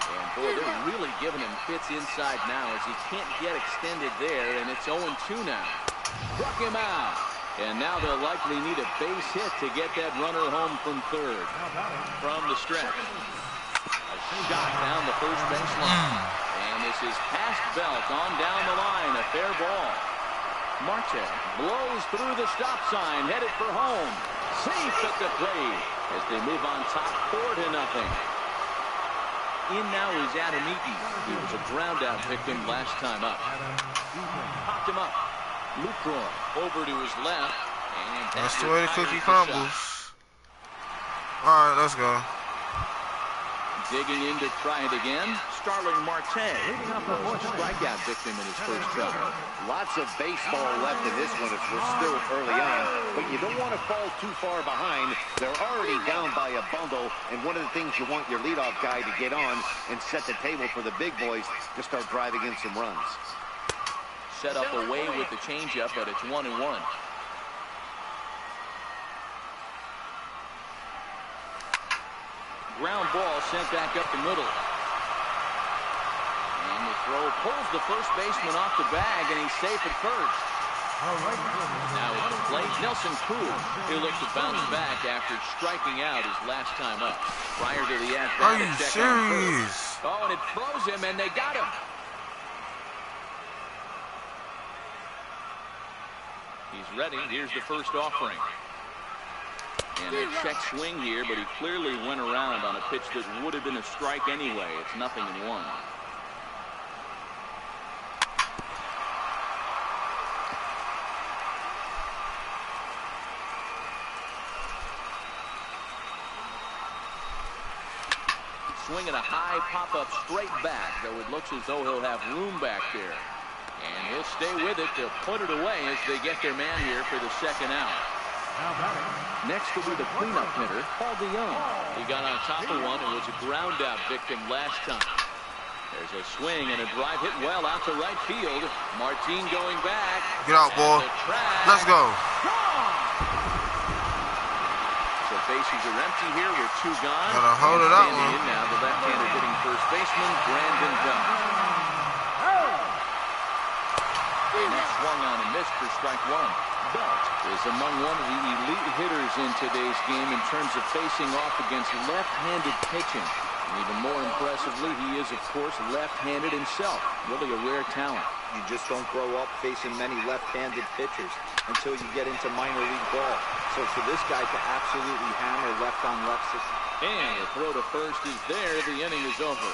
And boy, they're really giving him fits inside now as he can't get extended there, and it's 0-2 now. Struck him out. And now they'll likely need a base hit to get that runner home from third. From the stretch. A shot down the first baseline. And this is past Belt on down the line. A fair ball. Marte blows through the stop sign, headed for home. Safe at the plate as they move on top 4-0. In now is Adam Eaton. He was a ground out victim last time up. Popped him up. Lucroy over to his left. And that's the way the cookie crumbles. Alright, let's go. Digging in to try it again. Starling Marte, a strikeout victim in his first try. Lots of baseball left in this one as we're still early on, but you don't want to fall too far behind. They're already down by a bundle, and one of the things you want your leadoff guy to get on and set the table for the big boys to start driving in some runs. Set up away with the changeup, but it's 1-1. Ground ball sent back up the middle. And the throw pulls the first baseman off the bag, and he's safe at first. Now at the plate, Nelson Cruz. He'll look to bounce back after striking out his last time up. Prior to the at-bat, are you serious? Oh, and it froze him, and they got him. He's ready. Here's the first offering. And a check swing here, but he clearly went around on a pitch that would have been a strike anyway. It's 0-1. Swinging a high pop-up straight back, though it looks as though he'll have room back there. And he'll stay with it to put it away as they get their man here for the second out. Next will be the cleanup hitter, Paul DeYoung. He got on top of one and was a ground-out victim last time. There's a swing and a drive hit well out to right field. Martin going back. Get out, boy. Let's go. So bases are empty here with 2 gone. Gotta hold it out, man. Now the left-hander hitting first baseman, Brandon Belt. And that swung on and missed for strike 1. Belt is among one of the elite hitters in today's game in terms of facing off against left-handed pitching. And even more impressively, he is, of course, left-handed himself. Really a rare talent. You just don't grow up facing many left-handed pitchers until you get into minor league ball. So for this guy to absolutely hammer left-on-left system. And the throw to first is there. The inning is over.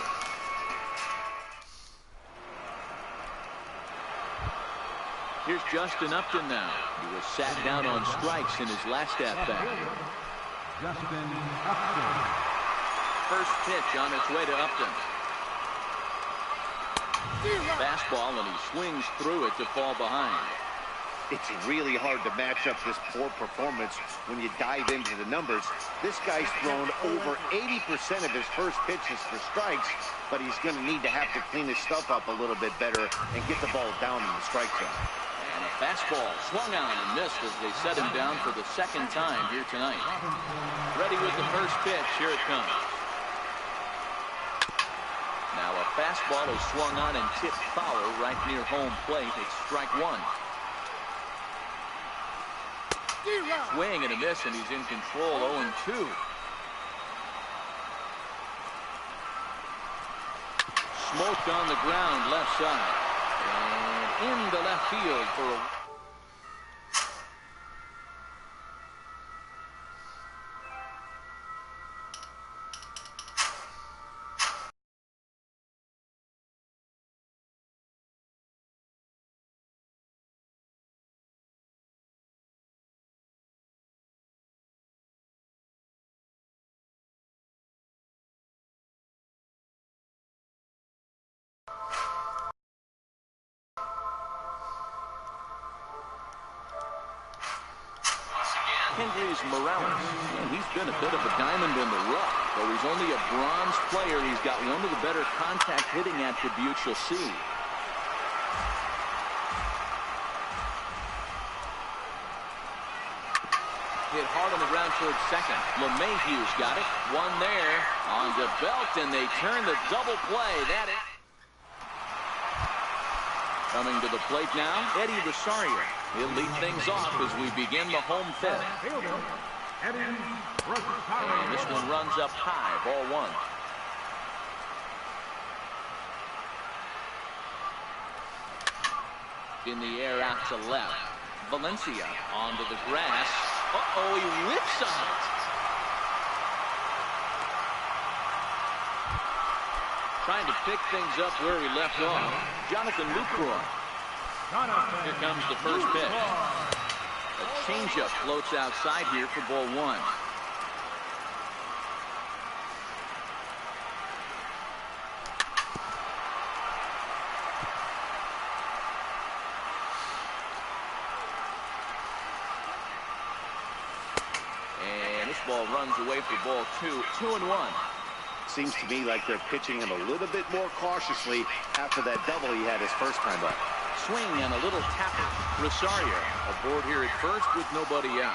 Here's Justin Upton now. He was sat down on strikes in his last at-bat. Justin Upton. First pitch on its way to Upton. Fastball, and he swings through it to fall behind. It's really hard to match up this poor performance when you dive into the numbers. This guy's thrown over 80% of his first pitches for strikes, but he's going to need to have to clean his stuff up a little bit better and get the ball down in the strike zone. And a fastball swung on and missed as they set him down for the second time here tonight. Ready with the first pitch. Here it comes. Now a fastball is swung on and tipped foul right near home plate. It's strike 1. Swing and a miss, and he's in control. 0-2. Smoked on the ground left side. And into left field for a Kendrys Morales. And he's been a bit of a diamond in the rough. Though he's only a bronze player, he's got one of the better contact hitting attributes you'll see. Hit hard on the ground towards second. LeMahieu's got it. One there on the belt, and they turn the double play. That is. Coming to the plate now, Eddie Rosario. He'll lead things off as we begin the home fifth. And this one runs up high, ball one. In the air out to left. Valencia onto the grass. Uh-oh, he whips on it. Trying to pick things up where he left off. Jonathan Lucroy. Here comes the first pitch. A changeup floats outside here for ball one. And this ball runs away for ball two. 2-1. Seems to me like they're pitching him a little bit more cautiously after that double he had his first time up. Swing and a little tapper. Rosario aboard here at first with nobody out.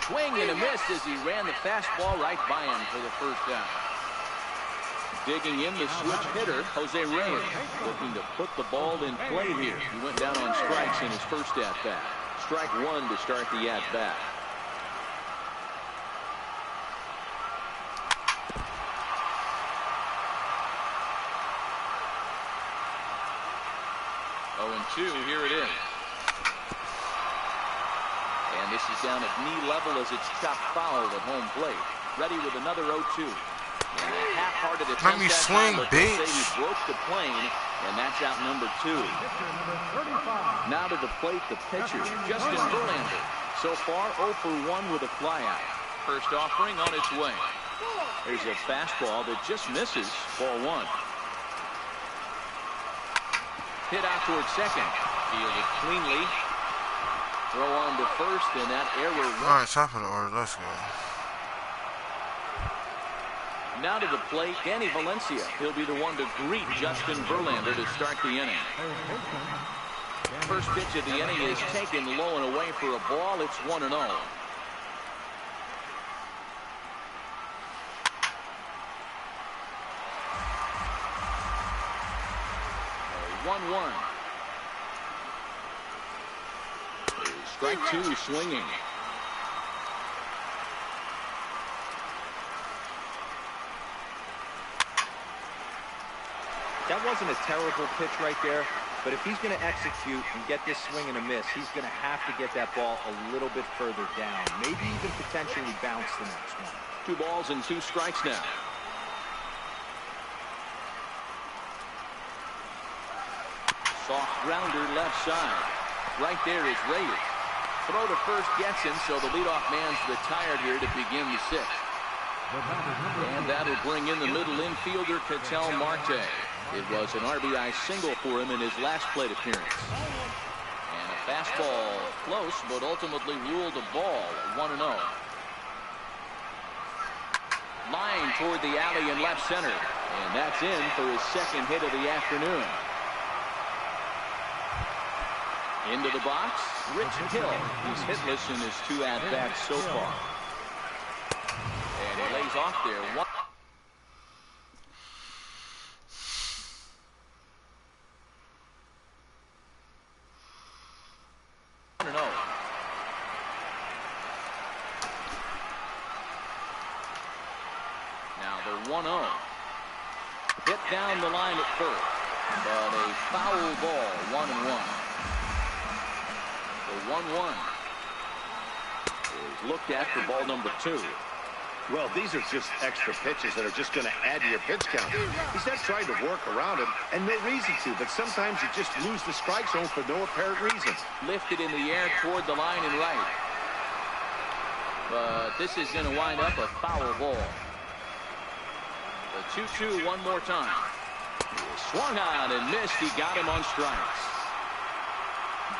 Swing and a miss as he ran the fastball right by him for the first down. Digging in the switch hitter, Jose Reyes, looking to put the ball in play here. He went down on strikes in his first at-bat. Strike one to start the at-bat. Here it is. And this is down at knee level as it's chopped foul at home plate. Ready with another 0-2. And a half-hearted attempt. Let me swing, bitch. He broke the plane, and that's out number 2. Now to the plate, the pitcher, Justin Verlander. So far, 0 for 1 with a flyout. First offering on its way. There's a fastball that just misses. Ball one. Hit out towards second. Fielded cleanly. Throw on to first, and that error. All right, top of the order. Let's go. Now to the plate, Danny Valencia. He'll be the one to greet Justin Verlander to start the inning. First pitch of the inning is taken low and away for a ball. It's 1-0. 1-1. Strike two, swinging. That wasn't a terrible pitch right there, but if he's going to execute and get this swing and a miss, he's going to have to get that ball a little bit further down, maybe even potentially bounce the next one. 2 balls and 2 strikes now. Soft grounder left side. Right there is Reyes. Throw to first gets him, so the leadoff man's retired here to begin the 6th. And that'll bring in the middle infielder, Ketel Marte. It was an RBI single for him in his last plate appearance. And a fastball close, but ultimately ruled a ball, 1-0. Line toward the alley in left center. And that's in for his second hit of the afternoon. Into the box, Rich Hill. He's hitless in his 2 at-bats so far. And he lays off there. 1-0. Now the 1-0. Hit down the line at first, but a foul ball, 1-1. The 1-1 is looked at for ball number 2. Well, these are just extra pitches that are just going to add to your pitch count. He's not trying to work around him, and no reason to, but sometimes you just lose the strike zone for no apparent reason. Lifted in the air toward the line and right. But this is going to wind up a foul ball. The 2-2 one more time. Swung on and missed. He got him on strikes.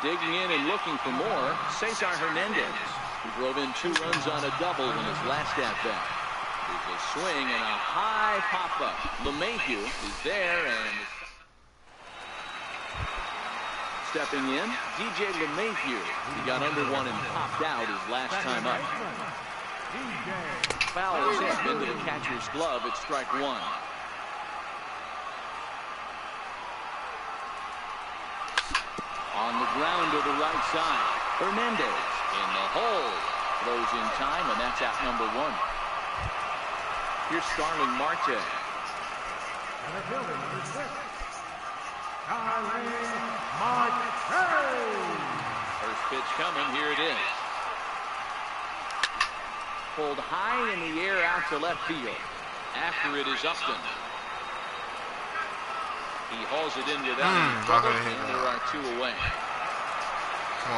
Digging in and looking for more, Cesar Hernandez. He drove in 2 runs on a double in his last at-bat. There's a swing and a high pop-up. LeMahieu is there, and stepping in, DJ LeMahieu. He got under one and popped out his last time up. Foul is hit into the catcher's glove. It's strike 1. On the ground to the right side. Hernandez in the hole. Throws in time, and that's out number 1. Here's Starling Marte. First pitch coming. Here it is. Pulled high in the air out to left field. After it is Upton. He hauls it in without any trouble, and there are 2 away.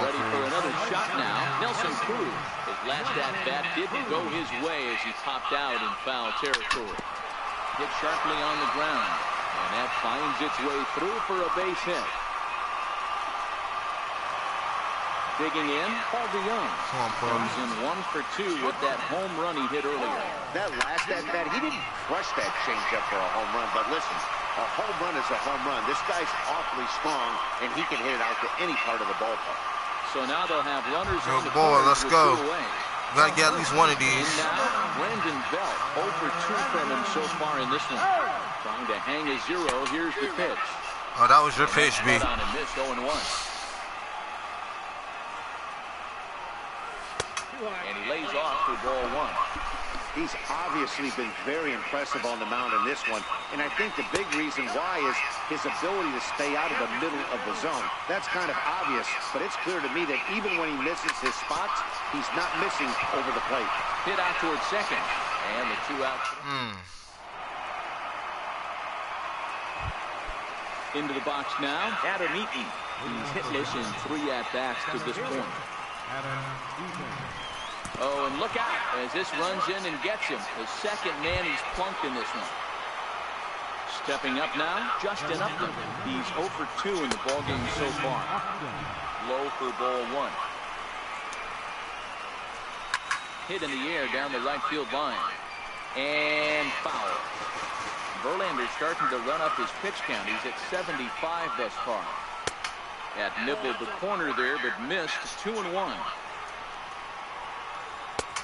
Ready for another shot now. Nelson Cruz. His last at-bat didn't go his way as he popped out in foul territory. Hit sharply on the ground, and that finds its way through for a base hit. Digging in, Paul DeYoung. Comes in 1 for 2 with that home run he hit earlier. That last at-bat, he didn't crush that changeup for a home run, but listen, a home run is a home run. This guy's awfully strong, and he can hit it out to any part of the ballpark. So now they'll have runners on the boy, let's go. 2 away. Gotta get at least one of these. And now, Brandon Belt, 0 for 2 from him so far in this one. Trying to hang a 0. Here's the pitch. Oh, that was your pitch, B. On and missed 0-1. And he lays off for ball 1. He's obviously been very impressive on the mound in this one, and I think the big reason why is his ability to stay out of the middle of the zone. That's kind of obvious, but it's clear to me that even when he misses his spots, he's not missing over the plate. Hit out towards second, and the 2 outs. Into the box now, Adam Eaton. He's hitless in 3 at-bats to this point. Oh, and look out as this runs in and gets him. The second man he's plunked in this one. Stepping up now, Justin Upton. He's 0 for 2 in the ballgame so far. Low for ball 1. Hit in the air down the right field line. And foul. Verlander starting to run up his pitch count. He's at 75 thus far. That nibbled the corner there, but missed. 2-1.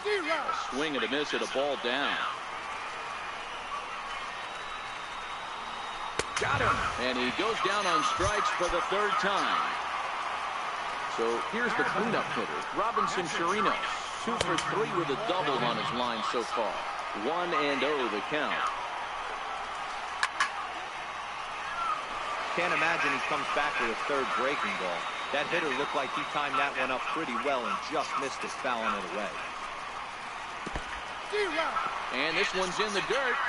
A swing and a miss at a ball down. Got him. And he goes down on strikes for the 3rd time. So here's the cleanup hitter, Robinson Chirinos. 2 for 3 with a double on his line so far. 1-0 the count. Can't imagine he comes back with a 3rd breaking ball. That hitter looked like he timed that one up pretty well and just missed it, fouling it away. And this one's in the dirt.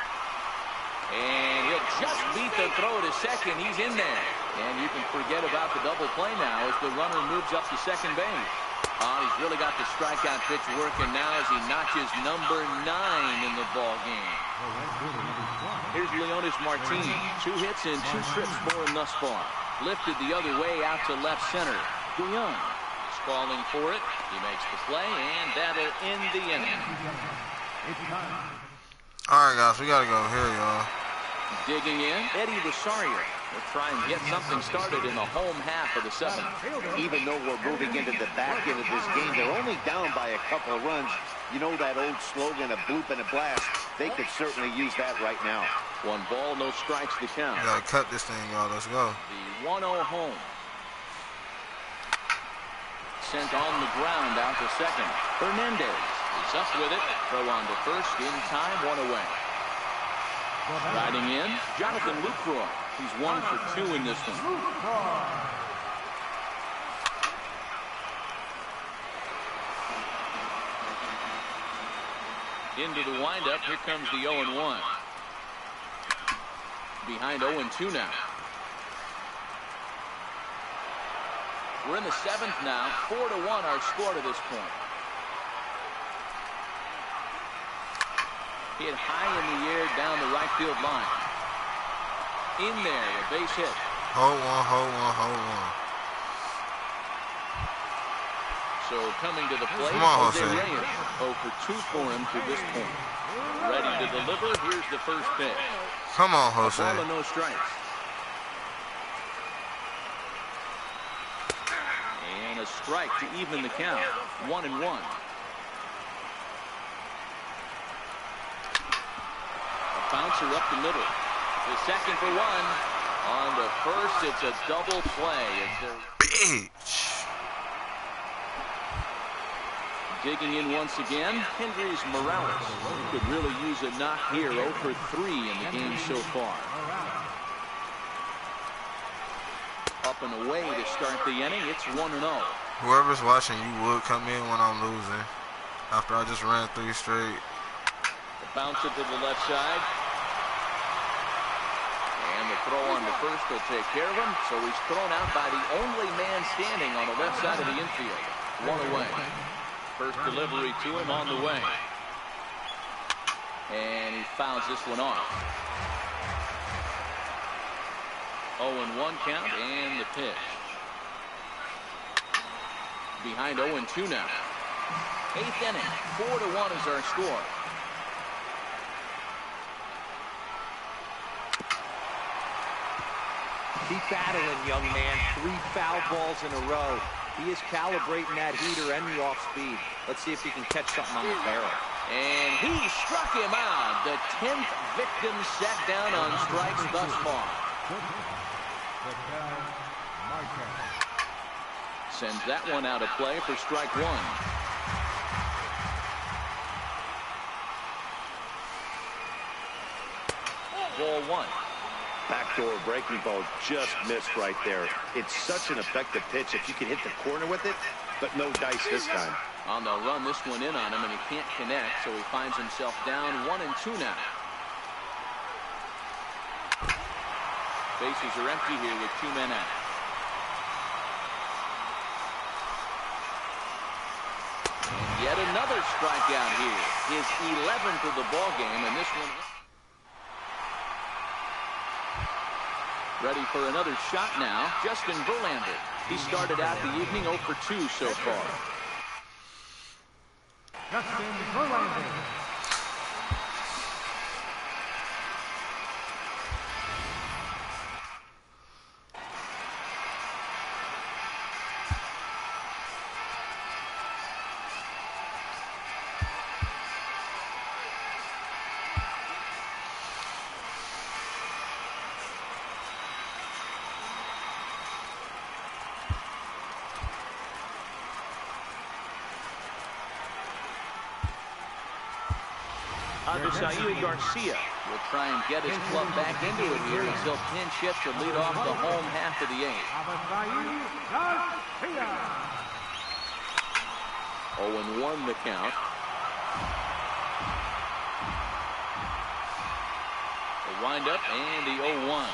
And he'll just beat the throw to second. He's in there. And you can forget about the double play now as the runner moves up to second base. He's really got the strikeout pitch working now as he notches number 9 in the ball game. Here's Leonis Martin. 2 hits and 2 trips for him thus far. Lifted the other way out to left center. DeYoung is calling for it. He makes the play, and that'll end the inning. All right, guys, we got to go here, y'all. Digging in, Eddie Rosario will try and get something started in the home half of the 7th. Even though we're moving into the back end of this game, they're only down by a couple of runs. You know that old slogan, a bloop and a blast. They could certainly use that right now. 1 ball, no strikes to count. We got to cut this thing, y'all. Let's go. The 1-0 home. Sent on the ground out to second. Hernandez is up with it. Throw on to first in time, 1 away. Riding in, Jonathan Lucroy. He's 1 for 2 in this one. Into the windup, here comes the 0-1. Behind 0-2 now. We're in the 7th now. 4-1 our score to this point. Hit high in the air down the right field line. In there, a base hit. Hold on. So So coming to the plate, Come on, Jose Jose. Reyes. 0 for 2 for him to this point. Ready to deliver. Here's the first pitch. Come on, A Jose. ball and no strikes. And a strike to even the count. 1-1. A bouncer up the middle. The second for one. On the first, it's a double play. Bitch. Digging in once again, Hendrys Morales. Could really use a knock here. 0 for 3 in the game so far. Up and away to start the inning. It's 1-0. Whoever's watching, you would come in when I'm losing. After I just ran 3 straight. The bouncer to the left side. And the throw on the first will take care of him. So he's thrown out by the only man standing on the left side of the infield. 1 away. First delivery to him on the way. And he fouls this one off. 0-1 count and the pitch. Behind 0-2 now. 8th inning. 4-1 is our score. Keep battling, young man. 3 foul balls in a row. He is calibrating that heater and the off speed. Let's see if he can catch something on the barrel. And he struck him out. The 10th victim set down on strikes thus far. Sends that one out of play for strike 1. Ball 1. Backdoor breaking ball just missed right there. It's such an effective pitch if you can hit the corner with it, but no dice this time. On the run, this one in on him, and he can't connect, so he finds himself down 1-2 now. Bases are empty here with 2 men out. And yet another strikeout here. His 11th of the ball game, and this one. Ready for another shot now, Justin Verlander. He started out the evening 0 for 2 so far. Justin Verlander. Avisaíl Garcia will try and get his club back into it here as he'll pinch hit to lead off the home half of the 8th. 0-1 the count. The windup and the 0-1.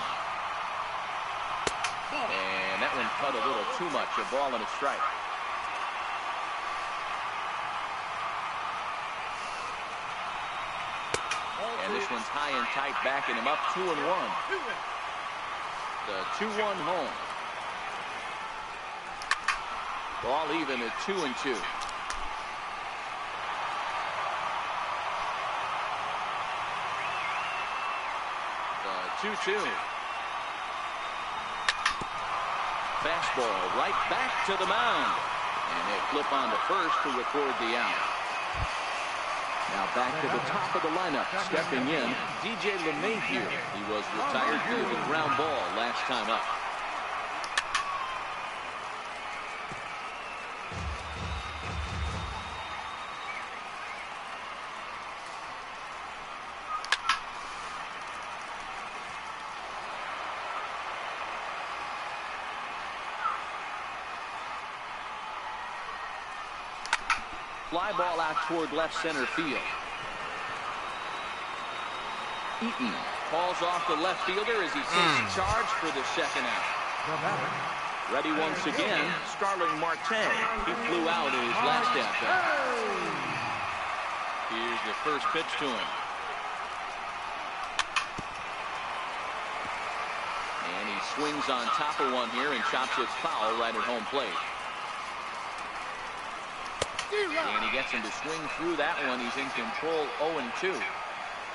And that one cut a little too much. A ball and a strike. And this one's high and tight, backing him up 2-1. The 2-1 home. Ball even at 2-2. The 2-2. Fastball right back to the mound. And they flip on to first to record the out. Now back to the top of the lineup, stepping in, DJ LeMahieu. He was retired due to the ground ball last time up. Fly ball out toward left center field. Eaton calls off the left fielder as he takes charge for the second out. Ready once again, Starling Marte. He flew out in his last at bat. Here's the first pitch to him. And he swings on top of one here and chops it foul right at home plate. And he gets him to swing through that one. He's in control, 0-2.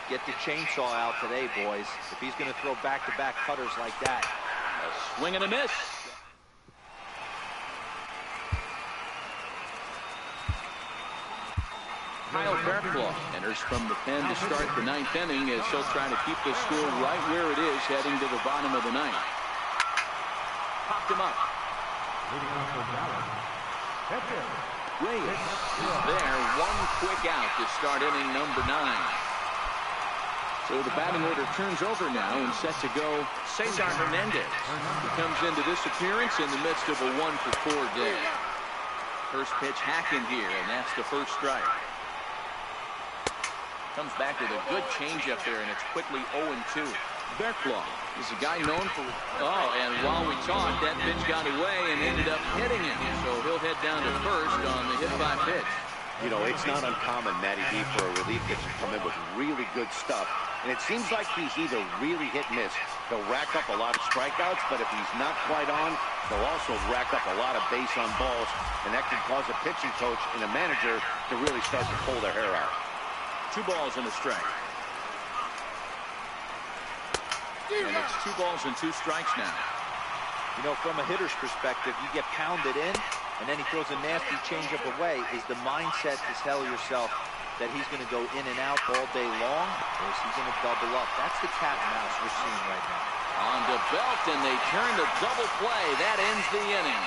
Get the chainsaw out today, boys. If he's going to throw back-to-back cutters like that. A swing and a miss. Kyle Fairclough enters from the pen to start the ninth inning as he'll try to keep the score right where it is heading to the bottom of the ninth. Popped him up. Reyes is there. One quick out to start inning number 9. So the batting order turns over now and set to go Cesar Hernandez. He comes into this appearance in the midst of a 1-for-4 day. First pitch hacking here, and that's the first strike. Comes back with a good changeup there, and it's quickly 0-2. Fairclough is a guy known for... Oh, and while we talked, that pitch got away and ended up hitting him. So he'll head down to first on the hit-by pitch. You know, it's not uncommon, Matty D, for a relief pitcher to come in with really good stuff. And it seems like he's either really hit-miss. He'll rack up a lot of strikeouts, but if he's not quite on, he'll also rack up a lot of base on balls. And that can cause a pitching coach and a manager to really start to pull their hair out. 2 balls and a strike. And it's 2 balls and 2 strikes now. You know, from a hitter's perspective, you get pounded in, and then he throws a nasty changeup away. Is the mindset to tell yourself that he's going to go in and out all day long, or is he going to double up? That's the cat and mouse we're seeing right now. On to Belt, and they turn the double play. That ends the inning.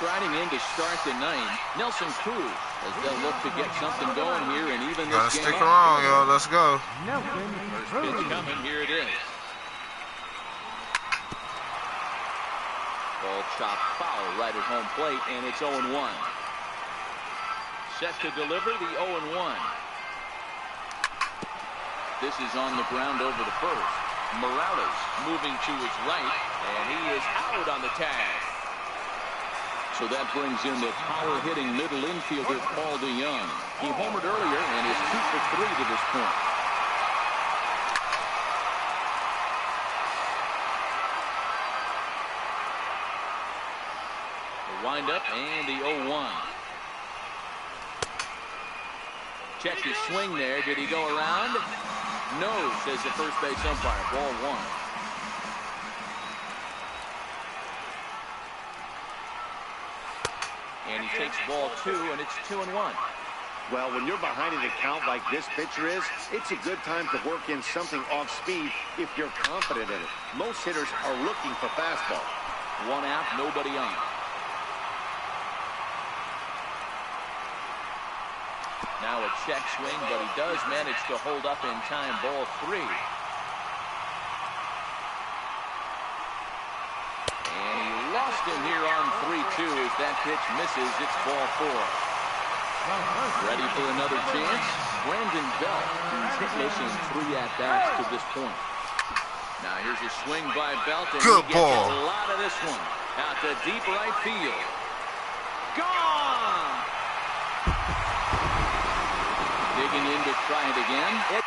Striding in to start the 9th, Nelson Cruz, as they'll look to get something going here and even this game. Stick around, y'all. Let's go. First pitch coming. Here it is. Ball chopped foul right at home plate, and it's 0-1. Set to deliver the 0-1. This is on the ground over the first. Morales moving to his right, and he is out on the tag. So that brings in the power-hitting middle infielder, Paul DeYoung. He homered earlier and is 2 for 3 to this point. The windup and the 0-1. Check his swing there. Did he go around? No, says the first base umpire. Ball 1. And he takes ball 2, and it's 2-1. Well, when you're behind in a count like this pitcher is, it's a good time to work in something off speed if you're confident in it. Most hitters are looking for fastball. 1 out, nobody on. Now a check swing, but he does manage to hold up in time. Ball 3. Lost him here on 3-2 as that pitch misses. It's ball 4. Ready for another chance? Brandon Belt, who's hit in 3 at-bats to this point. Now here's a swing by Belt, and good he gets ball. A lot of this one. Out to deep right field. Gone! Digging in to try it again.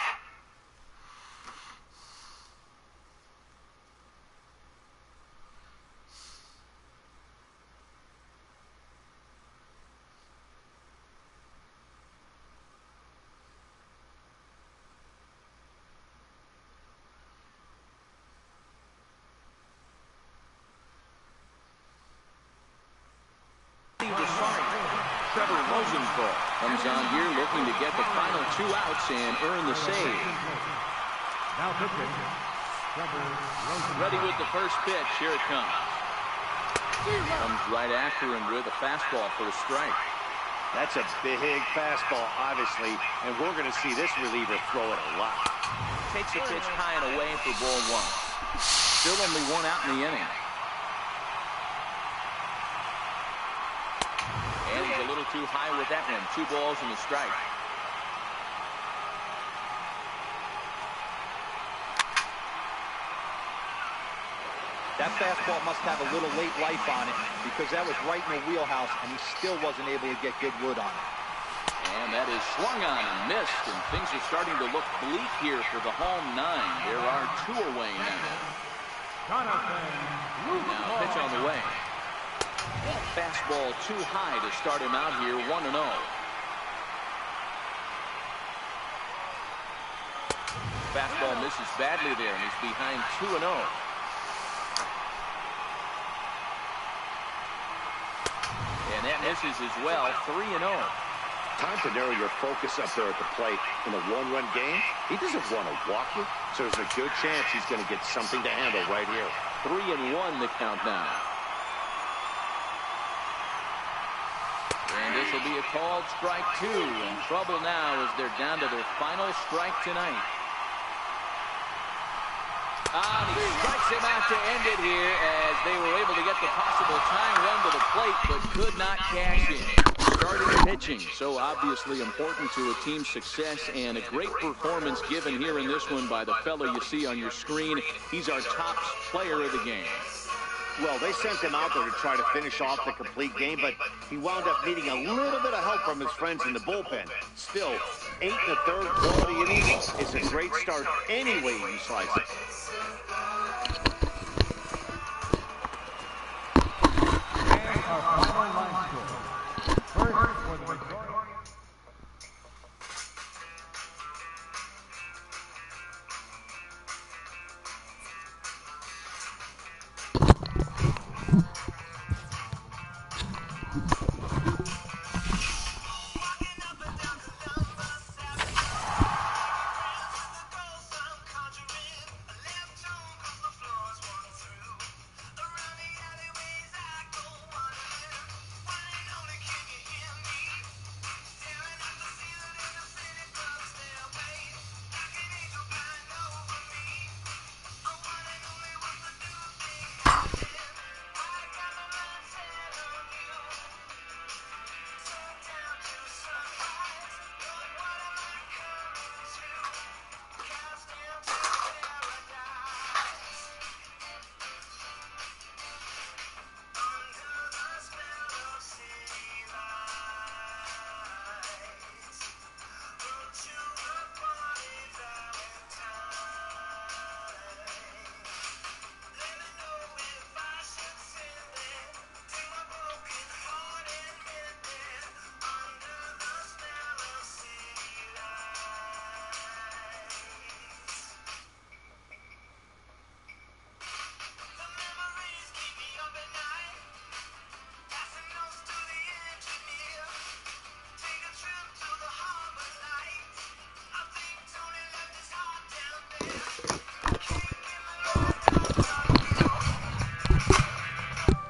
Comes on here looking to get the final 2 outs and earn the save. Now pitching, Ready with the first pitch. Here it comes. Comes right after him with a fastball for a strike. That's a big fastball, obviously, and we're going to see this reliever throw it a lot. Takes the pitch high and away for ball 1. Still only 1 out in the inning. And he's a little too high with that one. 2 balls and a strike. That fastball must have a little late life on it because that was right in the wheelhouse and he still wasn't able to get good wood on it. And that is swung on and missed, and things are starting to look bleak here for the home 9. There are 2 away now. Now pitch on the way. Fastball too high to start him out here, 1-0. Fastball misses badly there, and he's behind 2-0. And that misses as well, 3-0. Time to narrow your focus up there at the plate. In a one-run game, he doesn't want to walk you, so there's a good chance he's going to get something to handle right here. 3-1 the count now. And this will be a called strike 2. In trouble now as they're down to their final strike tonight. And he strikes him out to end it here as they were able to get the possible tying run to the plate, but could not cash in. Starting pitching, so obviously important to a team's success, and a great performance given here in this one by the fellow you see on your screen. He's our top player of the game. Well, they sent him out there to try to finish off the complete game, but he wound up needing a little bit of help from his friends in the bullpen. Still, 8 1/3 quality innings is a great start any way you slice it. And our final line score. First for the